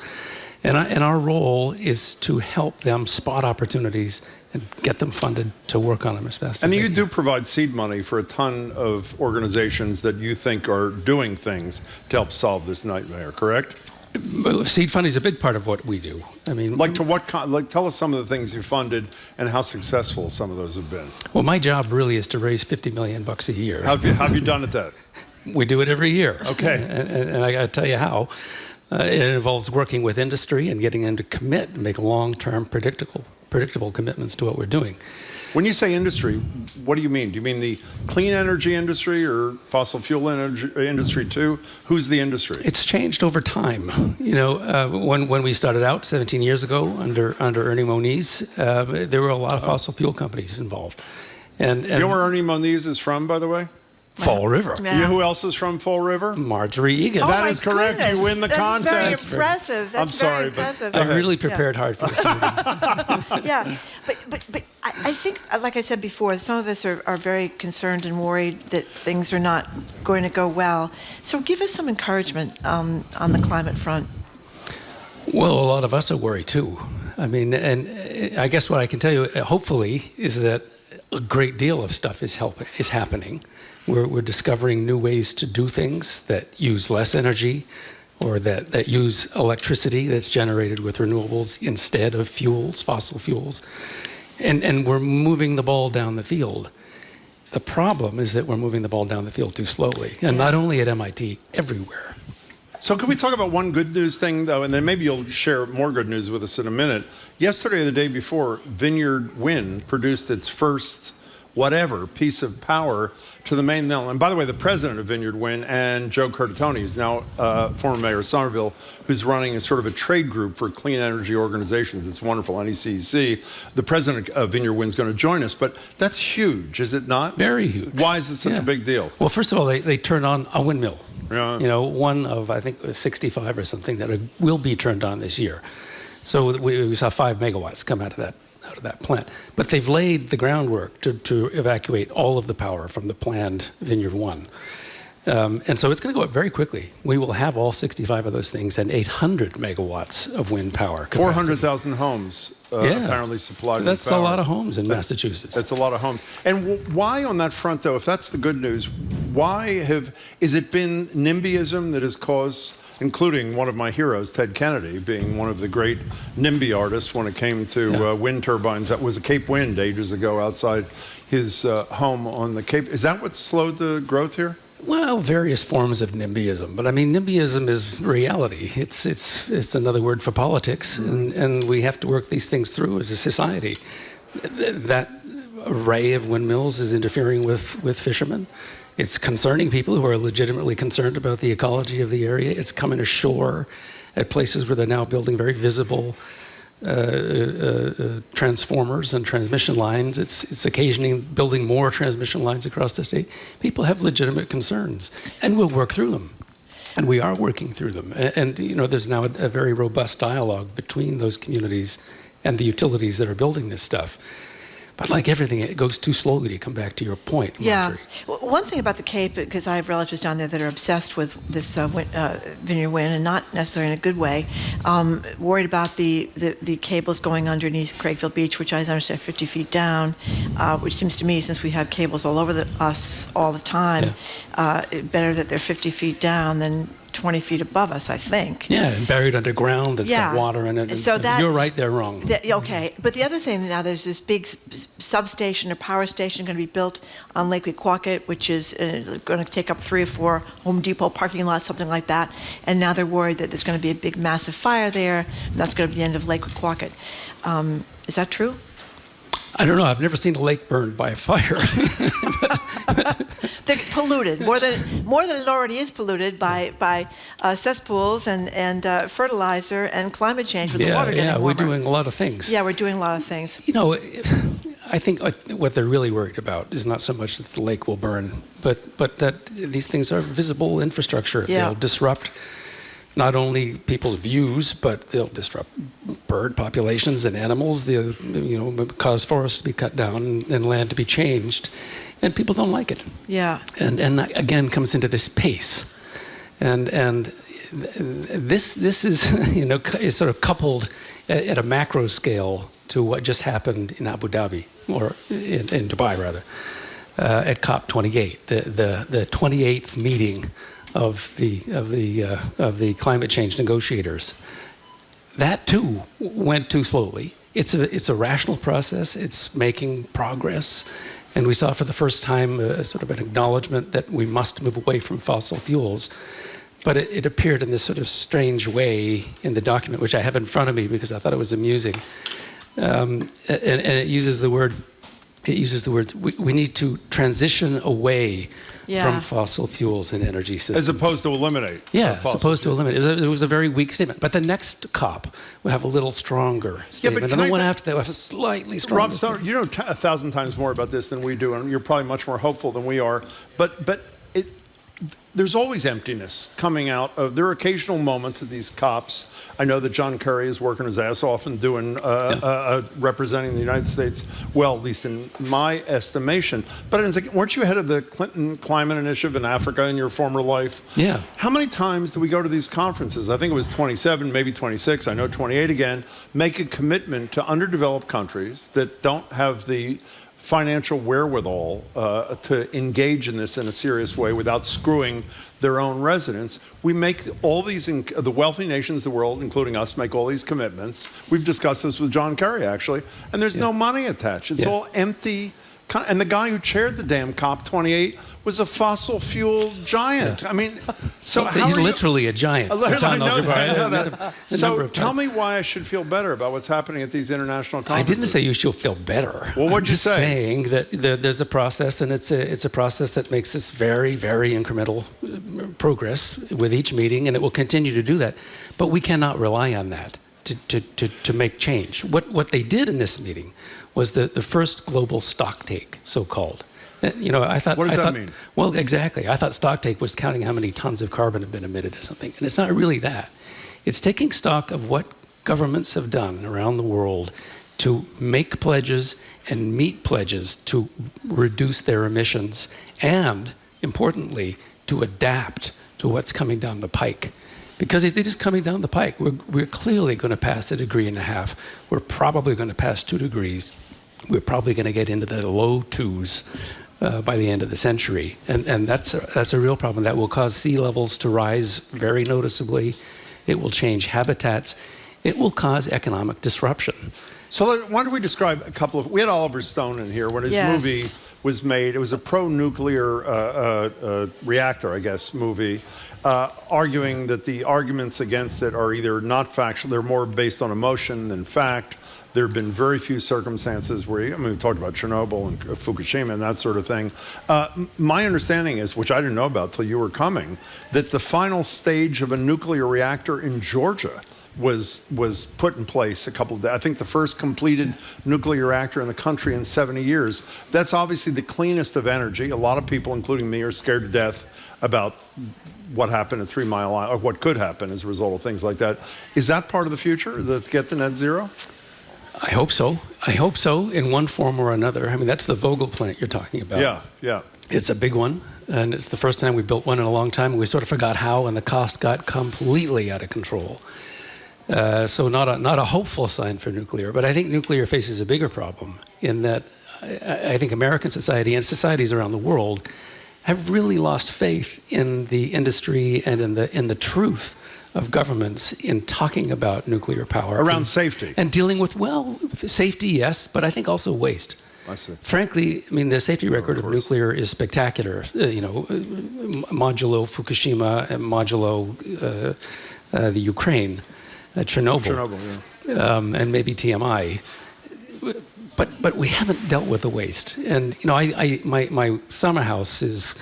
[SPEAKER 16] And our role is to help them spot opportunities and get them funded to work on them as fast as they can.
[SPEAKER 3] And you do provide seed money for a ton of organizations that you think are doing things to help solve this nightmare, correct?
[SPEAKER 16] Well, seed funding is a big part of what we do. I mean,
[SPEAKER 3] tell us some of the things you funded and how successful some of those have been.
[SPEAKER 16] Well, my job really is to raise $50 million a year.
[SPEAKER 3] How have you done that?
[SPEAKER 16] We do it every year.
[SPEAKER 3] Okay.
[SPEAKER 16] And I got to tell you how. It involves working with industry and getting them to commit and make long-term, predictable commitments to what we're doing.
[SPEAKER 3] When you say industry, what do you mean? Do you mean the clean energy industry or fossil fuel industry too? Who's the industry?
[SPEAKER 16] It's changed over time. You know, when we started out 17 years ago under Ernie Moniz, there were a lot of fossil fuel companies involved. And
[SPEAKER 3] you know where Ernie Moniz is from, by the way?
[SPEAKER 16] Fall River.
[SPEAKER 2] Yeah.
[SPEAKER 3] You know who else is from Fall River?
[SPEAKER 16] Marjorie Egan.
[SPEAKER 2] Oh,
[SPEAKER 3] that is correct.
[SPEAKER 2] Goodness.
[SPEAKER 3] You win the contest.
[SPEAKER 2] That's very impressive.
[SPEAKER 3] I'm sorry,
[SPEAKER 2] impressive.
[SPEAKER 16] I really prepared hard for this.
[SPEAKER 2] Yeah, but I think, like I said before, some of us are very concerned and worried that things are not going to go well. So give us some encouragement on the climate front.
[SPEAKER 16] Well, a lot of us are worried too. I mean, and I guess what I can tell you, hopefully, is that a great deal of stuff is happening. We're discovering new ways to do things that use less energy or that use electricity that's generated with renewables instead of fossil fuels. And we're moving the ball down the field. The problem is that we're moving the ball down the field too slowly, and not only at MIT, everywhere.
[SPEAKER 3] So can we talk about one good news thing, though, and then maybe you'll share more good news with us in a minute. Yesterday or the day before, Vineyard Wind produced its first piece of power to the mainland. And by the way, the president of Vineyard Wind and Joe Curtatone, who's now former mayor of Somerville, who's running a sort of a trade group for clean energy organizations. It's wonderful, NAACP. The president of Vineyard Wind is going to join us, but that's huge, is it not?
[SPEAKER 16] Very huge.
[SPEAKER 3] Why is it such a big deal?
[SPEAKER 16] Well, first of all, they turned on a windmill.
[SPEAKER 3] Yeah.
[SPEAKER 16] You know, one of, I think, 65 or something that will be turned on this year. So we saw 5 megawatts come out of that plant. But they've laid the groundwork to evacuate all of the power from the planned Vineyard 1. And so it's going to go up very quickly. We will have all 65 of those things and 800 megawatts of wind power capacity.
[SPEAKER 3] 400,000 homes apparently supplied
[SPEAKER 16] That's
[SPEAKER 3] with power.
[SPEAKER 16] A lot of homes in Massachusetts.
[SPEAKER 3] That's a lot of homes. And why on that front, though, if that's the good news, is it been NIMBYism that has caused, including one of my heroes, Ted Kennedy, being one of the great NIMBY artists when it came to wind turbines. That was a Cape Wind ages ago outside his home on the Cape. Is that what slowed the growth here?
[SPEAKER 16] Well, various forms of NIMBYism, but I mean, NIMBYism is reality. It's another word for politics, and we have to work these things through as a society. That array of windmills is interfering with fishermen. It's concerning people who are legitimately concerned about the ecology of the area. It's coming ashore at places where they're now building very visible transformers and transmission lines. It's occasioning building more transmission lines across the state. People have legitimate concerns, and we'll work through them. And we are working through them. And you know, there's now a very robust dialogue between those communities and the utilities that are building this stuff. But like everything, it goes too slowly to come back to your point, Marjorie.
[SPEAKER 2] Yeah. Well, one thing about the Cape, because I have relatives down there that are obsessed with this Vineyard Wind, and not necessarily in a good way, worried about the cables going underneath Craigville Beach, which I understand 50 feet down, which seems to me, since we have cables all over us all the time, better that they're 50 feet down than 20 feet above us, I think.
[SPEAKER 16] Yeah, and buried underground, that's got water in it.
[SPEAKER 2] So that,
[SPEAKER 16] you're right, they're wrong.
[SPEAKER 2] Okay, but the other thing now, there's this big substation or power station going to be built on Lake Wequaquet, which is going to take up 3 or 4 Home Depot parking lots, something like that. And now they're worried that there's going to be a big, massive fire there, and that's going to be the end of Lake Wequaquet. Is that true?
[SPEAKER 16] I don't know. I've never seen a lake burned by a fire.
[SPEAKER 2] They're polluted more than it already is polluted by cesspools and fertilizer and climate change with the water getting warmer.
[SPEAKER 16] We're doing a lot of things.
[SPEAKER 2] Yeah, we're doing a lot of things.
[SPEAKER 16] You know, I think what they're really worried about is not so much that the lake will burn, but that these things are visible infrastructure.
[SPEAKER 2] Yeah.
[SPEAKER 16] They'll disrupt not only people's views, but they'll disrupt bird populations and animals. They'll, cause forests to be cut down and land to be changed, and people don't like it.
[SPEAKER 2] Yeah.
[SPEAKER 16] And that again comes into this pace, and this is is sort of coupled at a macro scale to what just happened in Abu Dhabi, or in Dubai rather, at COP28, the 28th meeting of the climate change negotiators. That too went too slowly. It's a rational process. It's making progress, and we saw for the first time sort of an acknowledgement that we must move away from fossil fuels. But it appeared in this sort of strange way in the document, which I have in front of me because I thought it was amusing, and it uses the word. It uses the words, we need to transition away from fossil fuels and energy systems.
[SPEAKER 3] As opposed to eliminate.
[SPEAKER 16] Yeah, as opposed to eliminate. It was a very weak statement. But the next COP will have a little stronger statement. And the one after that will have a slightly stronger
[SPEAKER 3] Rob Stone, you know 1,000 times more about this than we do, and you're probably much more hopeful than we are. But there's always emptiness coming out of. There are occasional moments at these COPs. I know that John Kerry is working his ass off and doing representing the United States well, at least in my estimation. But it's like, weren't you head of the Clinton Climate Initiative in Africa in your former life?
[SPEAKER 16] Yeah.
[SPEAKER 3] How many times do we go to these conferences? I think it was 27, maybe 26. I know 28 again. Make a commitment to underdeveloped countries that don't have the financial wherewithal to engage in this in a serious way without screwing their own residents. We make all these, the wealthy nations of the world, including us, make all these commitments. We've discussed this with John Kerry, actually, and there's no money attached. It's all empty. And the guy who chaired the damn COP28 was a fossil fuel giant. I mean, so
[SPEAKER 16] he's literally a giant.
[SPEAKER 3] I know that. So tell me why I should feel better about what's happening at these international conferences.
[SPEAKER 16] I didn't say you should feel better.
[SPEAKER 3] Well, what'd you say?
[SPEAKER 16] I'm saying that there's a process, and it's a process that makes this very, very incremental progress with each meeting, and it will continue to do that. But we cannot rely on that to make change. What they did in this meeting was the first global stocktake, so-called. I thought.
[SPEAKER 3] What does that mean?
[SPEAKER 16] Well, exactly. I thought stocktake was counting how many tons of carbon have been emitted or something, and it's not really that. It's taking stock of what governments have done around the world to make pledges and meet pledges to reduce their emissions, and importantly, to adapt to what's coming down the pike. Because it is coming down the pike. We're clearly going to pass 1.5 degrees. We're probably going to pass 2 degrees. We're probably going to get into the low 2s by the end of the century. And that's a real problem. That will cause sea levels to rise very noticeably. It will change habitats. It will cause economic disruption.
[SPEAKER 3] So why don't we describe a couple of... We had Oliver Stone in here when his movie was made. It was a pro-nuclear reactor, I guess, movie, arguing that the arguments against it are either not factual, they're more based on emotion than fact. There have been very few circumstances where, we talked about Chernobyl and Fukushima and that sort of thing. My understanding is, which I didn't know about till you were coming, that the final stage of a nuclear reactor in Georgia was put in place a couple of days. I think the first completed nuclear reactor in the country in 70 years. That's obviously the cleanest of energy. A lot of people, including me, are scared to death about what happened at 3 Mile Island, or what could happen as a result of things like that. Is that part of the future, to get to net zero?
[SPEAKER 16] I hope so. I hope so, in one form or another. I mean, that's the Vogel plant you're talking about.
[SPEAKER 3] Yeah.
[SPEAKER 16] It's a big one, and it's the first time we built one in a long time. We sort of forgot how, and the cost got completely out of control. So not a hopeful sign for nuclear, but I think nuclear faces a bigger problem in that I think American society and societies around the world have really lost faith in the industry and in the truth of governments in talking about nuclear power.
[SPEAKER 3] Around safety.
[SPEAKER 16] And dealing with, safety, yes, but I think also waste.
[SPEAKER 3] I see.
[SPEAKER 16] Frankly, I mean, the safety record of nuclear is spectacular. Modulo Fukushima and modulo the Ukraine, Chernobyl, and maybe TMI. But we haven't dealt with the waste. And, my summer house is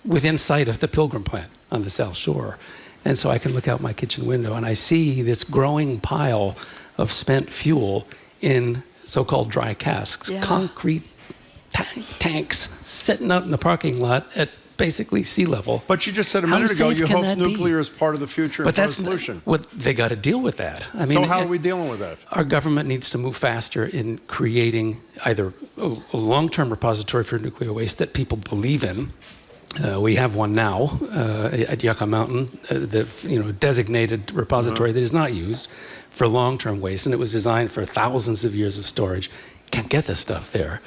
[SPEAKER 16] within sight of the Pilgrim plant on the South Shore. And so I can look out my kitchen window and I see this growing pile of spent fuel in so-called dry casks, concrete tanks sitting out in the parking lot at basically sea level.
[SPEAKER 3] But you just said a minute ago you hope nuclear is part of the future and part of the solution.
[SPEAKER 16] They got to deal with that. I mean,
[SPEAKER 3] so how are we dealing with that?
[SPEAKER 16] Our government needs to move faster in creating either a long-term repository for nuclear waste that people believe in. We have one now at Yucca Mountain, the designated repository that is not used for long-term waste, and it was designed for thousands of years of storage. Can't get this stuff there.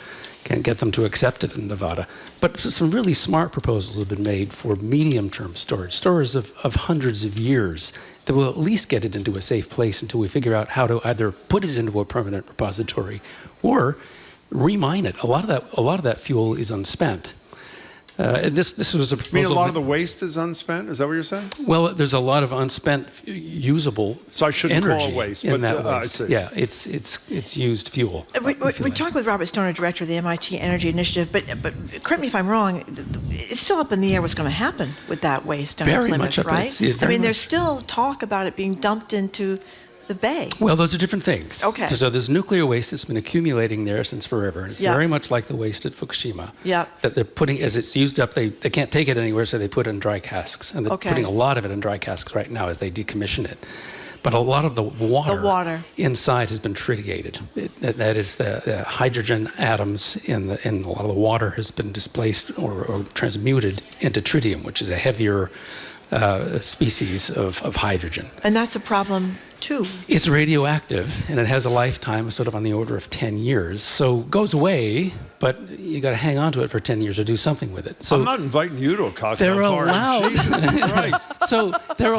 [SPEAKER 16] Can't get them to accept it in Nevada. But some really smart proposals have been made for medium-term storage of hundreds of years that will at least get it into a safe place until we figure out how to either put it into a permanent repository or remine it. A lot of that fuel is unspent. This was a proposal.
[SPEAKER 3] You mean a lot of the waste is unspent? Is that what you're saying?
[SPEAKER 16] Well, there's a lot of unspent usable
[SPEAKER 3] so I shouldn't
[SPEAKER 16] energy
[SPEAKER 3] call it waste,
[SPEAKER 16] in
[SPEAKER 3] but
[SPEAKER 16] that waste.
[SPEAKER 3] I see.
[SPEAKER 16] Yeah, it's used fuel.
[SPEAKER 2] We talked with Robert Stoner, director of the MIT Energy Initiative, but correct me if I'm wrong, it's still up in the air what's going to happen with that waste down in Plymouth, right? There's still talk about it being dumped into the bay.
[SPEAKER 16] Well, those are different things.
[SPEAKER 2] Okay.
[SPEAKER 16] So there's nuclear waste that's been accumulating there since forever. And it's very much like the waste at Fukushima.
[SPEAKER 2] Yeah.
[SPEAKER 16] That they're putting, as it's used up, they can't take it anywhere, so they put it in dry casks. And they're putting a lot of it in dry casks right now as they decommission it. But a lot of the water inside has been tritiated. That is, the hydrogen atoms in a lot of the water has been displaced or transmuted into tritium, which is a heavier species of hydrogen.
[SPEAKER 2] And that's a problem too.
[SPEAKER 16] It's radioactive, and it has a lifetime sort of on the order of 10 years. So it goes away, but you got to hang on to it for 10 years or do something with it. So
[SPEAKER 3] I'm not inviting you to a cocktail
[SPEAKER 16] they're
[SPEAKER 3] party.
[SPEAKER 16] allowed.
[SPEAKER 3] Jesus Christ.
[SPEAKER 16] So they're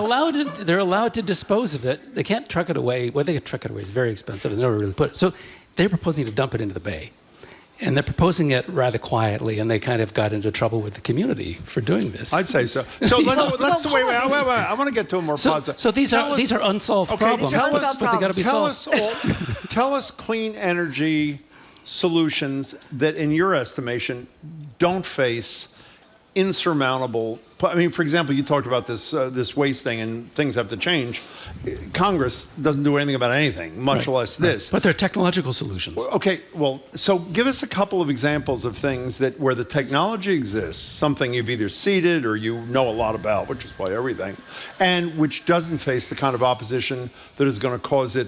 [SPEAKER 16] allowed to dispose of it. They can't truck it away. Well, they can truck it away. It's very expensive. There's nowhere to really put it. So they're proposing to dump it into the bay. And they're proposing it rather quietly, and they kind of got into trouble with the community for doing this.
[SPEAKER 3] I'd say so. So let's wait. I want to get to a more positive.
[SPEAKER 16] So these are unsolved problems, but they got to be solved.
[SPEAKER 3] Tell us clean energy solutions that, in your estimation, don't face insurmountable. I mean, for example, you talked about this waste thing, and things have to change. Congress doesn't do anything about anything, much less this.
[SPEAKER 16] But they're technological solutions.
[SPEAKER 3] Okay, well, so give us a couple of examples of things where the technology exists, something you've either seeded or you know a lot about, which is probably everything, and which doesn't face the kind of opposition that is going to cause it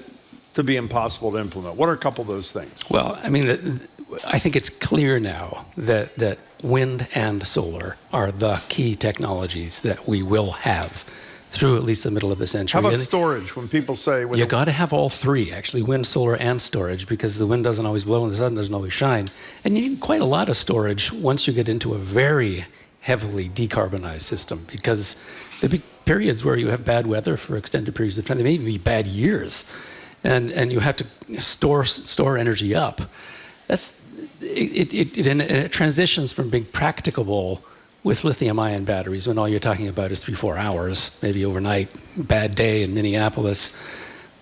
[SPEAKER 3] to be impossible to implement. What are a couple of those things?
[SPEAKER 16] Well, I mean, I think it's clear now that wind and solar are the key technologies that we will have through at least the middle of the century.
[SPEAKER 3] How about storage? When people say...
[SPEAKER 16] You got to have all three, actually, wind, solar, and storage, because the wind doesn't always blow and the sun doesn't always shine. And you need quite a lot of storage once you get into a very heavily decarbonized system, because there'll be periods where you have bad weather for extended periods of time. There may even be bad years. And you have to store energy up. it transitions from being practicable with lithium-ion batteries when all you're talking about is 3-4 hours, maybe overnight, bad day in Minneapolis.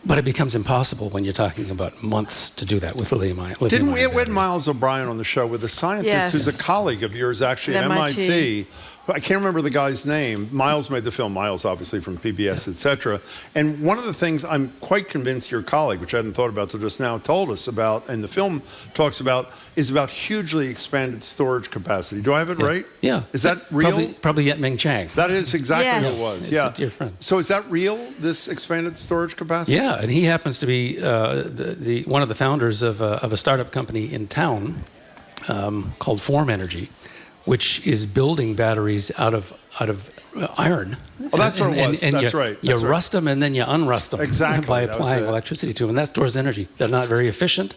[SPEAKER 16] But it becomes impossible when you're talking about months to do that with lithium-ion
[SPEAKER 3] Didn't we
[SPEAKER 16] batteries.
[SPEAKER 3] had Miles O'Brien on the show with a scientist
[SPEAKER 2] Yes.
[SPEAKER 3] who's a colleague of yours, actually, at MIT. I can't remember the guy's name. Miles made the film. Miles, obviously, from PBS, et cetera. And one of the things I'm quite convinced your colleague, which I hadn't thought about till just now, told us about, and the film talks about, is about hugely expanded storage capacity. Do I have it right?
[SPEAKER 16] Yeah.
[SPEAKER 3] Is that real?
[SPEAKER 16] Probably Yet Ming Chang.
[SPEAKER 3] That is exactly
[SPEAKER 2] Yes.
[SPEAKER 3] what it was.
[SPEAKER 16] It's
[SPEAKER 3] Yeah.
[SPEAKER 16] a dear friend.
[SPEAKER 3] So is that real, this expanded storage capacity?
[SPEAKER 16] Yeah, and he happens to be one of the founders of a startup company in town called Form Energy, which is building batteries out of iron.
[SPEAKER 3] Oh, that's what it was. That's
[SPEAKER 16] you,
[SPEAKER 3] right.
[SPEAKER 16] You
[SPEAKER 3] That's right.
[SPEAKER 16] rust them and then you unrust them
[SPEAKER 3] Exactly.
[SPEAKER 16] by
[SPEAKER 3] That was
[SPEAKER 16] applying
[SPEAKER 3] it.
[SPEAKER 16] electricity to them. And that stores energy. They're not very efficient.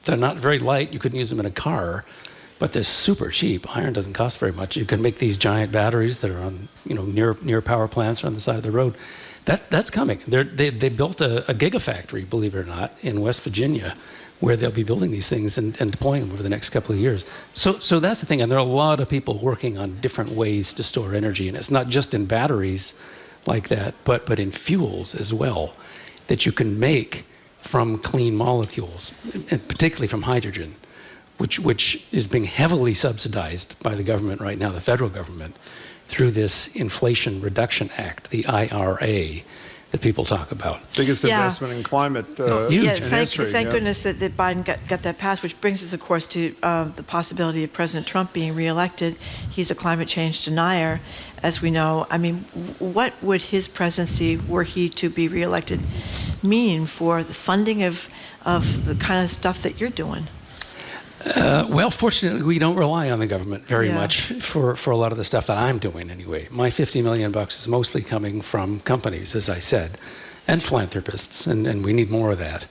[SPEAKER 16] They're not very light. You couldn't use them in a car, but they're super cheap. Iron doesn't cost very much. You can make these giant batteries that are on, near power plants or on the side of the road. That's coming. They built a gigafactory, believe it or not, in West Virginia, where they'll be building these things and deploying them over the next couple of years. So that's the thing, and there are a lot of people working on different ways to store energy, and it's not just in batteries like that, but in fuels as well, that you can make from clean molecules, and particularly from hydrogen, which is being heavily subsidized by the government right now, the federal government, through this Inflation Reduction Act, the IRA, that people talk about.
[SPEAKER 3] Biggest
[SPEAKER 2] Yeah.
[SPEAKER 3] investment in climate
[SPEAKER 16] huge.
[SPEAKER 2] Yeah,
[SPEAKER 3] in
[SPEAKER 2] thank
[SPEAKER 3] history.
[SPEAKER 2] thank
[SPEAKER 3] yeah.
[SPEAKER 2] goodness that Biden got that passed, which brings us, of course, to the possibility of President Trump being reelected. He's a climate change denier, as we know. I mean, what would his presidency, were he to be reelected, mean for the funding of the kind of stuff that you're doing?
[SPEAKER 16] Well, fortunately, we don't rely on the government very
[SPEAKER 2] Yeah.
[SPEAKER 16] much for a lot of the stuff that I'm doing anyway. My $50 million is mostly coming from companies, as I said, and philanthropists, and we need more of that.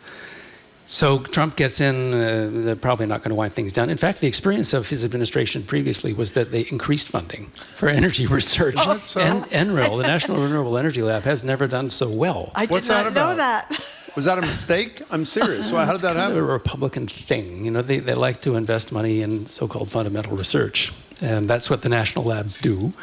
[SPEAKER 16] So Trump gets in, they're probably not going to wind things down. In fact, the experience of his administration previously was that they increased funding for energy research. And NREL, the National Renewable Energy Lab, has never done so well.
[SPEAKER 2] I did
[SPEAKER 3] What's that
[SPEAKER 2] not know
[SPEAKER 3] about?
[SPEAKER 2] that.
[SPEAKER 3] Was that a mistake? I'm serious. Well, how did that
[SPEAKER 16] Kind
[SPEAKER 3] happen?
[SPEAKER 16] of a Republican thing. They like to invest money in so-called fundamental research, and that's what the national labs do.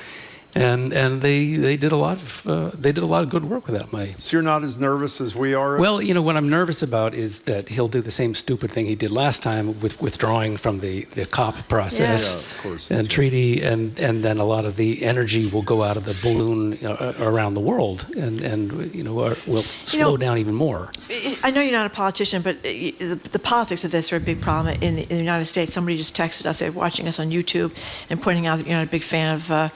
[SPEAKER 16] And they did a lot of good work with that money.
[SPEAKER 3] So you're not as nervous as we are?
[SPEAKER 16] Well, what I'm nervous about is that he'll do the same stupid thing he did last time with withdrawing from the COP process
[SPEAKER 3] Yeah, of course,
[SPEAKER 16] and treaty, and then a lot of the energy will go out of the balloon around the world, and will slow down even more.
[SPEAKER 2] I know you're not a politician, but the politics of this are a big problem in the United States. Somebody just texted us, they're watching us on YouTube, and pointing out that you're not a big fan of,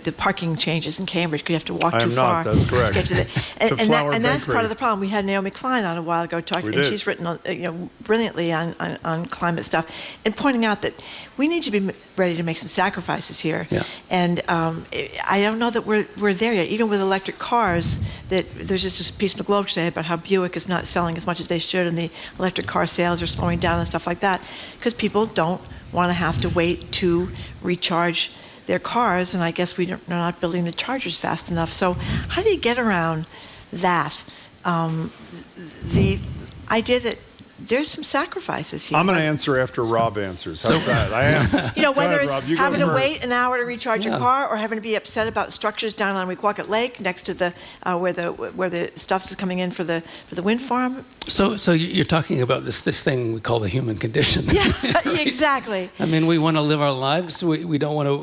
[SPEAKER 2] the parking changes in Cambridge, because you have to walk too far.
[SPEAKER 3] I am not, that's correct.
[SPEAKER 2] To get to the, and that's
[SPEAKER 3] bakery.
[SPEAKER 2] part of the problem. We had Naomi Klein on a while ago talking,
[SPEAKER 3] We
[SPEAKER 2] and
[SPEAKER 3] did.
[SPEAKER 2] she's written brilliantly on climate stuff, and pointing out that we need to be ready to make some sacrifices here.
[SPEAKER 16] Yeah.
[SPEAKER 2] And I don't know that we're there yet. Even with electric cars, that there's just this piece in the Globe today about how Buick is not selling as much as they should, and the electric car sales are slowing down and stuff like that, because people don't want to have to wait to recharge their cars, and I guess we're not building the chargers fast enough. So how do you get around that? The idea that there's some sacrifices here.
[SPEAKER 3] I'm going to answer after Rob answers. How's that? I am.
[SPEAKER 2] Whether
[SPEAKER 3] ahead,
[SPEAKER 2] it's
[SPEAKER 3] Rob, you go
[SPEAKER 2] having to
[SPEAKER 3] first.
[SPEAKER 2] wait an hour to recharge your
[SPEAKER 16] Yeah.
[SPEAKER 2] car, or having to be upset about structures down on Wequaquet Lake next to the where the stuff is coming in for the wind farm.
[SPEAKER 16] So you're talking about this thing we call the human condition.
[SPEAKER 2] Yeah,
[SPEAKER 16] Right?
[SPEAKER 2] exactly.
[SPEAKER 16] I mean, we want to live our lives. We don't want to,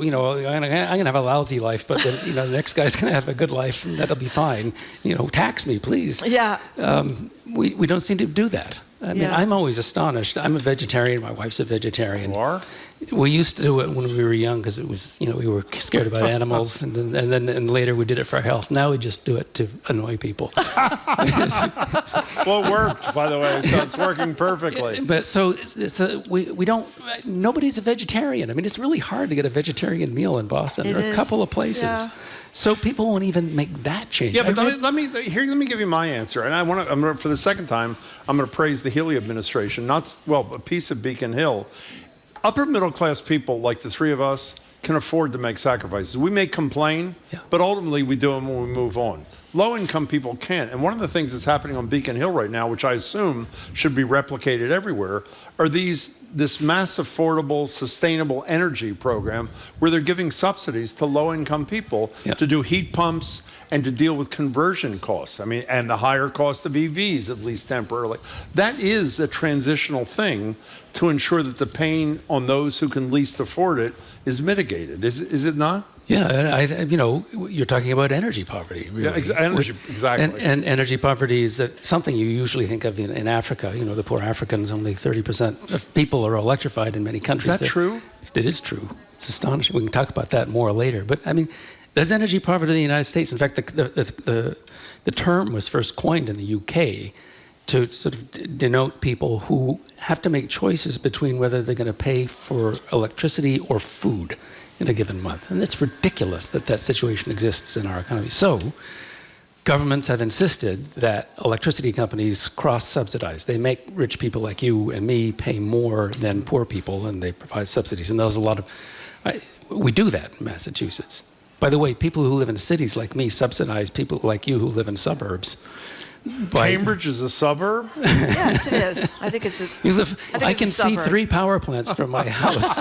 [SPEAKER 16] I'm going to have a lousy life, but then, the next guy's going to have a good life, and that'll be fine. Tax me, please.
[SPEAKER 2] Yeah.
[SPEAKER 16] We don't seem to do that. I mean,
[SPEAKER 2] Yeah.
[SPEAKER 16] I'm always astonished. I'm a vegetarian. My wife's a vegetarian.
[SPEAKER 3] You are?
[SPEAKER 16] We used to do it when we were young because it was, we were scared about animals, and later we did it for our health. Now we just do it to annoy people.
[SPEAKER 3] Well, it worked, by the way, so it's working perfectly.
[SPEAKER 16] But we don't. Nobody's a vegetarian. I mean, it's really hard to get a vegetarian meal in Boston.
[SPEAKER 2] It
[SPEAKER 16] There are a
[SPEAKER 2] is.
[SPEAKER 16] couple of places.
[SPEAKER 2] Yeah.
[SPEAKER 16] So people won't even make that change.
[SPEAKER 3] Yeah, but let me give you my answer. And for the second time, I'm going to praise the Healy administration. A piece of Beacon Hill. Upper middle class people like the three of us can afford to make sacrifices. We may complain, but ultimately we do them when we move on. Low-income people can't. And one of the things that's happening on Beacon Hill right now, which I assume should be replicated everywhere, are this mass affordable, sustainable energy program where they're giving subsidies to low-income people to do heat pumps and to deal with conversion costs. I mean, and the higher cost of EVs, at least temporarily. That is a transitional thing to ensure that the pain on those who can least afford it is mitigated. Is it not?
[SPEAKER 16] Yeah, you're talking about energy poverty, really.
[SPEAKER 3] Yeah, exactly.
[SPEAKER 16] And energy poverty is something you usually think of in Africa. You know, the poor Africans, only 30% of people are electrified in many countries.
[SPEAKER 3] Is that true?
[SPEAKER 16] It is true. It's astonishing. We can talk about that more later. But, I mean, there's energy poverty in the United States. In fact, the term was first coined in the UK to sort of denote people who have to make choices between whether they're going to pay for electricity or food in a given month. And it's ridiculous that that situation exists in our economy. So governments have insisted that electricity companies cross-subsidize. They make rich people like you and me pay more than poor people, and they provide subsidies. And there's a lot of... we do that in Massachusetts. By the way, people who live in cities like me subsidize people like you who live in suburbs.
[SPEAKER 3] Cambridge is a suburb?
[SPEAKER 2] Yes, it is. I think it's a.
[SPEAKER 16] I can see 3 power plants from my house.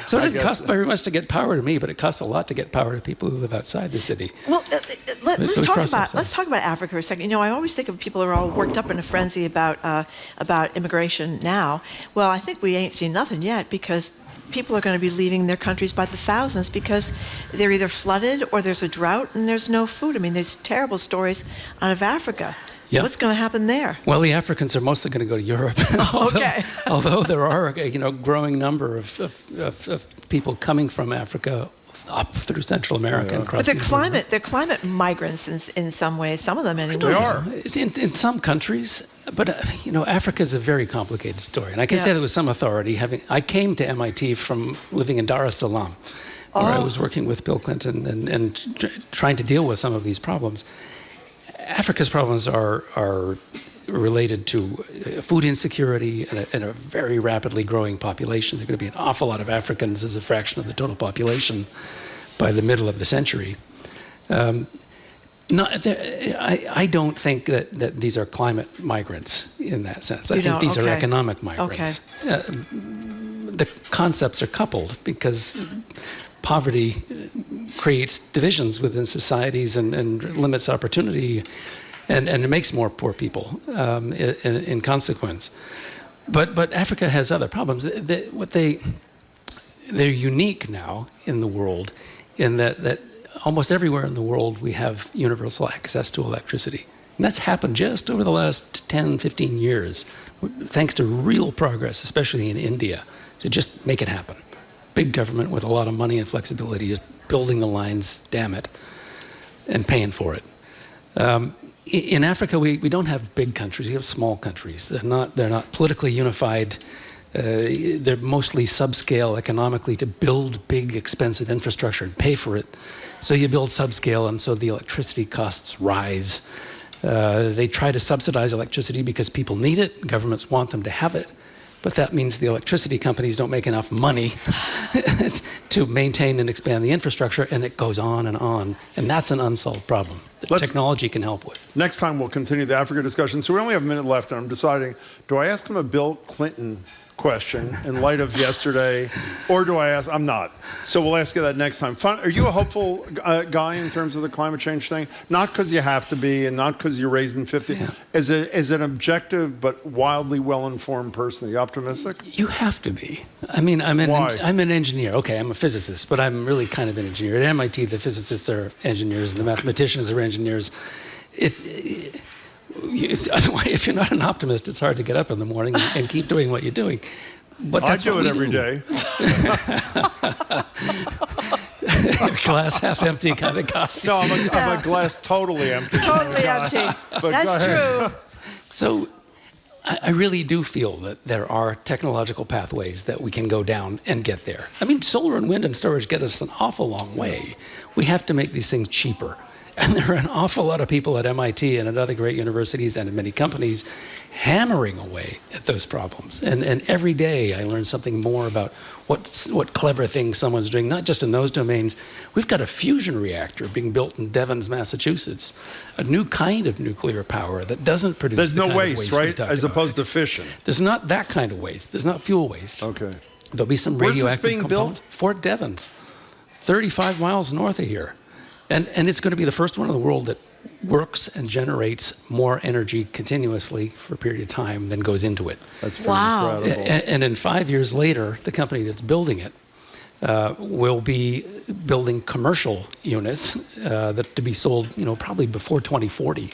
[SPEAKER 16] So it doesn't cost very much to get power to me, but it costs a lot to get power to people who live outside the city.
[SPEAKER 2] Well, let's talk about Africa for a second. You know, I always think of people who are all worked up in a frenzy about immigration now. Well, I think we ain't seen nothing yet, because people are going to be leaving their countries by the thousands because they're either flooded or there's a drought and there's no food. I mean, there's terrible stories out of Africa. Yep. What's going to happen there?
[SPEAKER 16] Well, the Africans are mostly going to go to Europe. although there are a growing number of people coming from Africa up through Central America and across.
[SPEAKER 2] But they're climate migrants in some ways. Some of them anyway.
[SPEAKER 3] They are
[SPEAKER 16] in some countries, but Africa is a very complicated story, and I can say that with some authority. I came to MIT from living in Dar es Salaam, where I was working with Bill Clinton and trying to deal with some of these problems. Africa's problems are related to food insecurity and a very rapidly growing population. There are going to be an awful lot of Africans as a fraction of the total population by the middle of the century. I don't think that these are climate migrants in that sense. I think these are economic migrants. The concepts are coupled because poverty creates divisions within societies and limits opportunity, and it makes more poor people in consequence. But Africa has other problems. They're unique now in the world in that almost everywhere in the world we have universal access to electricity. And that's happened just over the last 10, 15 years, thanks to real progress, especially in India, to just make it happen. Big government with a lot of money and flexibility is building the lines, damn it, and paying for it. In Africa, we don't have big countries. We have small countries. They're not politically unified. They're mostly subscale economically to build big, expensive infrastructure and pay for it. So you build subscale, and so the electricity costs rise. They try to subsidize electricity because people need it. Governments want them to have it. But that means the electricity companies don't make enough money to maintain and expand the infrastructure, and it goes on. And that's an unsolved problem that technology can help with.
[SPEAKER 3] Next time we'll continue the Africa discussion. So we only have a minute left, and I'm deciding, do I ask him a Bill Clinton question in light of yesterday, or do I ask? I'm not. So we'll ask you that next time. Are you a hopeful guy in terms of the climate change thing? Not because you have to be, and not because you're raised in 50. Yeah. As an objective but wildly well-informed person, are you optimistic?
[SPEAKER 16] You have to be. I mean, I'm an engineer. Okay, I'm a physicist, but I'm really kind of an engineer. At MIT, the physicists are engineers, and the mathematicians are engineers. If you're not an optimist, it's hard to get up in the morning and keep doing what you're doing. But that's
[SPEAKER 3] I do it every day.
[SPEAKER 16] Glass half empty kind of guy.
[SPEAKER 3] No, I'm a glass totally empty.
[SPEAKER 2] Totally empty. That's true.
[SPEAKER 16] So I really do feel that there are technological pathways that we can go down and get there. I mean, solar and wind and storage get us an awful long way. We have to make these things cheaper. And there are an awful lot of people at MIT and at other great universities and in many companies hammering away at those problems. And every day I learn something more about what clever things someone's doing, not just in those domains. We've got a fusion reactor being built in Devens, Massachusetts, a new kind of nuclear power that doesn't produce
[SPEAKER 3] There's
[SPEAKER 16] the
[SPEAKER 3] no
[SPEAKER 16] kind of
[SPEAKER 3] waste,
[SPEAKER 16] we
[SPEAKER 3] right?
[SPEAKER 16] talked
[SPEAKER 3] As
[SPEAKER 16] about.
[SPEAKER 3] opposed to fission.
[SPEAKER 16] There's not that kind of waste. There's not fuel waste.
[SPEAKER 3] Okay.
[SPEAKER 16] There'll be some
[SPEAKER 3] Where's this
[SPEAKER 16] radioactive
[SPEAKER 3] being
[SPEAKER 16] component.
[SPEAKER 3] built?
[SPEAKER 16] Fort Devens, 35 miles north of here. And it's going to be the first one in the world that works and generates more energy continuously for a period of time than goes into it.
[SPEAKER 3] That's pretty
[SPEAKER 2] Wow.
[SPEAKER 3] incredible.
[SPEAKER 16] And then 5 years later, the company that's building it will be building commercial units that to be sold, probably before 2040.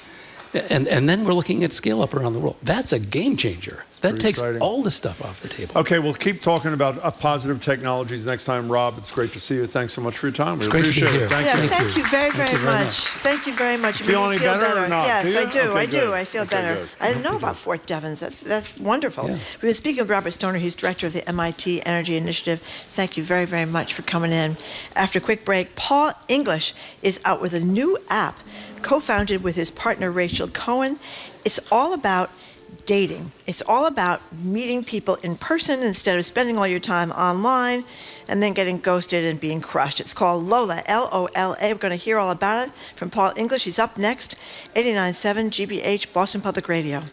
[SPEAKER 16] And then we're looking at scale up around the world. That's a game changer. That takes
[SPEAKER 3] exciting.
[SPEAKER 16] all the stuff off the table.
[SPEAKER 3] Okay, we'll keep talking about positive technologies next time, Rob. It's great to see you. Thanks so much for your time. We
[SPEAKER 16] great to be
[SPEAKER 3] appreciate
[SPEAKER 16] here.
[SPEAKER 3] it. Thank
[SPEAKER 2] Yeah,
[SPEAKER 3] you.
[SPEAKER 2] thank you very, very much. Thank you very much. It made
[SPEAKER 3] Feel
[SPEAKER 2] me
[SPEAKER 3] any better or not?
[SPEAKER 2] Yes,
[SPEAKER 3] Do you?
[SPEAKER 2] I do.
[SPEAKER 3] Okay,
[SPEAKER 2] I do.
[SPEAKER 3] good.
[SPEAKER 2] I feel
[SPEAKER 3] Okay,
[SPEAKER 2] better.
[SPEAKER 3] good.
[SPEAKER 2] I didn't know about Fort Devens. That's wonderful.
[SPEAKER 16] Yeah.
[SPEAKER 2] We've been speaking with Robert Stoner. He's director of the MIT Energy Initiative. Thank you very, very much for coming in. After a quick break, Paul English is out with a new app co-founded with his partner Rachel Cohen. It's all about dating. It's all about meeting people in person instead of spending all your time online and then getting ghosted and being crushed. It's called Lola, L-O-L-A. We're going to hear all about it from Paul English. He's up next, 89.7 GBH, Boston Public Radio.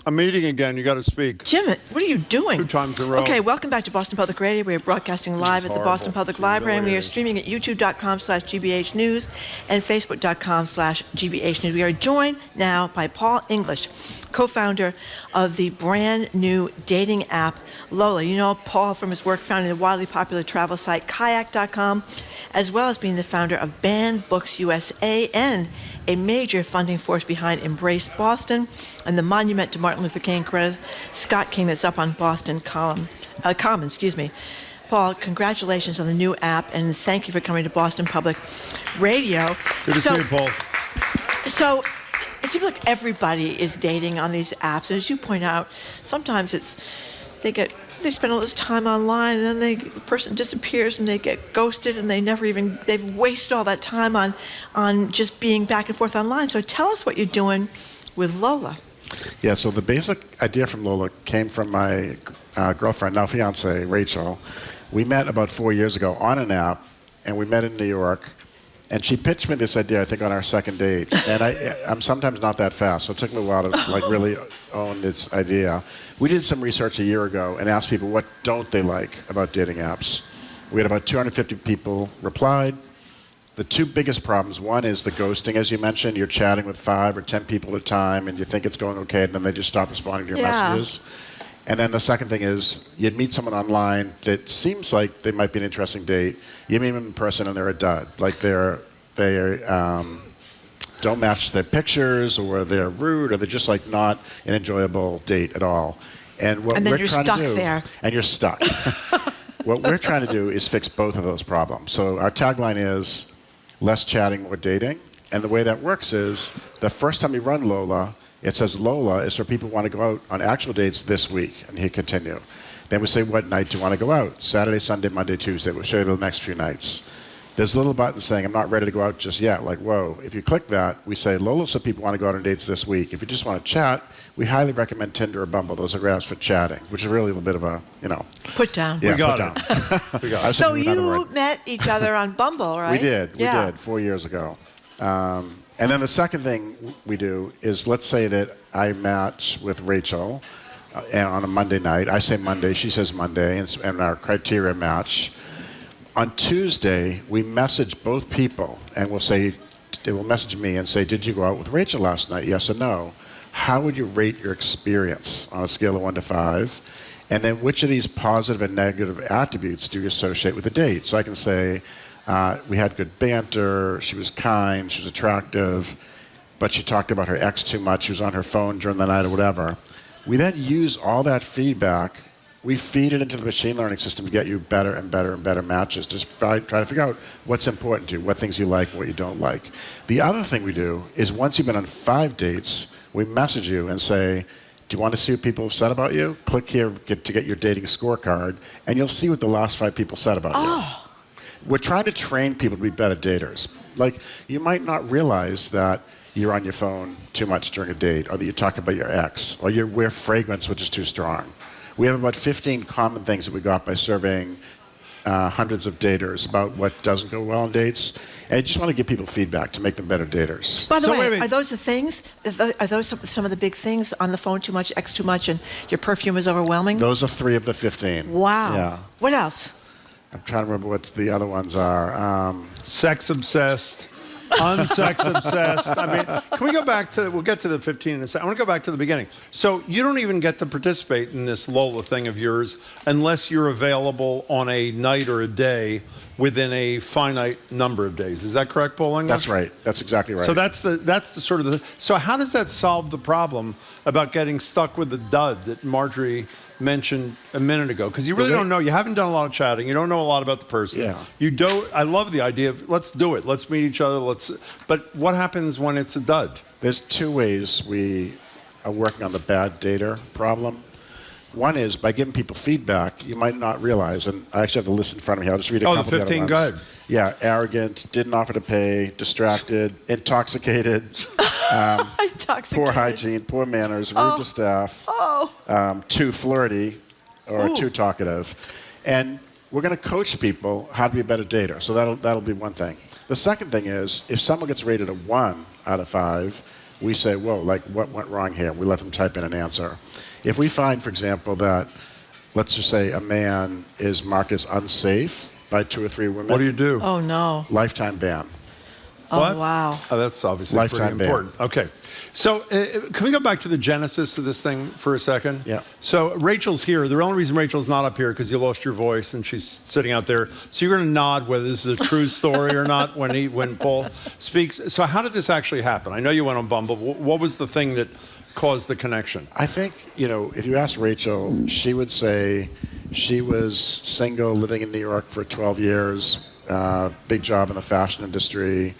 [SPEAKER 3] I'm meeting again. You got to speak.
[SPEAKER 2] Jim, what are you doing?
[SPEAKER 3] 2 times in a row.
[SPEAKER 2] Okay, welcome back to Boston Public Radio. We are broadcasting live at the Boston Public Library, and we are streaming at youtube.com/GBH News and facebook.com/GBH News. We are joined now by Paul English, co-founder of the brand new dating app, Lola. You know Paul from his work founding the wildly popular travel site kayak.com, as well as being the founder of Banned Books USA and a major funding force behind Embrace Boston and the monument to Martin Luther King, Coretta Scott King, that's up on Boston Common. Paul, congratulations on the new app, and thank you for coming to Boston Public Radio.
[SPEAKER 3] Good to see you, Paul.
[SPEAKER 2] So it seems like everybody is dating on these apps. As you point out, sometimes they spend all this time online, and then the person disappears and they get ghosted, and they've wasted all that time on just being back and forth online. So tell us what you're doing with Lola.
[SPEAKER 17] Yeah, so the basic idea from Lola came from my girlfriend, now fiance, Rachel. We met about 4 years ago on an app, and we met in New York. And she pitched me this idea, I think, on our second date. And I'm sometimes not that fast, so it took me a while to really own this idea. We did some research a year ago and asked people what don't they like about dating apps. We had about 250 people replied. The 2 biggest problems, one is the ghosting, as you mentioned. You're chatting with 5 or 10 people at a time, and you think it's going okay, and then they just stop responding to your messages. And then the second thing is you'd meet someone online that seems like they might be an interesting date. You meet them in person and they're a dud. Like they don't match their pictures, or they're rude, or they're just like not an enjoyable date at all. And what
[SPEAKER 2] And then
[SPEAKER 17] we're
[SPEAKER 2] you're
[SPEAKER 17] trying
[SPEAKER 2] stuck
[SPEAKER 17] to do,
[SPEAKER 2] there.
[SPEAKER 17] And you're stuck. What we're trying to do is fix both of those problems. So our tagline is less chatting, more dating. And the way that works is the first time you run Lola, it says Lola is for people who want to go out on actual dates this week, and hit continue. Then we say, what night do you want to go out? Saturday, Sunday, Monday, Tuesday. We'll show you the next few nights. there's a little button saying, I'm not ready to go out just yet. Like, whoa. If you click that, we say, Lola said people want to go out on dates this week. If you just want to chat, we highly recommend Tinder or Bumble. Those are grounds for chatting, which is really a little bit of a,
[SPEAKER 2] Put down.
[SPEAKER 17] Yeah,
[SPEAKER 3] We got
[SPEAKER 17] put
[SPEAKER 3] it.
[SPEAKER 17] down. I was
[SPEAKER 2] So
[SPEAKER 17] thinking we were on the
[SPEAKER 2] you
[SPEAKER 17] right-
[SPEAKER 2] met each other on Bumble, right?
[SPEAKER 17] We did. We
[SPEAKER 2] Yeah.
[SPEAKER 17] did 4 years ago. And then the second thing we do is, let's say that I match with Rachel on a Monday night. I say Monday, she says Monday, and our criteria match. On Tuesday, we message both people, and they will message me and say, did you go out with Rachel last night, yes or no? How would you rate your experience on a scale of 1 to 5? And then which of these positive and negative attributes do you associate with the date? So I can say, we had good banter, she was kind, she was attractive, but she talked about her ex too much, she was on her phone during the night or whatever. We then use all that feedback, we feed it into the machine learning system to get you better and better and better matches. Just try to figure out what's important to you, what things you like and what you don't like. The other thing we do is once you've been on 5 dates, we message you and say, do you want to see what people have said about you? Click here to get your dating scorecard, and you'll see what the last 5 people said about you. We're trying to train people to be better daters. Like, you might not realize that you're on your phone too much during a date, or that you talk about your ex, or you wear fragrance which is too strong. We have about 15 common things that we got by surveying hundreds of daters about what doesn't go well on dates. And I just want to give people feedback to make them better daters.
[SPEAKER 2] By the way, are those the things? Are those some of the big things? On the phone too much, X too much, and your perfume is overwhelming?
[SPEAKER 17] Those are 3 of the 15.
[SPEAKER 2] Wow.
[SPEAKER 17] Yeah.
[SPEAKER 2] What else?
[SPEAKER 17] I'm trying to remember what the other ones are.
[SPEAKER 3] Sex obsessed, unsex obsessed. I mean, can we go back to, we'll get to the 15 in a second. I want to go back to the beginning. So you don't even get to participate in this Lola thing of yours unless you're available on a night or a day within a finite number of days. Is that correct, Paul English?
[SPEAKER 17] That's right. That's exactly right.
[SPEAKER 3] So that's the sort of the, so how does that solve the problem about getting stuck with the dud that Marjorie mentioned a minute ago? Because you really don't know. You haven't done a lot of chatting. You don't know a lot about the person.
[SPEAKER 17] Yeah.
[SPEAKER 3] You don't. I love the idea of let's do it. Let's meet each other. But what happens when it's a dud?
[SPEAKER 17] There's 2 ways we are working on the bad dater problem. One is by giving people feedback you might not realize, and I actually have the list in front of me. I'll just read a couple of the other
[SPEAKER 3] 15,
[SPEAKER 17] ones.
[SPEAKER 3] go ahead.
[SPEAKER 17] Yeah, arrogant, didn't offer to pay, distracted, intoxicated, poor hygiene, poor manners, rude to staff, too flirty, or too talkative. And we're going to coach people how to be a better dater. So that'll be one thing. The second thing is, if someone gets rated a 1 out of 5, we say, whoa, like what went wrong here? We let them type in an answer. If we find, for example, that, let's just say a man is marked as unsafe by 2 or 3 women.
[SPEAKER 3] What do you do?
[SPEAKER 2] Oh, no.
[SPEAKER 17] Lifetime ban.
[SPEAKER 3] What?
[SPEAKER 2] Oh, wow.
[SPEAKER 3] Oh, that's obviously
[SPEAKER 17] Lifetime
[SPEAKER 3] pretty important. Okay. So can we go back to the genesis of this thing for a second?
[SPEAKER 17] Yeah.
[SPEAKER 3] So Rachel's here. The only reason Rachel's not up here because you lost your voice and she's sitting out there. So you're going to nod whether this is a true story or not when Paul speaks. So how did this actually happen? I know you went on Bumble. What was the thing that caused the connection?
[SPEAKER 17] I think, if you ask Rachel, she would say she was single, living in New York for 12 years, big job in the fashion industry.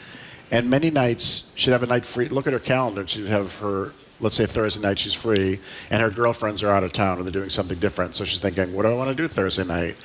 [SPEAKER 17] And many nights, she'd have a night free. Look at her calendar, and she'd have her, let's say Thursday night she's free, and her girlfriends are out of town, or they're doing something different. So she's thinking, what do I want to do Thursday night?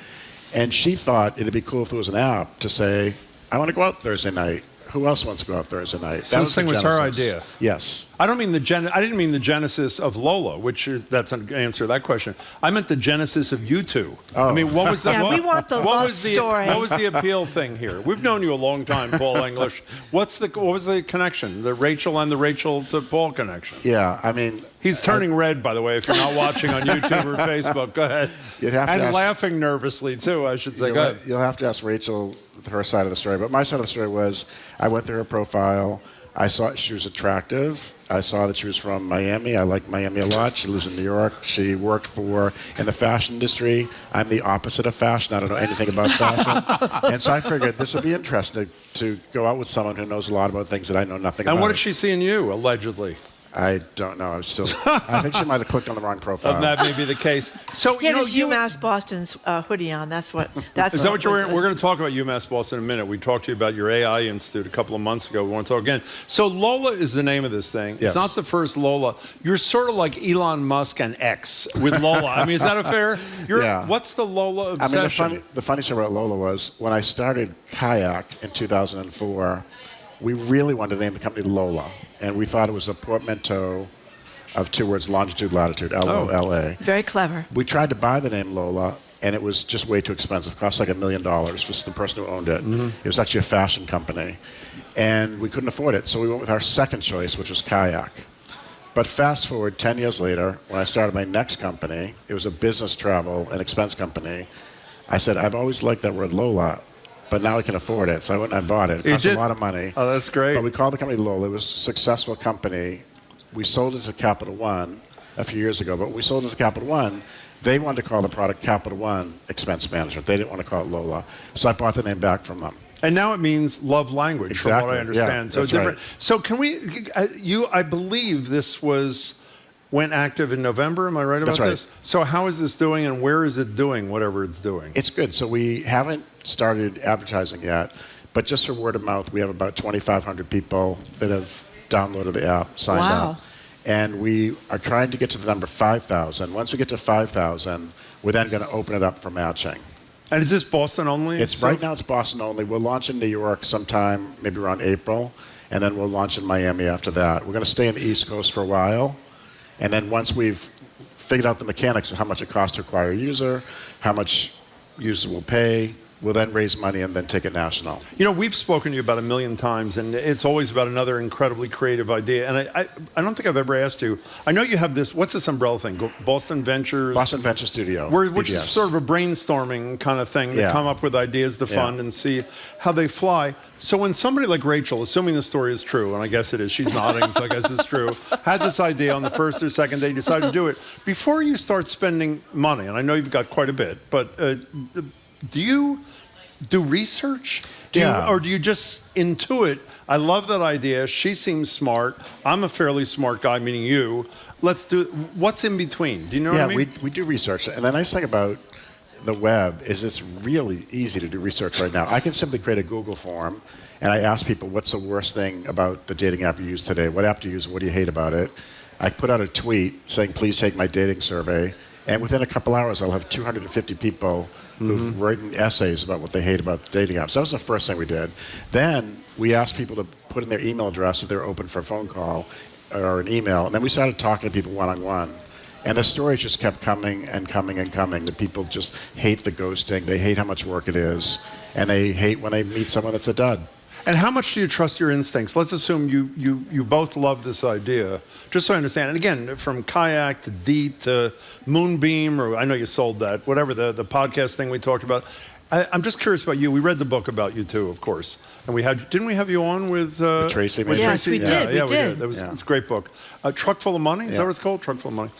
[SPEAKER 17] And she thought it'd be cool if there was an app to say, I want to go out Thursday night. Who else wants to go out Thursday night?
[SPEAKER 3] So this thing was her idea.
[SPEAKER 17] Yes.
[SPEAKER 3] I didn't mean the genesis of Lola, that's an answer to that question. I meant the genesis of you two.
[SPEAKER 17] Oh.
[SPEAKER 3] I mean, what was the?
[SPEAKER 2] Yeah, we want the love story.
[SPEAKER 3] What was the appeal thing here? We've known you a long time, Paul English. What was the connection? The Rachel and the Rachel to Paul connection.
[SPEAKER 17] Yeah, I mean,
[SPEAKER 3] he's turning red, by the way. If you're not watching on YouTube or Facebook, go ahead.
[SPEAKER 17] You'd have to
[SPEAKER 3] and
[SPEAKER 17] ask,
[SPEAKER 3] laughing nervously too, I should say. Go ahead.
[SPEAKER 17] You'll have to ask Rachel her side of the story. But my side of the story was, I went through her profile. I saw she was attractive. I saw that she was from Miami. I like Miami a lot. She lives in New York. She worked in the fashion industry. I'm the opposite of fashion. I don't know anything about fashion. And so I figured this would be interesting to go out with someone who knows a lot about things that I know nothing about.
[SPEAKER 3] And what did she see in you, allegedly?
[SPEAKER 17] I don't know. I think she might have clicked on the wrong profile.
[SPEAKER 3] That may be the case. So
[SPEAKER 2] He had his UMass Boston's hoodie on. That's what. That's
[SPEAKER 3] Is that what you're wearing? We're going to talk about UMass Boston in a minute. We talked to you about your AI Institute a couple of months ago. We want to talk again. So Lola is the name of this thing.
[SPEAKER 17] Yes.
[SPEAKER 3] It's not the first Lola. You're sort of like Elon Musk and X with Lola. I mean, is that a fair?
[SPEAKER 17] Yeah.
[SPEAKER 3] What's the Lola obsession?
[SPEAKER 17] I mean, the funny story about Lola was when I started Kayak in 2004, we really wanted to name the company Lola. And we thought it was a portmanteau of two words, longitude, latitude, L-O-L-A.
[SPEAKER 2] Very clever.
[SPEAKER 17] We tried to buy the name Lola, and it was just way too expensive. It cost like $1 million for the person who owned it.
[SPEAKER 3] Mm-hmm.
[SPEAKER 17] It was actually a fashion company. And we couldn't afford it, so we went with our second choice, which was Kayak. But fast forward 10 years later, when I started my next company, it was a business travel and expense company. I said, I've always liked that word Lola, but now I can afford it. So I went and I bought it. It cost a lot of money.
[SPEAKER 3] Oh, that's great.
[SPEAKER 17] But we called the company Lola. It was a successful company. We sold it to Capital One a few years ago, but when we sold it to Capital One, they wanted to call the product Capital One Expense Management. They didn't want to call it Lola. So I bought the name back from them.
[SPEAKER 3] And now it means love language,
[SPEAKER 17] Exactly.
[SPEAKER 3] from what I understand.
[SPEAKER 17] Yeah,
[SPEAKER 3] so
[SPEAKER 17] that's
[SPEAKER 3] different.
[SPEAKER 17] right.
[SPEAKER 3] So can we? I believe this went active in November. Am I right about
[SPEAKER 17] That's right.
[SPEAKER 3] this? So how is this doing, and where is it doing? Whatever it's doing.
[SPEAKER 17] It's good. So we haven't started advertising yet, but just for word of mouth, we have about 2,500 people that have downloaded the app, signed up. And we are trying to get to the number 5,000. Once we get to 5,000, we're then going to open it up for matching.
[SPEAKER 3] And is this Boston only?
[SPEAKER 17] Right now it's Boston only. We'll launch in New York sometime, maybe around April, and then we'll launch in Miami after that. We're going to stay in the East Coast for a while, and then once we've figured out the mechanics of how much it costs to acquire a user, how much users will pay, we'll then raise money and then take it national.
[SPEAKER 3] You know, we've spoken to you about 1 million times, and it's always about another incredibly creative idea. And I don't think I've ever asked you. I know you have this. What's this umbrella thing? Boston Ventures.
[SPEAKER 17] Boston Venture Studio.
[SPEAKER 3] Which is sort of a brainstorming kind of thing to come up with ideas to fund and see how they fly. So when somebody like Rachel, assuming the story is true, and I guess it is, she's nodding, so I guess it's true, had this idea on the first or second day, decided to do it. Before you start spending money, and I know you've got quite a bit, but do you do research? Or do you just intuit, I love that idea, she seems smart, I'm a fairly smart guy, meaning you, let's do, what's in between? Do you know what I mean?
[SPEAKER 17] Yeah, we do research. And the nice thing about the web is it's really easy to do research right now. I can simply create a Google form, and I ask people, what's the worst thing about the dating app you use today? What app do you use? What do you hate about it? I put out a tweet saying, please take my dating survey. And within a couple hours, I'll have 250 people who've written essays about what they hate about the dating apps. That was the first thing we did. Then we asked people to put in their email address if they were open for a phone call or an email. And then we started talking to people one-on-one. And the stories just kept coming and coming and coming. The people just hate the ghosting. They hate how much work it is. And they hate when they meet someone that's a dud.
[SPEAKER 3] And how much do you trust your instincts? Let's assume you both love this idea, just so I understand. And again, from Kayak to Deet to Moonbeam, or I know you sold that, whatever, the podcast thing we talked about. I'm just curious about you. We read the book about you too, of course. And didn't we have you on with
[SPEAKER 17] Tracy?
[SPEAKER 2] Yes, we did.
[SPEAKER 3] We did. It's a great book. Truck Full of Money, is that what it's called? Truck Full of Money.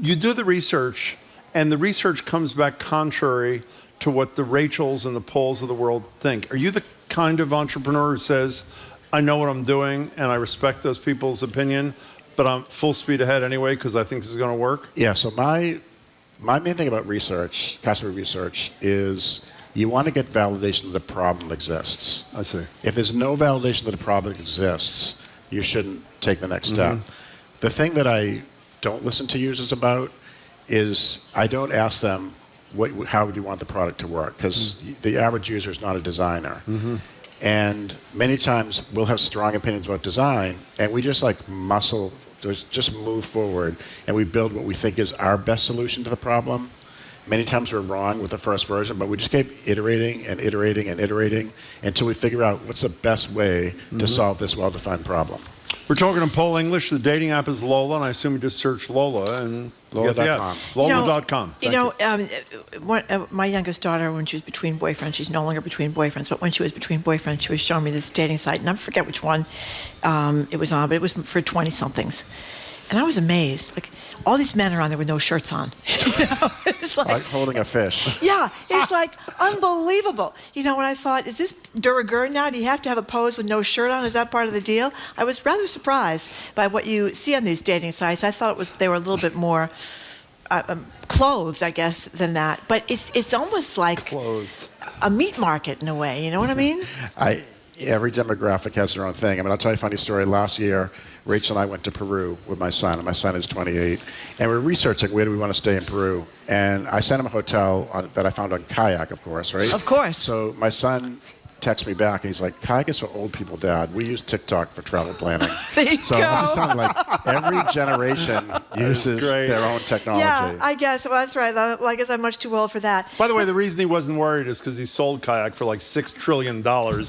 [SPEAKER 3] You do the research, and the research comes back contrary to what the Rachels and the Pauls of the world think. Are you the kind of entrepreneur who says, I know what I'm doing, and I respect those people's opinion, but I'm full speed ahead anyway because I think this is going to work?
[SPEAKER 17] Yeah, so my main thing about research, customer research, is you want to get validation that the problem exists.
[SPEAKER 3] I see.
[SPEAKER 17] If there's no validation that the problem exists, you shouldn't take the next step. The thing that I don't listen to users about is I don't ask them, how do you want the product to work? Because the average user is not a designer. And many times we'll have strong opinions about design, and we just just move forward, and we build what we think is our best solution to the problem. Many times we're wrong with the first version, but we just keep iterating and iterating and iterating until we figure out what's the best way to solve this well-defined problem.
[SPEAKER 3] We're talking in Pole English. The dating app is Lola, and I assume you just search Lola and get the app. Lola.com.
[SPEAKER 2] My youngest daughter, when she was between boyfriends, she's no longer between boyfriends, but when she was between boyfriends, she was showing me this dating site, and I forget which one it was on, but it was for 20-somethings. And I was amazed. Like, all these men are on there with no shirts on. was like
[SPEAKER 17] holding a fish.
[SPEAKER 2] Yeah, it's like unbelievable. When I thought, is this de rigueur now? Do you have to have a pose with no shirt on? Is that part of the deal? I was rather surprised by what you see on these dating sites. I thought they were a little bit more clothed, I guess, than that. But it's almost like a meat market in a way. You know what I mean?
[SPEAKER 17] Every demographic has their own thing. I mean, I'll tell you a funny story. Last year, Rachel and I went to Peru with my son, and my son is 28. And we were researching where do we want to stay in Peru. And I sent him a hotel that I found on Kayak, of course, right?
[SPEAKER 2] Of course.
[SPEAKER 17] So my son texts me back, and he's like, Kayak is for old people, Dad. We use TikTok for travel planning.
[SPEAKER 2] There you
[SPEAKER 17] so
[SPEAKER 2] go.
[SPEAKER 17] I'm just sounding like every generation uses their own technology.
[SPEAKER 2] Yeah, I guess. Well, that's right. Well, I guess I'm much too old for that.
[SPEAKER 3] By the way, the reason he wasn't worried is because he sold Kayak for like $6 trillion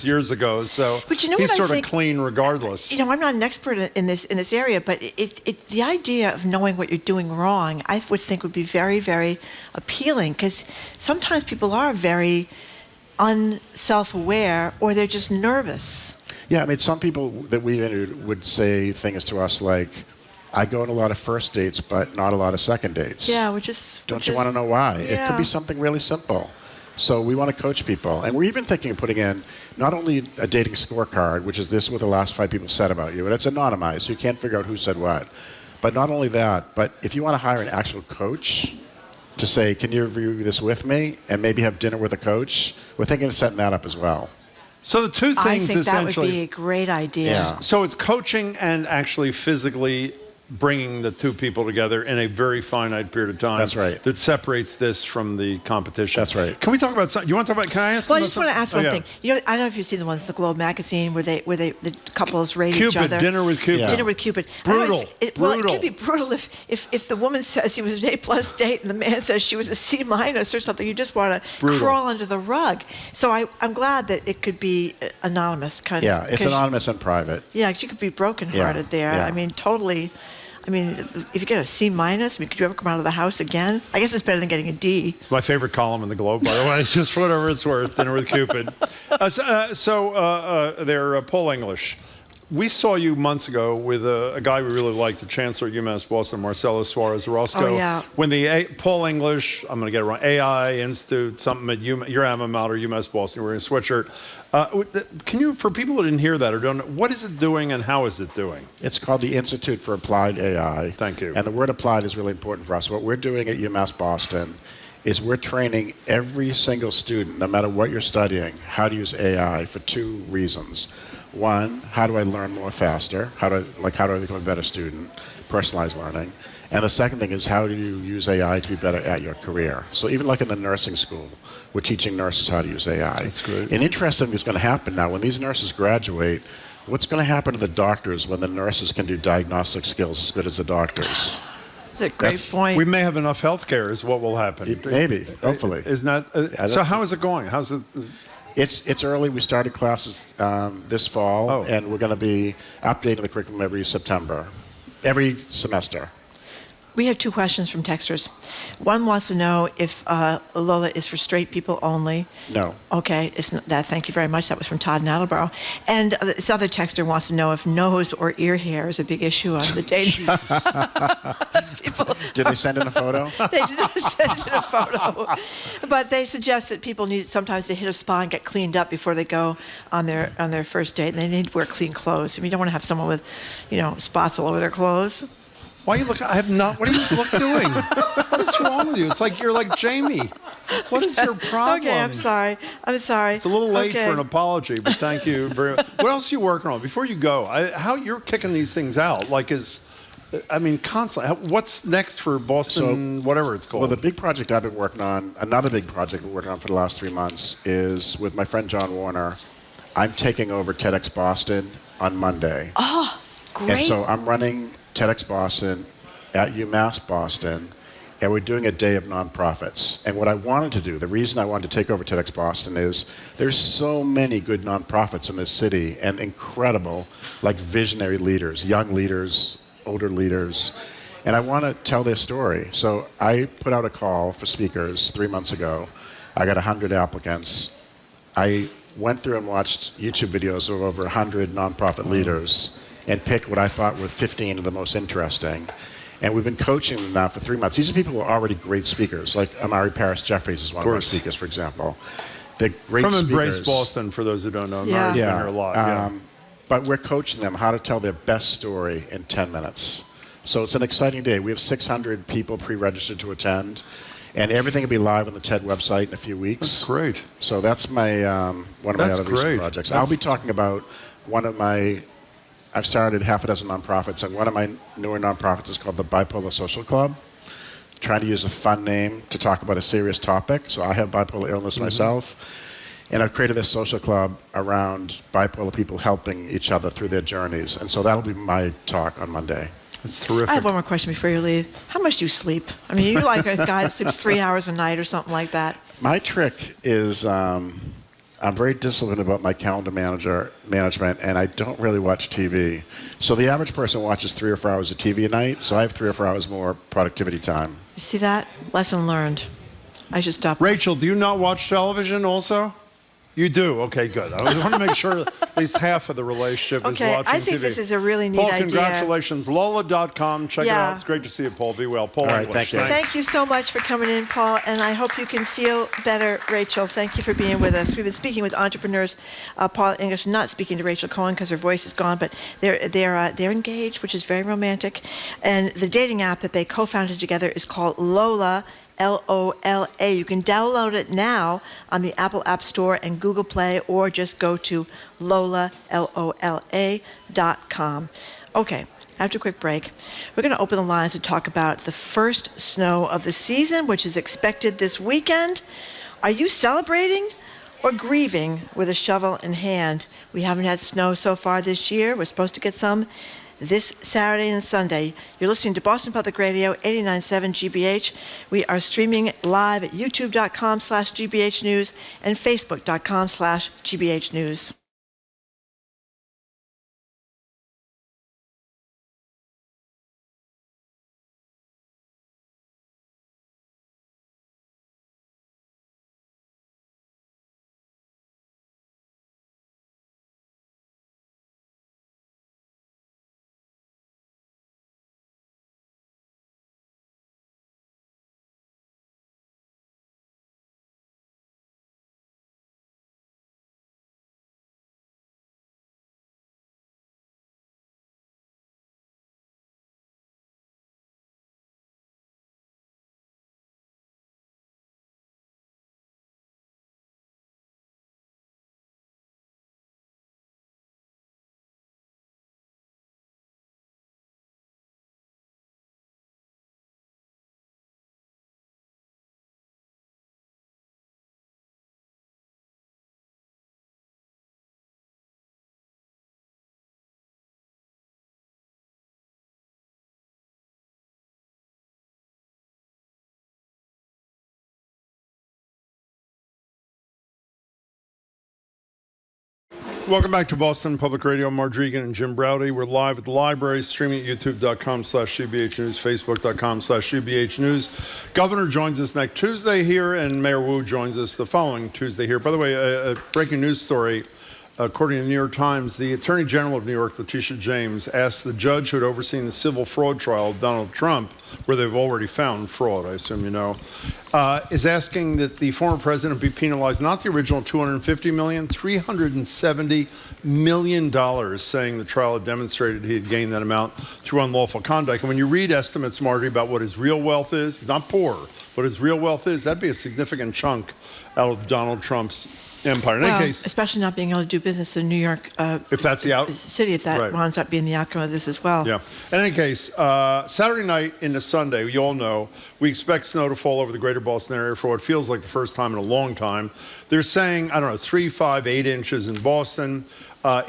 [SPEAKER 3] years ago. So
[SPEAKER 2] but you know
[SPEAKER 3] he's
[SPEAKER 2] what
[SPEAKER 3] sort
[SPEAKER 2] I
[SPEAKER 3] of
[SPEAKER 2] think,
[SPEAKER 3] clean regardless.
[SPEAKER 2] I'm not an expert in this area, but the idea of knowing what you're doing wrong, I would think would be very, very appealing, because sometimes people are very unself-aware, or they're just nervous.
[SPEAKER 17] Yeah, I mean, some people that we interviewed would say things to us like, I go on a lot of first dates, but not a lot of second dates.
[SPEAKER 2] Yeah,
[SPEAKER 17] Don't you want to know why?
[SPEAKER 2] Yeah.
[SPEAKER 17] It could be something really simple. So we want to coach people. And we're even thinking of putting in not only a dating scorecard, which is this what the last 5 people said about you, and it's anonymized, so you can't figure out who said what. But not only that, but if you want to hire an actual coach to say, can you review this with me, and maybe have dinner with a coach, we're thinking of setting that up as well.
[SPEAKER 3] So the two things
[SPEAKER 2] I think
[SPEAKER 3] essentially.
[SPEAKER 2] that would be a great idea.
[SPEAKER 17] Yeah.
[SPEAKER 3] So it's coaching and actually physically bringing the two people together in a very finite period of time.
[SPEAKER 17] That's right.
[SPEAKER 3] That separates this from the competition.
[SPEAKER 17] That's right.
[SPEAKER 3] Can we talk about something? You want to talk about? Can I ask?
[SPEAKER 2] Well, I
[SPEAKER 3] about
[SPEAKER 2] just want to ask
[SPEAKER 3] something?
[SPEAKER 2] one thing. I don't know if you've seen the ones in the Globe magazine where the couples rate each
[SPEAKER 3] Cupid,
[SPEAKER 2] other.
[SPEAKER 3] dinner with Cupid.
[SPEAKER 17] Yeah.
[SPEAKER 2] Dinner with Cupid.
[SPEAKER 3] Brutal.
[SPEAKER 2] Well, it could be brutal if the woman says he was an A+ date and the man says she was a C- or something. You just want to crawl under the rug. So I'm glad that it could be anonymous, kind of.
[SPEAKER 17] Yeah, it's anonymous and private.
[SPEAKER 2] Yeah, you could be brokenhearted there.
[SPEAKER 17] Yeah.
[SPEAKER 2] I mean, totally. I mean, if you get a C-, could you ever come out of the house again? I guess it's better than getting a D.
[SPEAKER 3] It's my favorite column in the Globe, by the way. Just for whatever it's worth. Dinner with Cupid. They're Paul English. We saw you months ago with a guy we really liked, the Chancellor at UMass Boston, Marcelo Suarez Rothko.
[SPEAKER 2] Oh, yeah.
[SPEAKER 3] When the Paul English, I'm going to get it wrong, AI Institute, something at your alma mater, UMass Boston, you're wearing a sweatshirt. Can you, for people who didn't hear that or don't know, what is it doing and how is it doing?
[SPEAKER 17] It's called the Institute for Applied AI.
[SPEAKER 3] Thank you.
[SPEAKER 17] And the word applied is really important for us. What we're doing at UMass Boston is we're training every single student, no matter what you're studying, how to use AI for 2 reasons. One, how do I learn more faster? How do I become a better student? Personalized learning. And the second thing is, how do you use AI to be better at your career? So even like in the nursing school, we're teaching nurses how to use AI.
[SPEAKER 3] That's great.
[SPEAKER 17] And interesting is going to happen now, when these nurses graduate, what's going to happen to the doctors when the nurses can do diagnostic skills as good as the doctors?
[SPEAKER 2] That's a great point.
[SPEAKER 3] We may have enough health care is what will happen.
[SPEAKER 17] Maybe, hopefully.
[SPEAKER 3] Isn't that, so how is it going? How's it?
[SPEAKER 17] It's early. We started classes this fall, and we're going to be updating the curriculum every semester.
[SPEAKER 2] We have 2 questions from texters. One wants to know if Lola is for straight people only.
[SPEAKER 17] No.
[SPEAKER 2] Okay, it's not that. Thank you very much. That was from Todd in Attleboro. And this other texter wants to know if nose or ear hair is a big issue on the dating.
[SPEAKER 17] Did they send in a photo?
[SPEAKER 2] They did not send in a photo, but they suggest that people need sometimes to hit a spa and get cleaned up before they go on their first date, and they need to wear clean clothes. I mean, you don't want to have someone with, spots all over their clothes.
[SPEAKER 3] Why are you looking? I have not. What are you doing? What is wrong with you? It's like you're like Jamie. What is your problem?
[SPEAKER 2] Okay, I'm sorry.
[SPEAKER 3] It's a little late
[SPEAKER 2] Okay.
[SPEAKER 3] for an apology, but thank you very much. What else are you working on? Before you go, how you're kicking these things out? Constantly. What's next for Boston, whatever it's called?
[SPEAKER 17] Well, the big project I've been working on, another big project we're working on for the last 3 months, is with my friend John Warner. I'm taking over TEDx Boston on Monday.
[SPEAKER 2] Oh, great.
[SPEAKER 17] And so I'm running TEDx Boston at UMass Boston, and we're doing a day of nonprofits. And what I wanted to do, the reason I wanted to take over TEDx Boston is there's so many good nonprofits in this city and incredible, visionary leaders, young leaders, older leaders, and I want to tell their story. So I put out a call for speakers 3 months ago. I got 100 applicants. I went through and watched YouTube videos of over 100 nonprofit leaders and picked what I thought were 15 of the most interesting. And we've been coaching them now for 3 months. These are people who are already great speakers, like Amari Paris Jeffries is one of our speakers, for example. They're great
[SPEAKER 3] From
[SPEAKER 17] speakers.
[SPEAKER 3] Embrace Boston, for those who don't know. Amari's been here a lot.
[SPEAKER 17] But we're coaching them how to tell their best story in 10 minutes. So it's an exciting day. We have 600 people pre-registered to attend. And everything will be live on the TED website in a few weeks.
[SPEAKER 3] That's great.
[SPEAKER 17] So that's my one of my other recent projects. I'll be talking about one of my, I've started half a dozen nonprofits, and one of my newer nonprofits is called the Bipolar Social Club. Trying to use a fun name to talk about a serious topic. So I have bipolar illness myself. And I've created this social club around bipolar people helping each other through their journeys. And so that'll be my talk on Monday.
[SPEAKER 3] That's terrific.
[SPEAKER 2] I have one more question before you leave. How much do you sleep? I mean, you're like a guy that sleeps 3 hours a night or something like that.
[SPEAKER 17] My trick is I'm very disciplined about my calendar management, and I don't really watch TV. So the average person watches 3 or 4 hours of TV a night, so I have 3 or 4 hours more productivity time.
[SPEAKER 2] You see that? Lesson learned. I should stop.
[SPEAKER 3] Rachel, do you not watch television also? You do? Okay, good. I want to make sure at least half of the relationship is watching TV.
[SPEAKER 2] I think this is a really neat
[SPEAKER 3] Paul,
[SPEAKER 2] idea.
[SPEAKER 3] congratulations. Lola.com. Check it out. It's great to see you, Paul. Be well. Paul
[SPEAKER 17] All right,
[SPEAKER 3] English.
[SPEAKER 17] thank you.
[SPEAKER 2] Thank you so much for coming in, Paul, and I hope you can feel better, Rachel. Thank you for being with us. We've been speaking with entrepreneurs, Paul English, not speaking to Rachel Cohen because her voice is gone, but they're engaged, which is very romantic. And the dating app that they co-founded together is called Lola. Lola. You can download it now on the Apple App Store and Google Play, or just go to Lola.com. Okay, after a quick break, we're going to open the lines to talk about the first snow of the season, which is expected this weekend. Are you celebrating or grieving with a shovel in hand? We haven't had snow so far this year. We're supposed to get some this Saturday and Sunday. You're listening to Boston Public Radio 89.7 GBH. We are streaming live at youtube.com/GBH News and facebook.com/GBH News.
[SPEAKER 3] Welcome back to Boston Public Radio. I'm Mark Dregan and Jim Browdy. We're live at the library, streaming at youtube.com/GBH News, facebook.com/GBH News. Governor joins us next Tuesday here, and Mayor Wu joins us the following Tuesday here. By the way, a breaking news story. According to the New York Times, the Attorney General of New York, Letitia James, asked the judge who had overseen the civil fraud trial of Donald Trump, where they've already found fraud, I assume you know, is asking that the former president be penalized, not the original $250 million, $370 million, saying the trial had demonstrated he had gained that amount through unlawful conduct. And when you read estimates, Marty, about what his real wealth is, he's not poor, what his real wealth is, that'd be a significant chunk out of Donald Trump's empire. In any case,
[SPEAKER 2] especially not being able to do business in New York
[SPEAKER 3] if that's the
[SPEAKER 2] City, if that winds up being the outcome of this as well.
[SPEAKER 3] Yeah. In any case, Saturday night into Sunday, you all know, we expect snow to fall over the greater Boston area for what feels like the first time in a long time. They're saying, I don't know, 3, 5, 8 inches in Boston,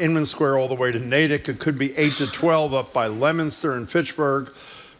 [SPEAKER 3] Inman Square all the way to Natick. It could be 8 to 12 up by Leominster and Fitchburg,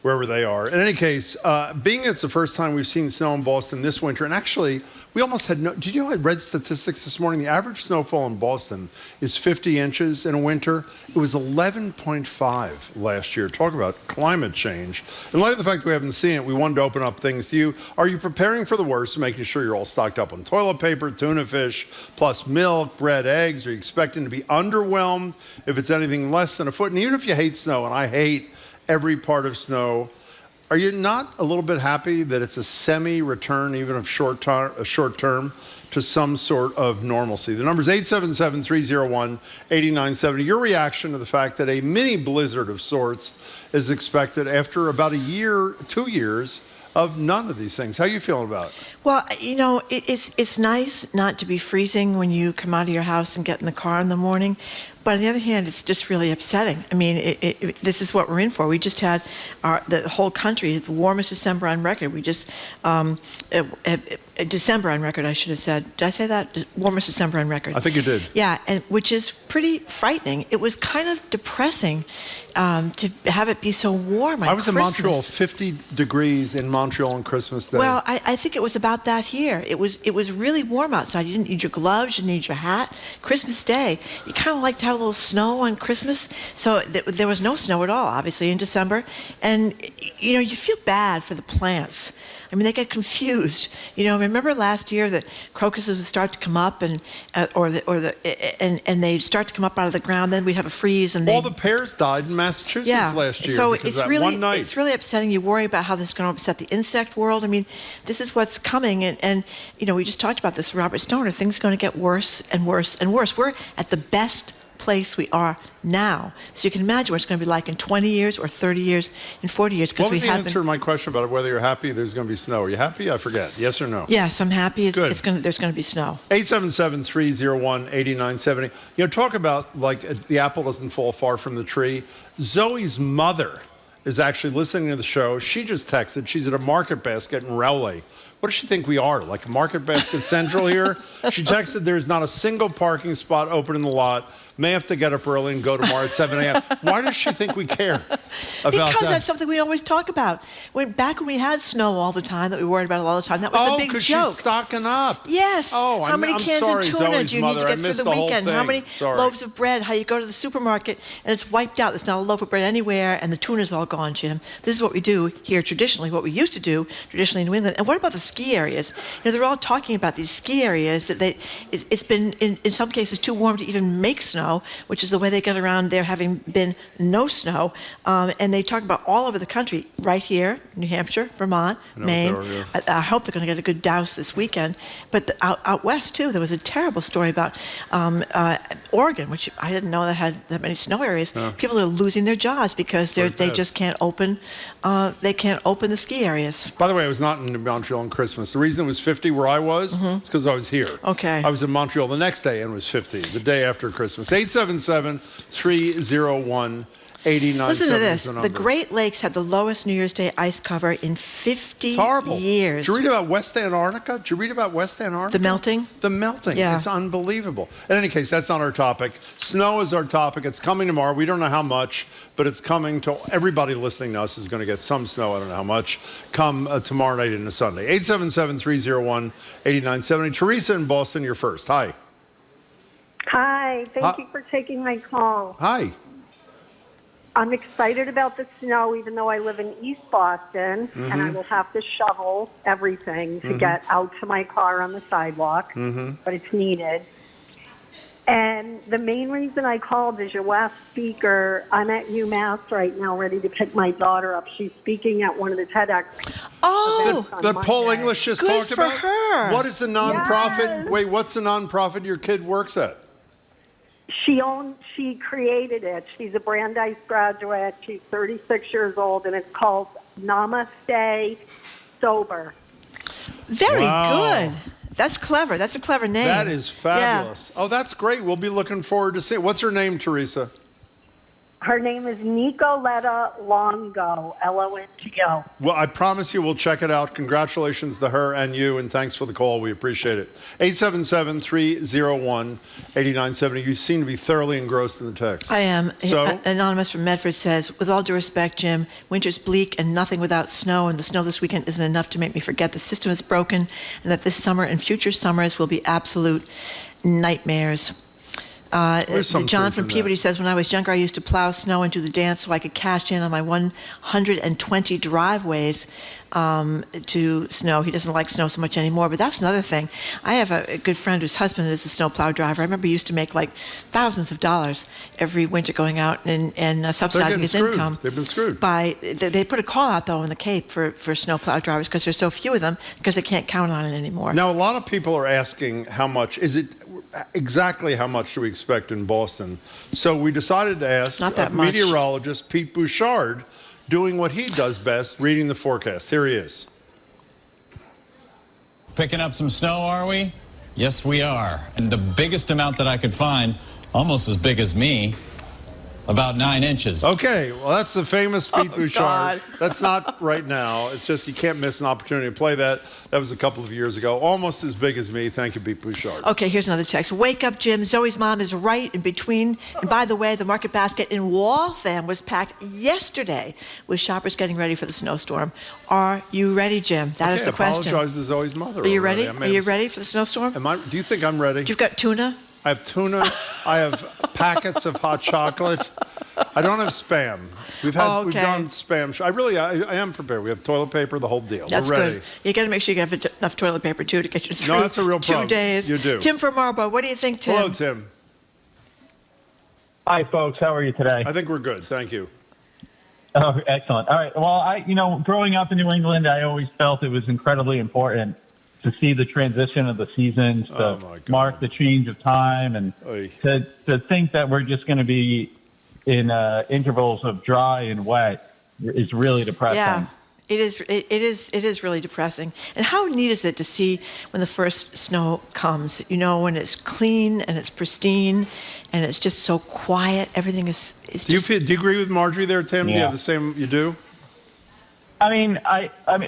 [SPEAKER 3] wherever they are. In any case, being it's the first time we've seen snow in Boston this winter, and actually, we almost had no, did you know I read statistics this morning? The average snowfall in Boston is 50 inches in a winter. It was 11.5 last year. Talk about climate change. In light of the fact that we haven't seen it, we wanted to open up things to you. Are you preparing for the worst, making sure you're all stocked up on toilet paper, tuna fish, plus milk, bread, eggs? Are you expecting to be underwhelmed if it's anything less than a foot? And even if you hate snow, and I hate every part of snow, Are you not a little bit happy that it's a semi-return, even of short term, to some sort of normalcy? The number's 877-301-8970. Your reaction to the fact that a mini blizzard of sorts is expected after about a year, 2 years of none of these things. How are you feeling about it?
[SPEAKER 2] Well, it's nice not to be freezing when you come out of your house and get in the car in the morning. But on the other hand, it's just really upsetting. I mean, this is what we're in for. We just had the whole country, the warmest December on record. We just, December on record, I should have said. Did I say that? Warmest December on record.
[SPEAKER 3] I think you did.
[SPEAKER 2] Yeah, and which is pretty frightening. It was kind of depressing to have it be so warm on
[SPEAKER 3] I was
[SPEAKER 2] Christmas.
[SPEAKER 3] in Montreal, 50 degrees in Montreal on Christmas Day.
[SPEAKER 2] Well, I think it was about that here. It was really warm outside. You didn't need your gloves, you didn't need your hat. Christmas Day, you kind of like to have a little snow on Christmas. So there was no snow at all, obviously, in December. And, you feel bad for the plants. I mean, they get confused. Remember last year that crocuses would start to come up and they'd start to come up out of the ground. Then we'd have a freeze, and
[SPEAKER 3] all the pears died in Massachusetts last year.
[SPEAKER 2] So
[SPEAKER 3] because
[SPEAKER 2] it's
[SPEAKER 3] that
[SPEAKER 2] really
[SPEAKER 3] one night.
[SPEAKER 2] it's really upsetting. You worry about how this is going to upset the insect world. I mean, this is what's coming, and we just talked about this. Robert Stoner, things are going to get worse and worse and worse. We're at the best place we are now. So you can imagine what it's going to be like in 20 years or 30 years, in 40 years.
[SPEAKER 3] What was the answer to my question about whether you're happy there's going to be snow? Are you happy? I forget. Yes or no?
[SPEAKER 2] Yes, I'm happy. There's going to be snow.
[SPEAKER 3] 877-301-8970. Talk about like the apple doesn't fall far from the tree. Zoe's mother is actually listening to the show. She just texted. She's at a Market Basket in Rowley. What does she think we are, like a Market Basket Central here? She texted, there's not a single parking spot open in the lot. May have to get up early and go tomorrow at 7 a.m. Why does she think we care about
[SPEAKER 2] because
[SPEAKER 3] that?
[SPEAKER 2] That's something we always talk about. Back when we had snow all the time, that we worried about it all the time, that was the big joke.
[SPEAKER 3] Because she's stocking up.
[SPEAKER 2] Yes.
[SPEAKER 3] Oh,
[SPEAKER 2] how many cans of tuna do you need to get through the weekend? How many
[SPEAKER 3] loaves
[SPEAKER 2] of bread? How you go to the supermarket and it's wiped out. There's not a loaf of bread anywhere, and the tuna's all gone, Jim. This is what we do here traditionally, what we used to do traditionally in New England. And what about the ski areas? They're all talking about these ski areas that it's been, in some cases, too warm to even make snow, which is the way they get around there having been no snow. And they talk about all over the country, right here, New Hampshire, Vermont, Maine. I hope they're going to get a good douse this weekend. But out west, too, there was a terrible story about Oregon, which I didn't know that had that many snow areas. No. People are losing their jobs because they just can't open the ski areas.
[SPEAKER 3] By the way, I was not in Montreal on Christmas. The reason it was 50 where I was is because I was here.
[SPEAKER 2] Okay.
[SPEAKER 3] I was in Montreal the next day and it was 50, the day after Christmas. 877-301-8970.
[SPEAKER 2] Listen to this. The Great Lakes had the lowest New Year's Day ice cover in 50 years.
[SPEAKER 3] Did you read about West Antarctica? The
[SPEAKER 2] melting?
[SPEAKER 3] The melting.
[SPEAKER 2] Yeah.
[SPEAKER 3] It's unbelievable. In any case, that's not our topic. Snow is our topic. It's coming tomorrow. We don't know how much, but it's coming to everybody listening to us is going to get some snow. I don't know how much. Come tomorrow night into Sunday. 877-301-8970. Teresa in Boston, you're first. Hi.
[SPEAKER 18] Hi. Thank you for taking my call.
[SPEAKER 3] Hi.
[SPEAKER 18] I'm excited about the snow, even though I live in East Boston, and I will have to shovel everything to get out to my car on the sidewalk, but it's needed. And the main reason I called is your last speaker. I'm at UMass right now, ready to pick my daughter up. She's speaking at one of the TEDx events on
[SPEAKER 3] the
[SPEAKER 18] Monday.
[SPEAKER 3] Paul English just talked about?
[SPEAKER 2] Good for her.
[SPEAKER 3] What is the nonprofit?
[SPEAKER 18] Yes.
[SPEAKER 3] Wait, what's the nonprofit your kid works at?
[SPEAKER 18] She created it. She's a Brandeis graduate. She's 36 years old, and it's called Namaste Sober.
[SPEAKER 2] Very good. That's clever. That's a clever name.
[SPEAKER 3] That is fabulous. Yeah. Oh, that's great. We'll be looking forward to seeing. What's her name, Teresa?
[SPEAKER 18] Her name is Nikoletta Longo, Longo.
[SPEAKER 3] Well, I promise you we'll check it out. Congratulations to her and you, and thanks for the call. We appreciate it. 877-301-8970. You seem to be thoroughly engrossed in the text.
[SPEAKER 2] I am.
[SPEAKER 3] So?
[SPEAKER 2] Anonymous from Medford says, with all due respect, Jim, winter's bleak and nothing without snow, and the snow this weekend isn't enough to make me forget the system is broken and that this summer and future summers will be absolute nightmares.
[SPEAKER 3] some
[SPEAKER 2] John
[SPEAKER 3] truth
[SPEAKER 2] from
[SPEAKER 3] in that.
[SPEAKER 2] Peabody says, when I was younger, I used to plow snow and do the dance so I could cash in on my 120 driveways to snow. He doesn't like snow so much anymore, but that's another thing. I have a good friend whose husband is a snowplow driver. I remember he used to make like thousands of dollars every winter going out and subsidizing his income.
[SPEAKER 3] They've been screwed.
[SPEAKER 2] They put a call out, though, in the Cape for snowplow drivers because there's so few of them because they can't count on it anymore.
[SPEAKER 3] Now, a lot of people are asking how much, exactly how much do we expect in Boston? So we decided to ask
[SPEAKER 2] Not that much.
[SPEAKER 3] meteorologist Pete Bouchard, doing what he does best, reading the forecast. Here he is.
[SPEAKER 19] Picking up some snow, are we? Yes, we are. And the biggest amount that I could find, almost as big as me, about 9 inches.
[SPEAKER 3] Okay, well, that's the famous Pete Bouchard.
[SPEAKER 2] God.
[SPEAKER 3] That's not right now. It's just you can't miss an opportunity to play that. That was a couple of years ago. Almost as big as me. Thank you, Pete Bouchard.
[SPEAKER 2] Okay, here's another text. Wake up, Jim. Zoe's mom is right in between. And by the way, the market basket in Waltham was packed yesterday with shoppers getting ready for the snowstorm. Are you ready, Jim? That is the question.
[SPEAKER 3] I apologize to Zoe's mother.
[SPEAKER 2] Are you
[SPEAKER 3] already.
[SPEAKER 2] ready? Are you ready for the snowstorm?
[SPEAKER 3] Do you think I'm ready?
[SPEAKER 2] You've got tuna?
[SPEAKER 3] I have tuna. I have packets of hot chocolate. I don't have Spam. We've done Spam. I am prepared. We have toilet paper, the whole deal.
[SPEAKER 2] That's
[SPEAKER 3] We're ready.
[SPEAKER 2] good. You got to make sure you have enough toilet paper too to get you through.
[SPEAKER 3] No, that's a real problem.
[SPEAKER 2] 2 days.
[SPEAKER 3] You do.
[SPEAKER 2] Tim from Marlborough, what do you think, Tim?
[SPEAKER 3] Hello, Tim.
[SPEAKER 20] Hi, folks. How are you today?
[SPEAKER 3] I think we're good. Thank you.
[SPEAKER 20] Oh, excellent. All right. Well, growing up in New England, I always felt it was incredibly important to see the transition of the seasons, to mark the change of time, and to think that we're just going to be in intervals of dry and wet is really depressing.
[SPEAKER 2] Yeah, it is really depressing. And how neat is it to see when the first snow comes? You know, when it's clean and it's pristine, and it's just so quiet. Everything is.
[SPEAKER 3] Do you agree with Marjorie there, Tim? Yeah. Do you have the same? You do.
[SPEAKER 20] I mean,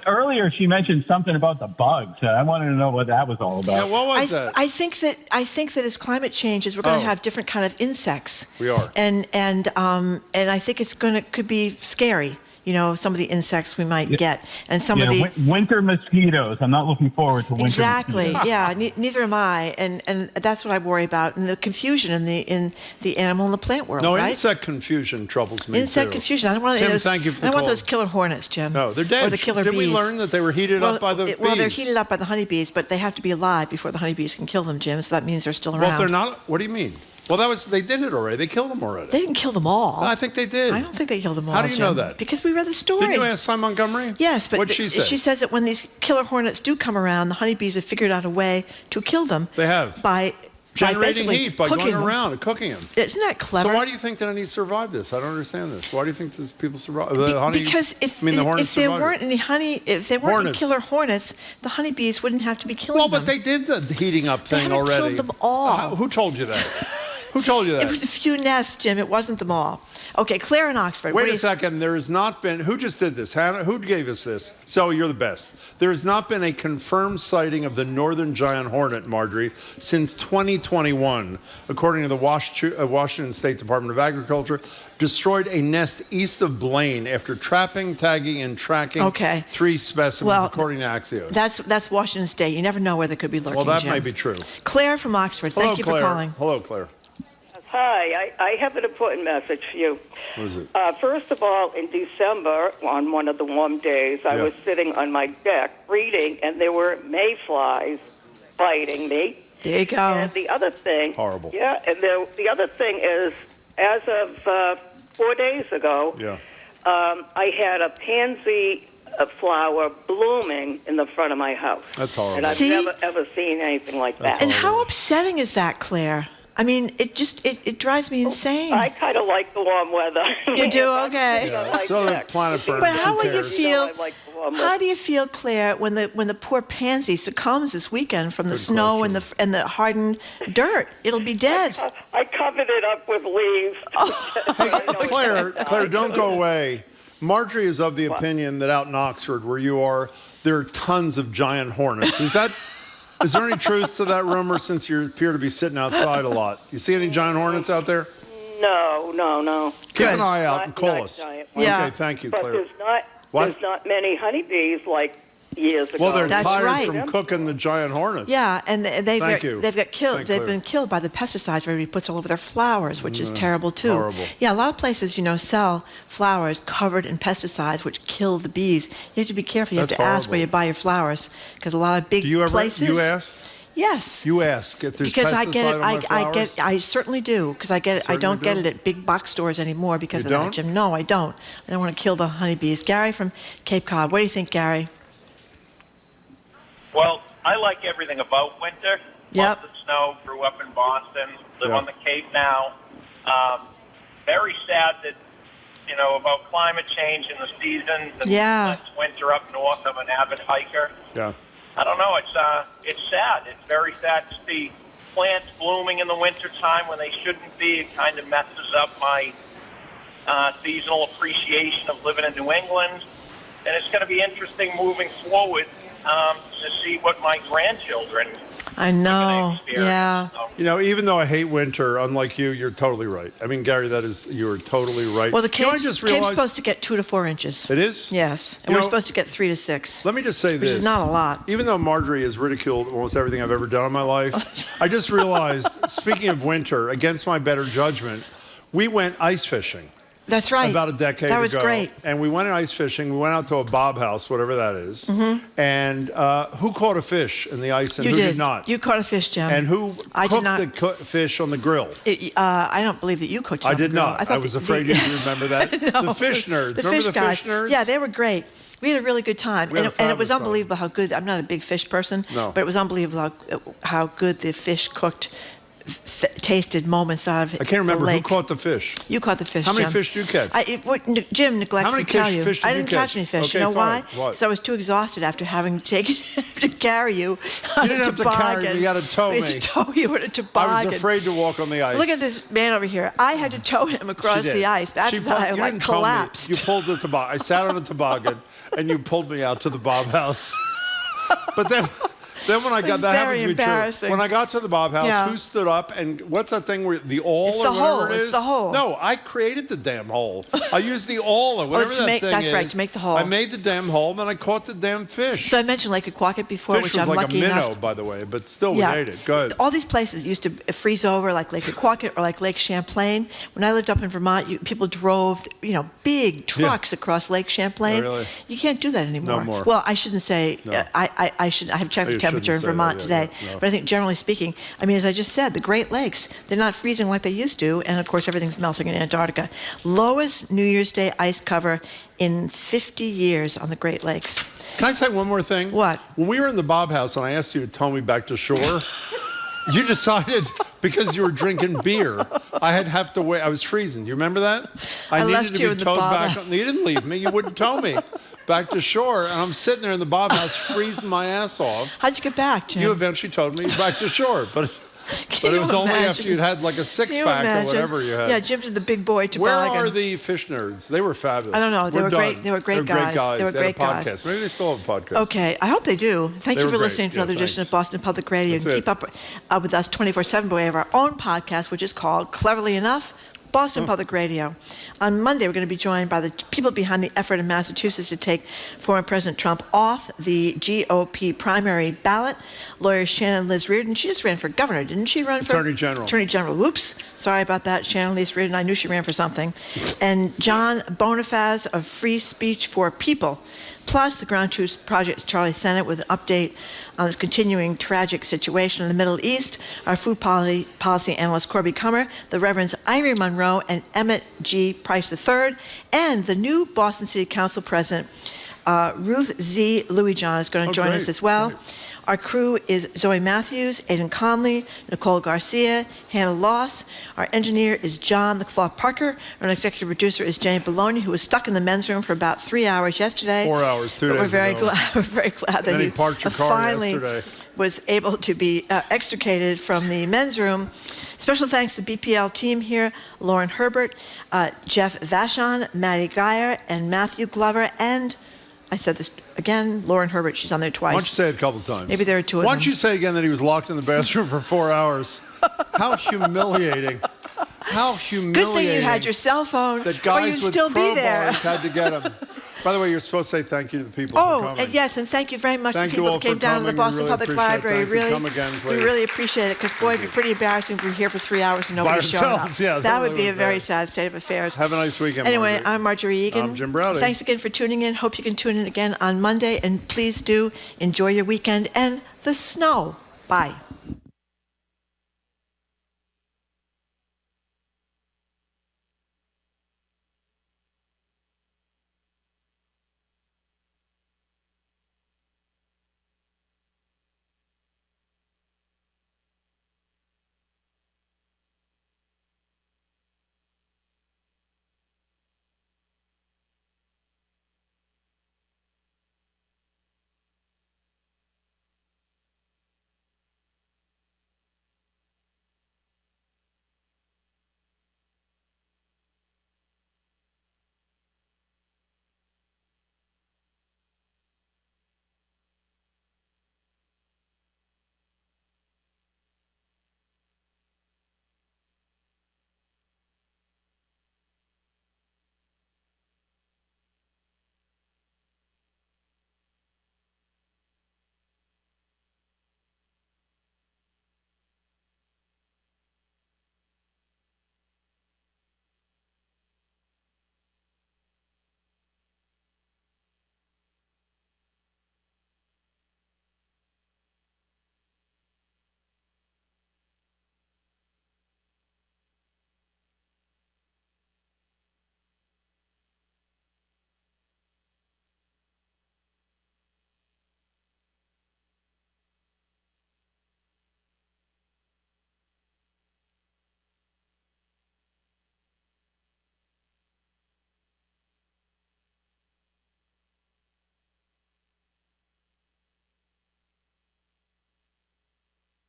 [SPEAKER 20] earlier she mentioned something about the bugs. I wanted to know what that was all about.
[SPEAKER 3] Yeah, what was that?
[SPEAKER 2] I think that as climate changes, we're going to have different kind of insects.
[SPEAKER 3] We are.
[SPEAKER 2] And I think could be scary. You know, some of the insects we might get, and some of the
[SPEAKER 20] winter mosquitoes. I'm not looking forward to winter.
[SPEAKER 2] Exactly.
[SPEAKER 20] Mosquitoes.
[SPEAKER 2] Yeah. Neither am I, and that's what I worry about, and the confusion in the animal and the plant world.
[SPEAKER 3] No,
[SPEAKER 2] right?
[SPEAKER 3] Insect confusion troubles me.
[SPEAKER 2] Insect
[SPEAKER 3] too.
[SPEAKER 2] confusion. I don't want
[SPEAKER 3] Tim,
[SPEAKER 2] those.
[SPEAKER 3] thank you for
[SPEAKER 2] I don't want
[SPEAKER 3] calling.
[SPEAKER 2] those killer hornets, Jim.
[SPEAKER 3] No, they're dead.
[SPEAKER 2] Or the killer
[SPEAKER 3] Did
[SPEAKER 2] bees.
[SPEAKER 3] we learn that they were heated up by the bees?
[SPEAKER 2] Well, they're heated up by the honeybees, but they have to be alive before the honeybees can kill them, Jim. So that means they're still around.
[SPEAKER 3] Well, if they're not, what do you mean? Well, they did it already. They killed them already.
[SPEAKER 2] They didn't kill them all.
[SPEAKER 3] No, I think they did.
[SPEAKER 2] I don't think they killed them all.
[SPEAKER 3] How do you
[SPEAKER 2] Jim,
[SPEAKER 3] know that?
[SPEAKER 2] Because we read the story.
[SPEAKER 3] Didn't you ask Simon Montgomery?
[SPEAKER 2] Yes, but
[SPEAKER 3] what'd she say?
[SPEAKER 2] She says that when these killer hornets do come around, the honeybees have figured out a way to kill them.
[SPEAKER 3] They have.
[SPEAKER 2] By
[SPEAKER 3] generating heat by
[SPEAKER 2] cooking
[SPEAKER 3] going around and cooking them.
[SPEAKER 2] Isn't that clever?
[SPEAKER 3] So why do you think that any survived this? I don't understand this. Why do you think these people survived?
[SPEAKER 2] Because if there weren't any killer hornets, the honeybees wouldn't have to be killing them.
[SPEAKER 3] Well, but they did the heating up thing already.
[SPEAKER 2] They haven't killed them all.
[SPEAKER 3] Who told you that? Who told you that?
[SPEAKER 2] It was a few nests, Jim. It wasn't them all. Okay, Claire in Oxford.
[SPEAKER 3] Wait a second. There has not been. Who just did this? Hannah? Who gave us this? So you're the best. There has not been a confirmed sighting of the northern giant hornet, Marjorie, since 2021, according to the Washington State Department of Agriculture. Destroyed a nest east of Blaine after trapping, tagging, and tracking 3 specimens, according to Axios.
[SPEAKER 2] That's Washington State. You never know where they could be lurking.
[SPEAKER 3] Well, that
[SPEAKER 2] Jim.
[SPEAKER 3] may be true.
[SPEAKER 2] Claire from Oxford. Thank you for calling.
[SPEAKER 3] Hello, Claire.
[SPEAKER 21] Hi, I have an important message for you.
[SPEAKER 3] What is it?
[SPEAKER 21] First of all, in December, on one of the warm days, I was sitting on my deck reading, and there were mayflies biting me.
[SPEAKER 2] There you go.
[SPEAKER 21] And the other thing...
[SPEAKER 3] Horrible.
[SPEAKER 21] Yeah, and the other thing is, as of 4 days ago, I had a pansy flower blooming in the front of my house.
[SPEAKER 3] That's horrible.
[SPEAKER 21] And I've never, ever seen anything like that.
[SPEAKER 2] And how upsetting is that, Claire? I mean, it drives me insane.
[SPEAKER 21] I kind of like the warm weather.
[SPEAKER 2] You do? Okay.
[SPEAKER 3] So the planet burns.
[SPEAKER 2] But how will you feel?
[SPEAKER 21] like
[SPEAKER 2] How do you feel, Claire, when the poor pansy succumbs this weekend from the snow and the hardened dirt? It'll be dead.
[SPEAKER 21] I covered it up with leaves.
[SPEAKER 3] Claire, don't go away. Marjorie is of the opinion that out in Oxford, where you are, there are tons of giant hornets. Is there any truth to that rumor, since you appear to be sitting outside a lot? You see any giant hornets out there?
[SPEAKER 21] No.
[SPEAKER 3] Keep an eye out and call us.
[SPEAKER 21] Giant
[SPEAKER 3] Okay, thank you,
[SPEAKER 21] but
[SPEAKER 3] Claire.
[SPEAKER 21] there's not many honeybees like years ago.
[SPEAKER 3] Well, they're
[SPEAKER 2] That's
[SPEAKER 3] tired
[SPEAKER 2] right.
[SPEAKER 3] from cooking the giant hornets.
[SPEAKER 2] Yeah, and they've
[SPEAKER 3] Thank you.
[SPEAKER 2] got killed.
[SPEAKER 3] Thank
[SPEAKER 2] They've
[SPEAKER 3] you.
[SPEAKER 2] been killed by the pesticides everybody puts all over their flowers, which is terrible too.
[SPEAKER 3] horrible.
[SPEAKER 2] Yeah, a lot of places, sell flowers covered in pesticides, which kill the bees. You have to be careful. You
[SPEAKER 3] That's
[SPEAKER 2] have to ask
[SPEAKER 3] horrible.
[SPEAKER 2] where you buy your flowers, because a lot of big
[SPEAKER 3] Do you ever?
[SPEAKER 2] places.
[SPEAKER 3] You asked?
[SPEAKER 2] Yes.
[SPEAKER 3] You ask if there's
[SPEAKER 2] Because
[SPEAKER 3] pesticide
[SPEAKER 2] I get it,
[SPEAKER 3] on my flowers?
[SPEAKER 2] I certainly do. Because I get it. I
[SPEAKER 3] Certainly
[SPEAKER 2] don't get
[SPEAKER 3] do?
[SPEAKER 2] it at big box stores anymore because
[SPEAKER 3] You
[SPEAKER 2] of that,
[SPEAKER 3] don't?
[SPEAKER 2] Jim. No, I don't. I don't want to kill the honeybees. Gary from Cape Cod. What do you think, Gary?
[SPEAKER 4] Well, I like everything about winter.
[SPEAKER 2] Yep.
[SPEAKER 4] Love the snow. Grew up in Boston. Live
[SPEAKER 3] Yeah.
[SPEAKER 4] on the Cape now. Very sad that about climate change in the seasons. And
[SPEAKER 2] Yeah.
[SPEAKER 4] It's winter up north. I'm an avid hiker.
[SPEAKER 3] Yeah.
[SPEAKER 4] I don't know. It's sad. It's very sad to see plants blooming in the wintertime when they shouldn't be. It kind of messes up my seasonal appreciation of living in New England. And it's going to be interesting moving forward to see what my grandchildren
[SPEAKER 2] I know.
[SPEAKER 4] experience.
[SPEAKER 2] Yeah.
[SPEAKER 3] Even though I hate winter, unlike you, you're totally right. I mean, Gary, you're totally right.
[SPEAKER 2] Well, the
[SPEAKER 3] You know, I
[SPEAKER 2] Cape's
[SPEAKER 3] just realized
[SPEAKER 2] supposed to get 2 to 4 inches.
[SPEAKER 3] it is?
[SPEAKER 2] Yes. And
[SPEAKER 3] You
[SPEAKER 2] we're
[SPEAKER 3] know,
[SPEAKER 2] supposed to get 3 to 6.
[SPEAKER 3] Let me just say
[SPEAKER 2] Which
[SPEAKER 3] this.
[SPEAKER 2] is not a lot.
[SPEAKER 3] Even though Marjorie has ridiculed almost everything I've ever done in my life, I just realized, speaking of winter, against my better judgment, we went ice fishing.
[SPEAKER 2] That's right.
[SPEAKER 3] About a decade ago.
[SPEAKER 2] That was great.
[SPEAKER 3] And we went ice fishing. We went out to a bob house, whatever that is.
[SPEAKER 2] Mhm.
[SPEAKER 3] And who caught a fish in the ice and
[SPEAKER 2] You
[SPEAKER 3] who
[SPEAKER 2] did.
[SPEAKER 3] did not?
[SPEAKER 2] You caught a fish, Jim.
[SPEAKER 3] And who
[SPEAKER 2] I did
[SPEAKER 3] cooked
[SPEAKER 2] not.
[SPEAKER 3] the fish on the grill?
[SPEAKER 2] I don't believe that you cooked it
[SPEAKER 3] I
[SPEAKER 2] on the
[SPEAKER 3] did
[SPEAKER 2] grill.
[SPEAKER 3] not. I
[SPEAKER 2] thought
[SPEAKER 3] was
[SPEAKER 2] the-
[SPEAKER 3] afraid you didn't remember that.
[SPEAKER 2] No.
[SPEAKER 3] The fish nerds.
[SPEAKER 2] The
[SPEAKER 3] Remember
[SPEAKER 2] fish
[SPEAKER 3] the
[SPEAKER 2] guys.
[SPEAKER 3] fish nerds?
[SPEAKER 2] Yeah, they were great. We had a really good time.
[SPEAKER 3] We had
[SPEAKER 2] And
[SPEAKER 3] a
[SPEAKER 2] it was
[SPEAKER 3] fabulous time.
[SPEAKER 2] unbelievable how good. I'm not a big fish person,
[SPEAKER 3] No.
[SPEAKER 2] but it was unbelievable how good the fish cooked, tasted moments out of
[SPEAKER 3] I can't remember
[SPEAKER 2] the
[SPEAKER 3] who
[SPEAKER 2] lake.
[SPEAKER 3] caught the fish.
[SPEAKER 2] You caught the fish,
[SPEAKER 3] How many
[SPEAKER 2] Jim.
[SPEAKER 3] fish did you catch?
[SPEAKER 2] Jim neglects
[SPEAKER 3] How many
[SPEAKER 2] to tell
[SPEAKER 3] fish
[SPEAKER 2] you.
[SPEAKER 3] did
[SPEAKER 2] I
[SPEAKER 3] you
[SPEAKER 2] didn't
[SPEAKER 3] catch?
[SPEAKER 2] catch any fish.
[SPEAKER 3] Okay,
[SPEAKER 2] you know
[SPEAKER 3] fine.
[SPEAKER 2] why?
[SPEAKER 3] What?
[SPEAKER 2] Because I was too exhausted after having taken to carry you on
[SPEAKER 3] You didn't
[SPEAKER 2] a
[SPEAKER 3] have to carry
[SPEAKER 2] toboggan.
[SPEAKER 3] me. You had to tow
[SPEAKER 2] We
[SPEAKER 3] me.
[SPEAKER 2] had to tow you in a
[SPEAKER 3] I
[SPEAKER 2] toboggan.
[SPEAKER 3] was afraid to walk on the ice.
[SPEAKER 2] Look at this man over here. I had to tow him across
[SPEAKER 3] She did.
[SPEAKER 2] the ice. That's
[SPEAKER 3] She
[SPEAKER 2] why I
[SPEAKER 3] you
[SPEAKER 2] like
[SPEAKER 3] didn't tow me.
[SPEAKER 2] collapsed.
[SPEAKER 3] You pulled the toboggan. I sat on a toboggan, and you pulled me out to the bob house. But then when I got
[SPEAKER 2] was
[SPEAKER 3] that
[SPEAKER 2] very
[SPEAKER 3] happens to be true.
[SPEAKER 2] embarrassing.
[SPEAKER 3] When I got to the bob house,
[SPEAKER 2] Yeah.
[SPEAKER 3] who stood up and what's that thing where the awl
[SPEAKER 2] It's
[SPEAKER 3] or
[SPEAKER 2] the
[SPEAKER 3] whatever
[SPEAKER 2] hole.
[SPEAKER 3] it is?
[SPEAKER 2] It's the hole.
[SPEAKER 3] No, I created the damn hole. I used the awl or whatever
[SPEAKER 2] to
[SPEAKER 3] that
[SPEAKER 2] make-
[SPEAKER 3] thing
[SPEAKER 2] that's
[SPEAKER 3] is.
[SPEAKER 2] right, to make the hole.
[SPEAKER 3] I made the damn hole, and then I caught the damn fish.
[SPEAKER 2] So I mentioned Lake Aquaket before,
[SPEAKER 3] Fish
[SPEAKER 2] which
[SPEAKER 3] was
[SPEAKER 2] I'm
[SPEAKER 3] like
[SPEAKER 2] lucky
[SPEAKER 3] a minnow,
[SPEAKER 2] enough.
[SPEAKER 3] by the way, but still
[SPEAKER 2] Yeah.
[SPEAKER 3] we ate it. Good.
[SPEAKER 2] All these places used to freeze over, like Lake Aquaket or like Lake Champlain. When I lived up in Vermont, people drove, big trucks across Lake Champlain.
[SPEAKER 3] Oh, really?
[SPEAKER 2] You can't do that anymore.
[SPEAKER 3] No more.
[SPEAKER 2] Well, I shouldn't say.
[SPEAKER 3] No.
[SPEAKER 2] I should. I have checked
[SPEAKER 3] Oh,
[SPEAKER 2] the
[SPEAKER 3] you
[SPEAKER 2] temperature in
[SPEAKER 3] shouldn't say
[SPEAKER 2] Vermont
[SPEAKER 3] that, yeah,
[SPEAKER 2] today,
[SPEAKER 3] yeah, no.
[SPEAKER 2] but I think generally speaking, I mean, as I just said, the Great Lakes, they're not freezing like they used to, and of course everything's melting in Antarctica. Lowest New Year's Day ice cover in 50 years on the Great Lakes.
[SPEAKER 3] Can I say one more thing?
[SPEAKER 2] What?
[SPEAKER 3] When we were in the bob house and I asked you to tow me back to shore, you decided because you were drinking beer, I'd have to wait. I was freezing. Do you remember that?
[SPEAKER 2] I
[SPEAKER 3] needed
[SPEAKER 2] left
[SPEAKER 3] to
[SPEAKER 2] you
[SPEAKER 3] be
[SPEAKER 2] in the
[SPEAKER 3] towed
[SPEAKER 2] bob
[SPEAKER 3] back.
[SPEAKER 2] house.
[SPEAKER 3] You didn't leave me. You wouldn't tow me back to shore, and I'm sitting there in the bob house freezing my ass off.
[SPEAKER 2] How'd you get back, Jim?
[SPEAKER 3] You eventually towed me back to shore, but
[SPEAKER 2] Can
[SPEAKER 3] it was
[SPEAKER 2] you
[SPEAKER 3] only
[SPEAKER 2] imagine?
[SPEAKER 3] after you'd had like a
[SPEAKER 2] Can you
[SPEAKER 3] six-pack or
[SPEAKER 2] imagine?
[SPEAKER 3] whatever you had.
[SPEAKER 2] Yeah, Jim's in the big boy
[SPEAKER 3] Where
[SPEAKER 2] toboggan.
[SPEAKER 3] are the fish nerds? They were fabulous.
[SPEAKER 2] I don't know. They
[SPEAKER 3] We're
[SPEAKER 2] were great.
[SPEAKER 3] done.
[SPEAKER 2] They were great
[SPEAKER 3] They're
[SPEAKER 2] guys. They were
[SPEAKER 3] They
[SPEAKER 2] great
[SPEAKER 3] had a
[SPEAKER 2] guys.
[SPEAKER 3] podcast. Maybe they still have a podcast.
[SPEAKER 2] Okay, I hope they do. Thank
[SPEAKER 3] They
[SPEAKER 2] you
[SPEAKER 3] were
[SPEAKER 2] for
[SPEAKER 3] great.
[SPEAKER 2] listening to
[SPEAKER 3] Yeah,
[SPEAKER 2] another edition
[SPEAKER 3] thanks.
[SPEAKER 2] of Boston Public Radio.
[SPEAKER 3] That's
[SPEAKER 2] You can
[SPEAKER 3] it.
[SPEAKER 2] keep up with us 24/7 by way of our own podcast, which is called, cleverly enough, Boston Public Radio. On Monday, we're going to be joined by the people behind the effort in Massachusetts to take former President Trump off the GOP primary ballot. Lawyer Shannon Liz Reardon, she just ran for governor, didn't she run for?
[SPEAKER 3] Attorney General.
[SPEAKER 2] Attorney General. Whoops. Sorry about that, Shannon Liz Reardon. I knew she ran for something. And John Bonifaz of Free Speech for People. Plus, the Ground Truth Project's Charlie Sennett with an update on this continuing tragic situation in the Middle East. Our food policy analyst, Corby Kummer, the Reverends Irene Monroe and Emmett G. Price III, and the new Boston City Council President, Ruth Z. Louis John, is going to join us
[SPEAKER 3] great.
[SPEAKER 2] as well. Our crew is Zoe Matthews, Aidan Conley, Nicole Garcia, Hannah Loss. Our engineer is John the Claw Parker. Our executive producer is Jenny Bologna, who was stuck in the men's room for about 3 hours yesterday.
[SPEAKER 3] 4 hours, 2
[SPEAKER 2] But
[SPEAKER 3] days
[SPEAKER 2] we're very
[SPEAKER 3] ago.
[SPEAKER 2] glad. We're very glad that
[SPEAKER 3] Then he
[SPEAKER 2] he
[SPEAKER 3] parked your car
[SPEAKER 2] finally
[SPEAKER 3] yesterday.
[SPEAKER 2] was able to be extricated from the men's room. Special thanks to the BPL team here, Lauren Herbert, Jeff Vashon, Maddie Geyer, and Matthew Glover, and I said this again, Lauren Herbert. She's on there twice.
[SPEAKER 3] Why don't you say it a couple times?
[SPEAKER 2] Maybe there are two of
[SPEAKER 3] Why
[SPEAKER 2] them.
[SPEAKER 3] don't you say again that he was locked in the bathroom for 4 hours? How humiliating. How humiliating.
[SPEAKER 2] Good thing you had your cell phone,
[SPEAKER 3] that
[SPEAKER 2] or
[SPEAKER 3] guys
[SPEAKER 2] you'd
[SPEAKER 3] with
[SPEAKER 2] still be there.
[SPEAKER 3] crowbars had to get him. By the way, you're supposed to say thank you to the people for coming.
[SPEAKER 2] And yes, and thank you very much
[SPEAKER 3] Thank
[SPEAKER 2] to
[SPEAKER 3] you
[SPEAKER 2] people
[SPEAKER 3] all
[SPEAKER 2] who came
[SPEAKER 3] for
[SPEAKER 2] down to the
[SPEAKER 3] coming.
[SPEAKER 2] Boston
[SPEAKER 3] We really
[SPEAKER 2] Public
[SPEAKER 3] appreciate it.
[SPEAKER 2] Library.
[SPEAKER 3] Thank you.
[SPEAKER 2] Really,
[SPEAKER 3] Come again,
[SPEAKER 2] we
[SPEAKER 3] please.
[SPEAKER 2] really appreciate it because, boy, it'd be pretty embarrassing if we were here for 3 hours and nobody showed up.
[SPEAKER 3] ourselves, yeah,
[SPEAKER 2] that would
[SPEAKER 3] really
[SPEAKER 2] be a
[SPEAKER 3] would
[SPEAKER 2] very
[SPEAKER 3] be.
[SPEAKER 2] sad state of affairs.
[SPEAKER 3] Have a nice weekend,
[SPEAKER 2] Anyway,
[SPEAKER 3] Marjorie.
[SPEAKER 2] I'm Marjorie Egan.
[SPEAKER 3] I'm Jim Browdy.
[SPEAKER 2] Thanks again for tuning in. Hope you can tune in again on Monday. And please do enjoy your weekend and the snow. Bye.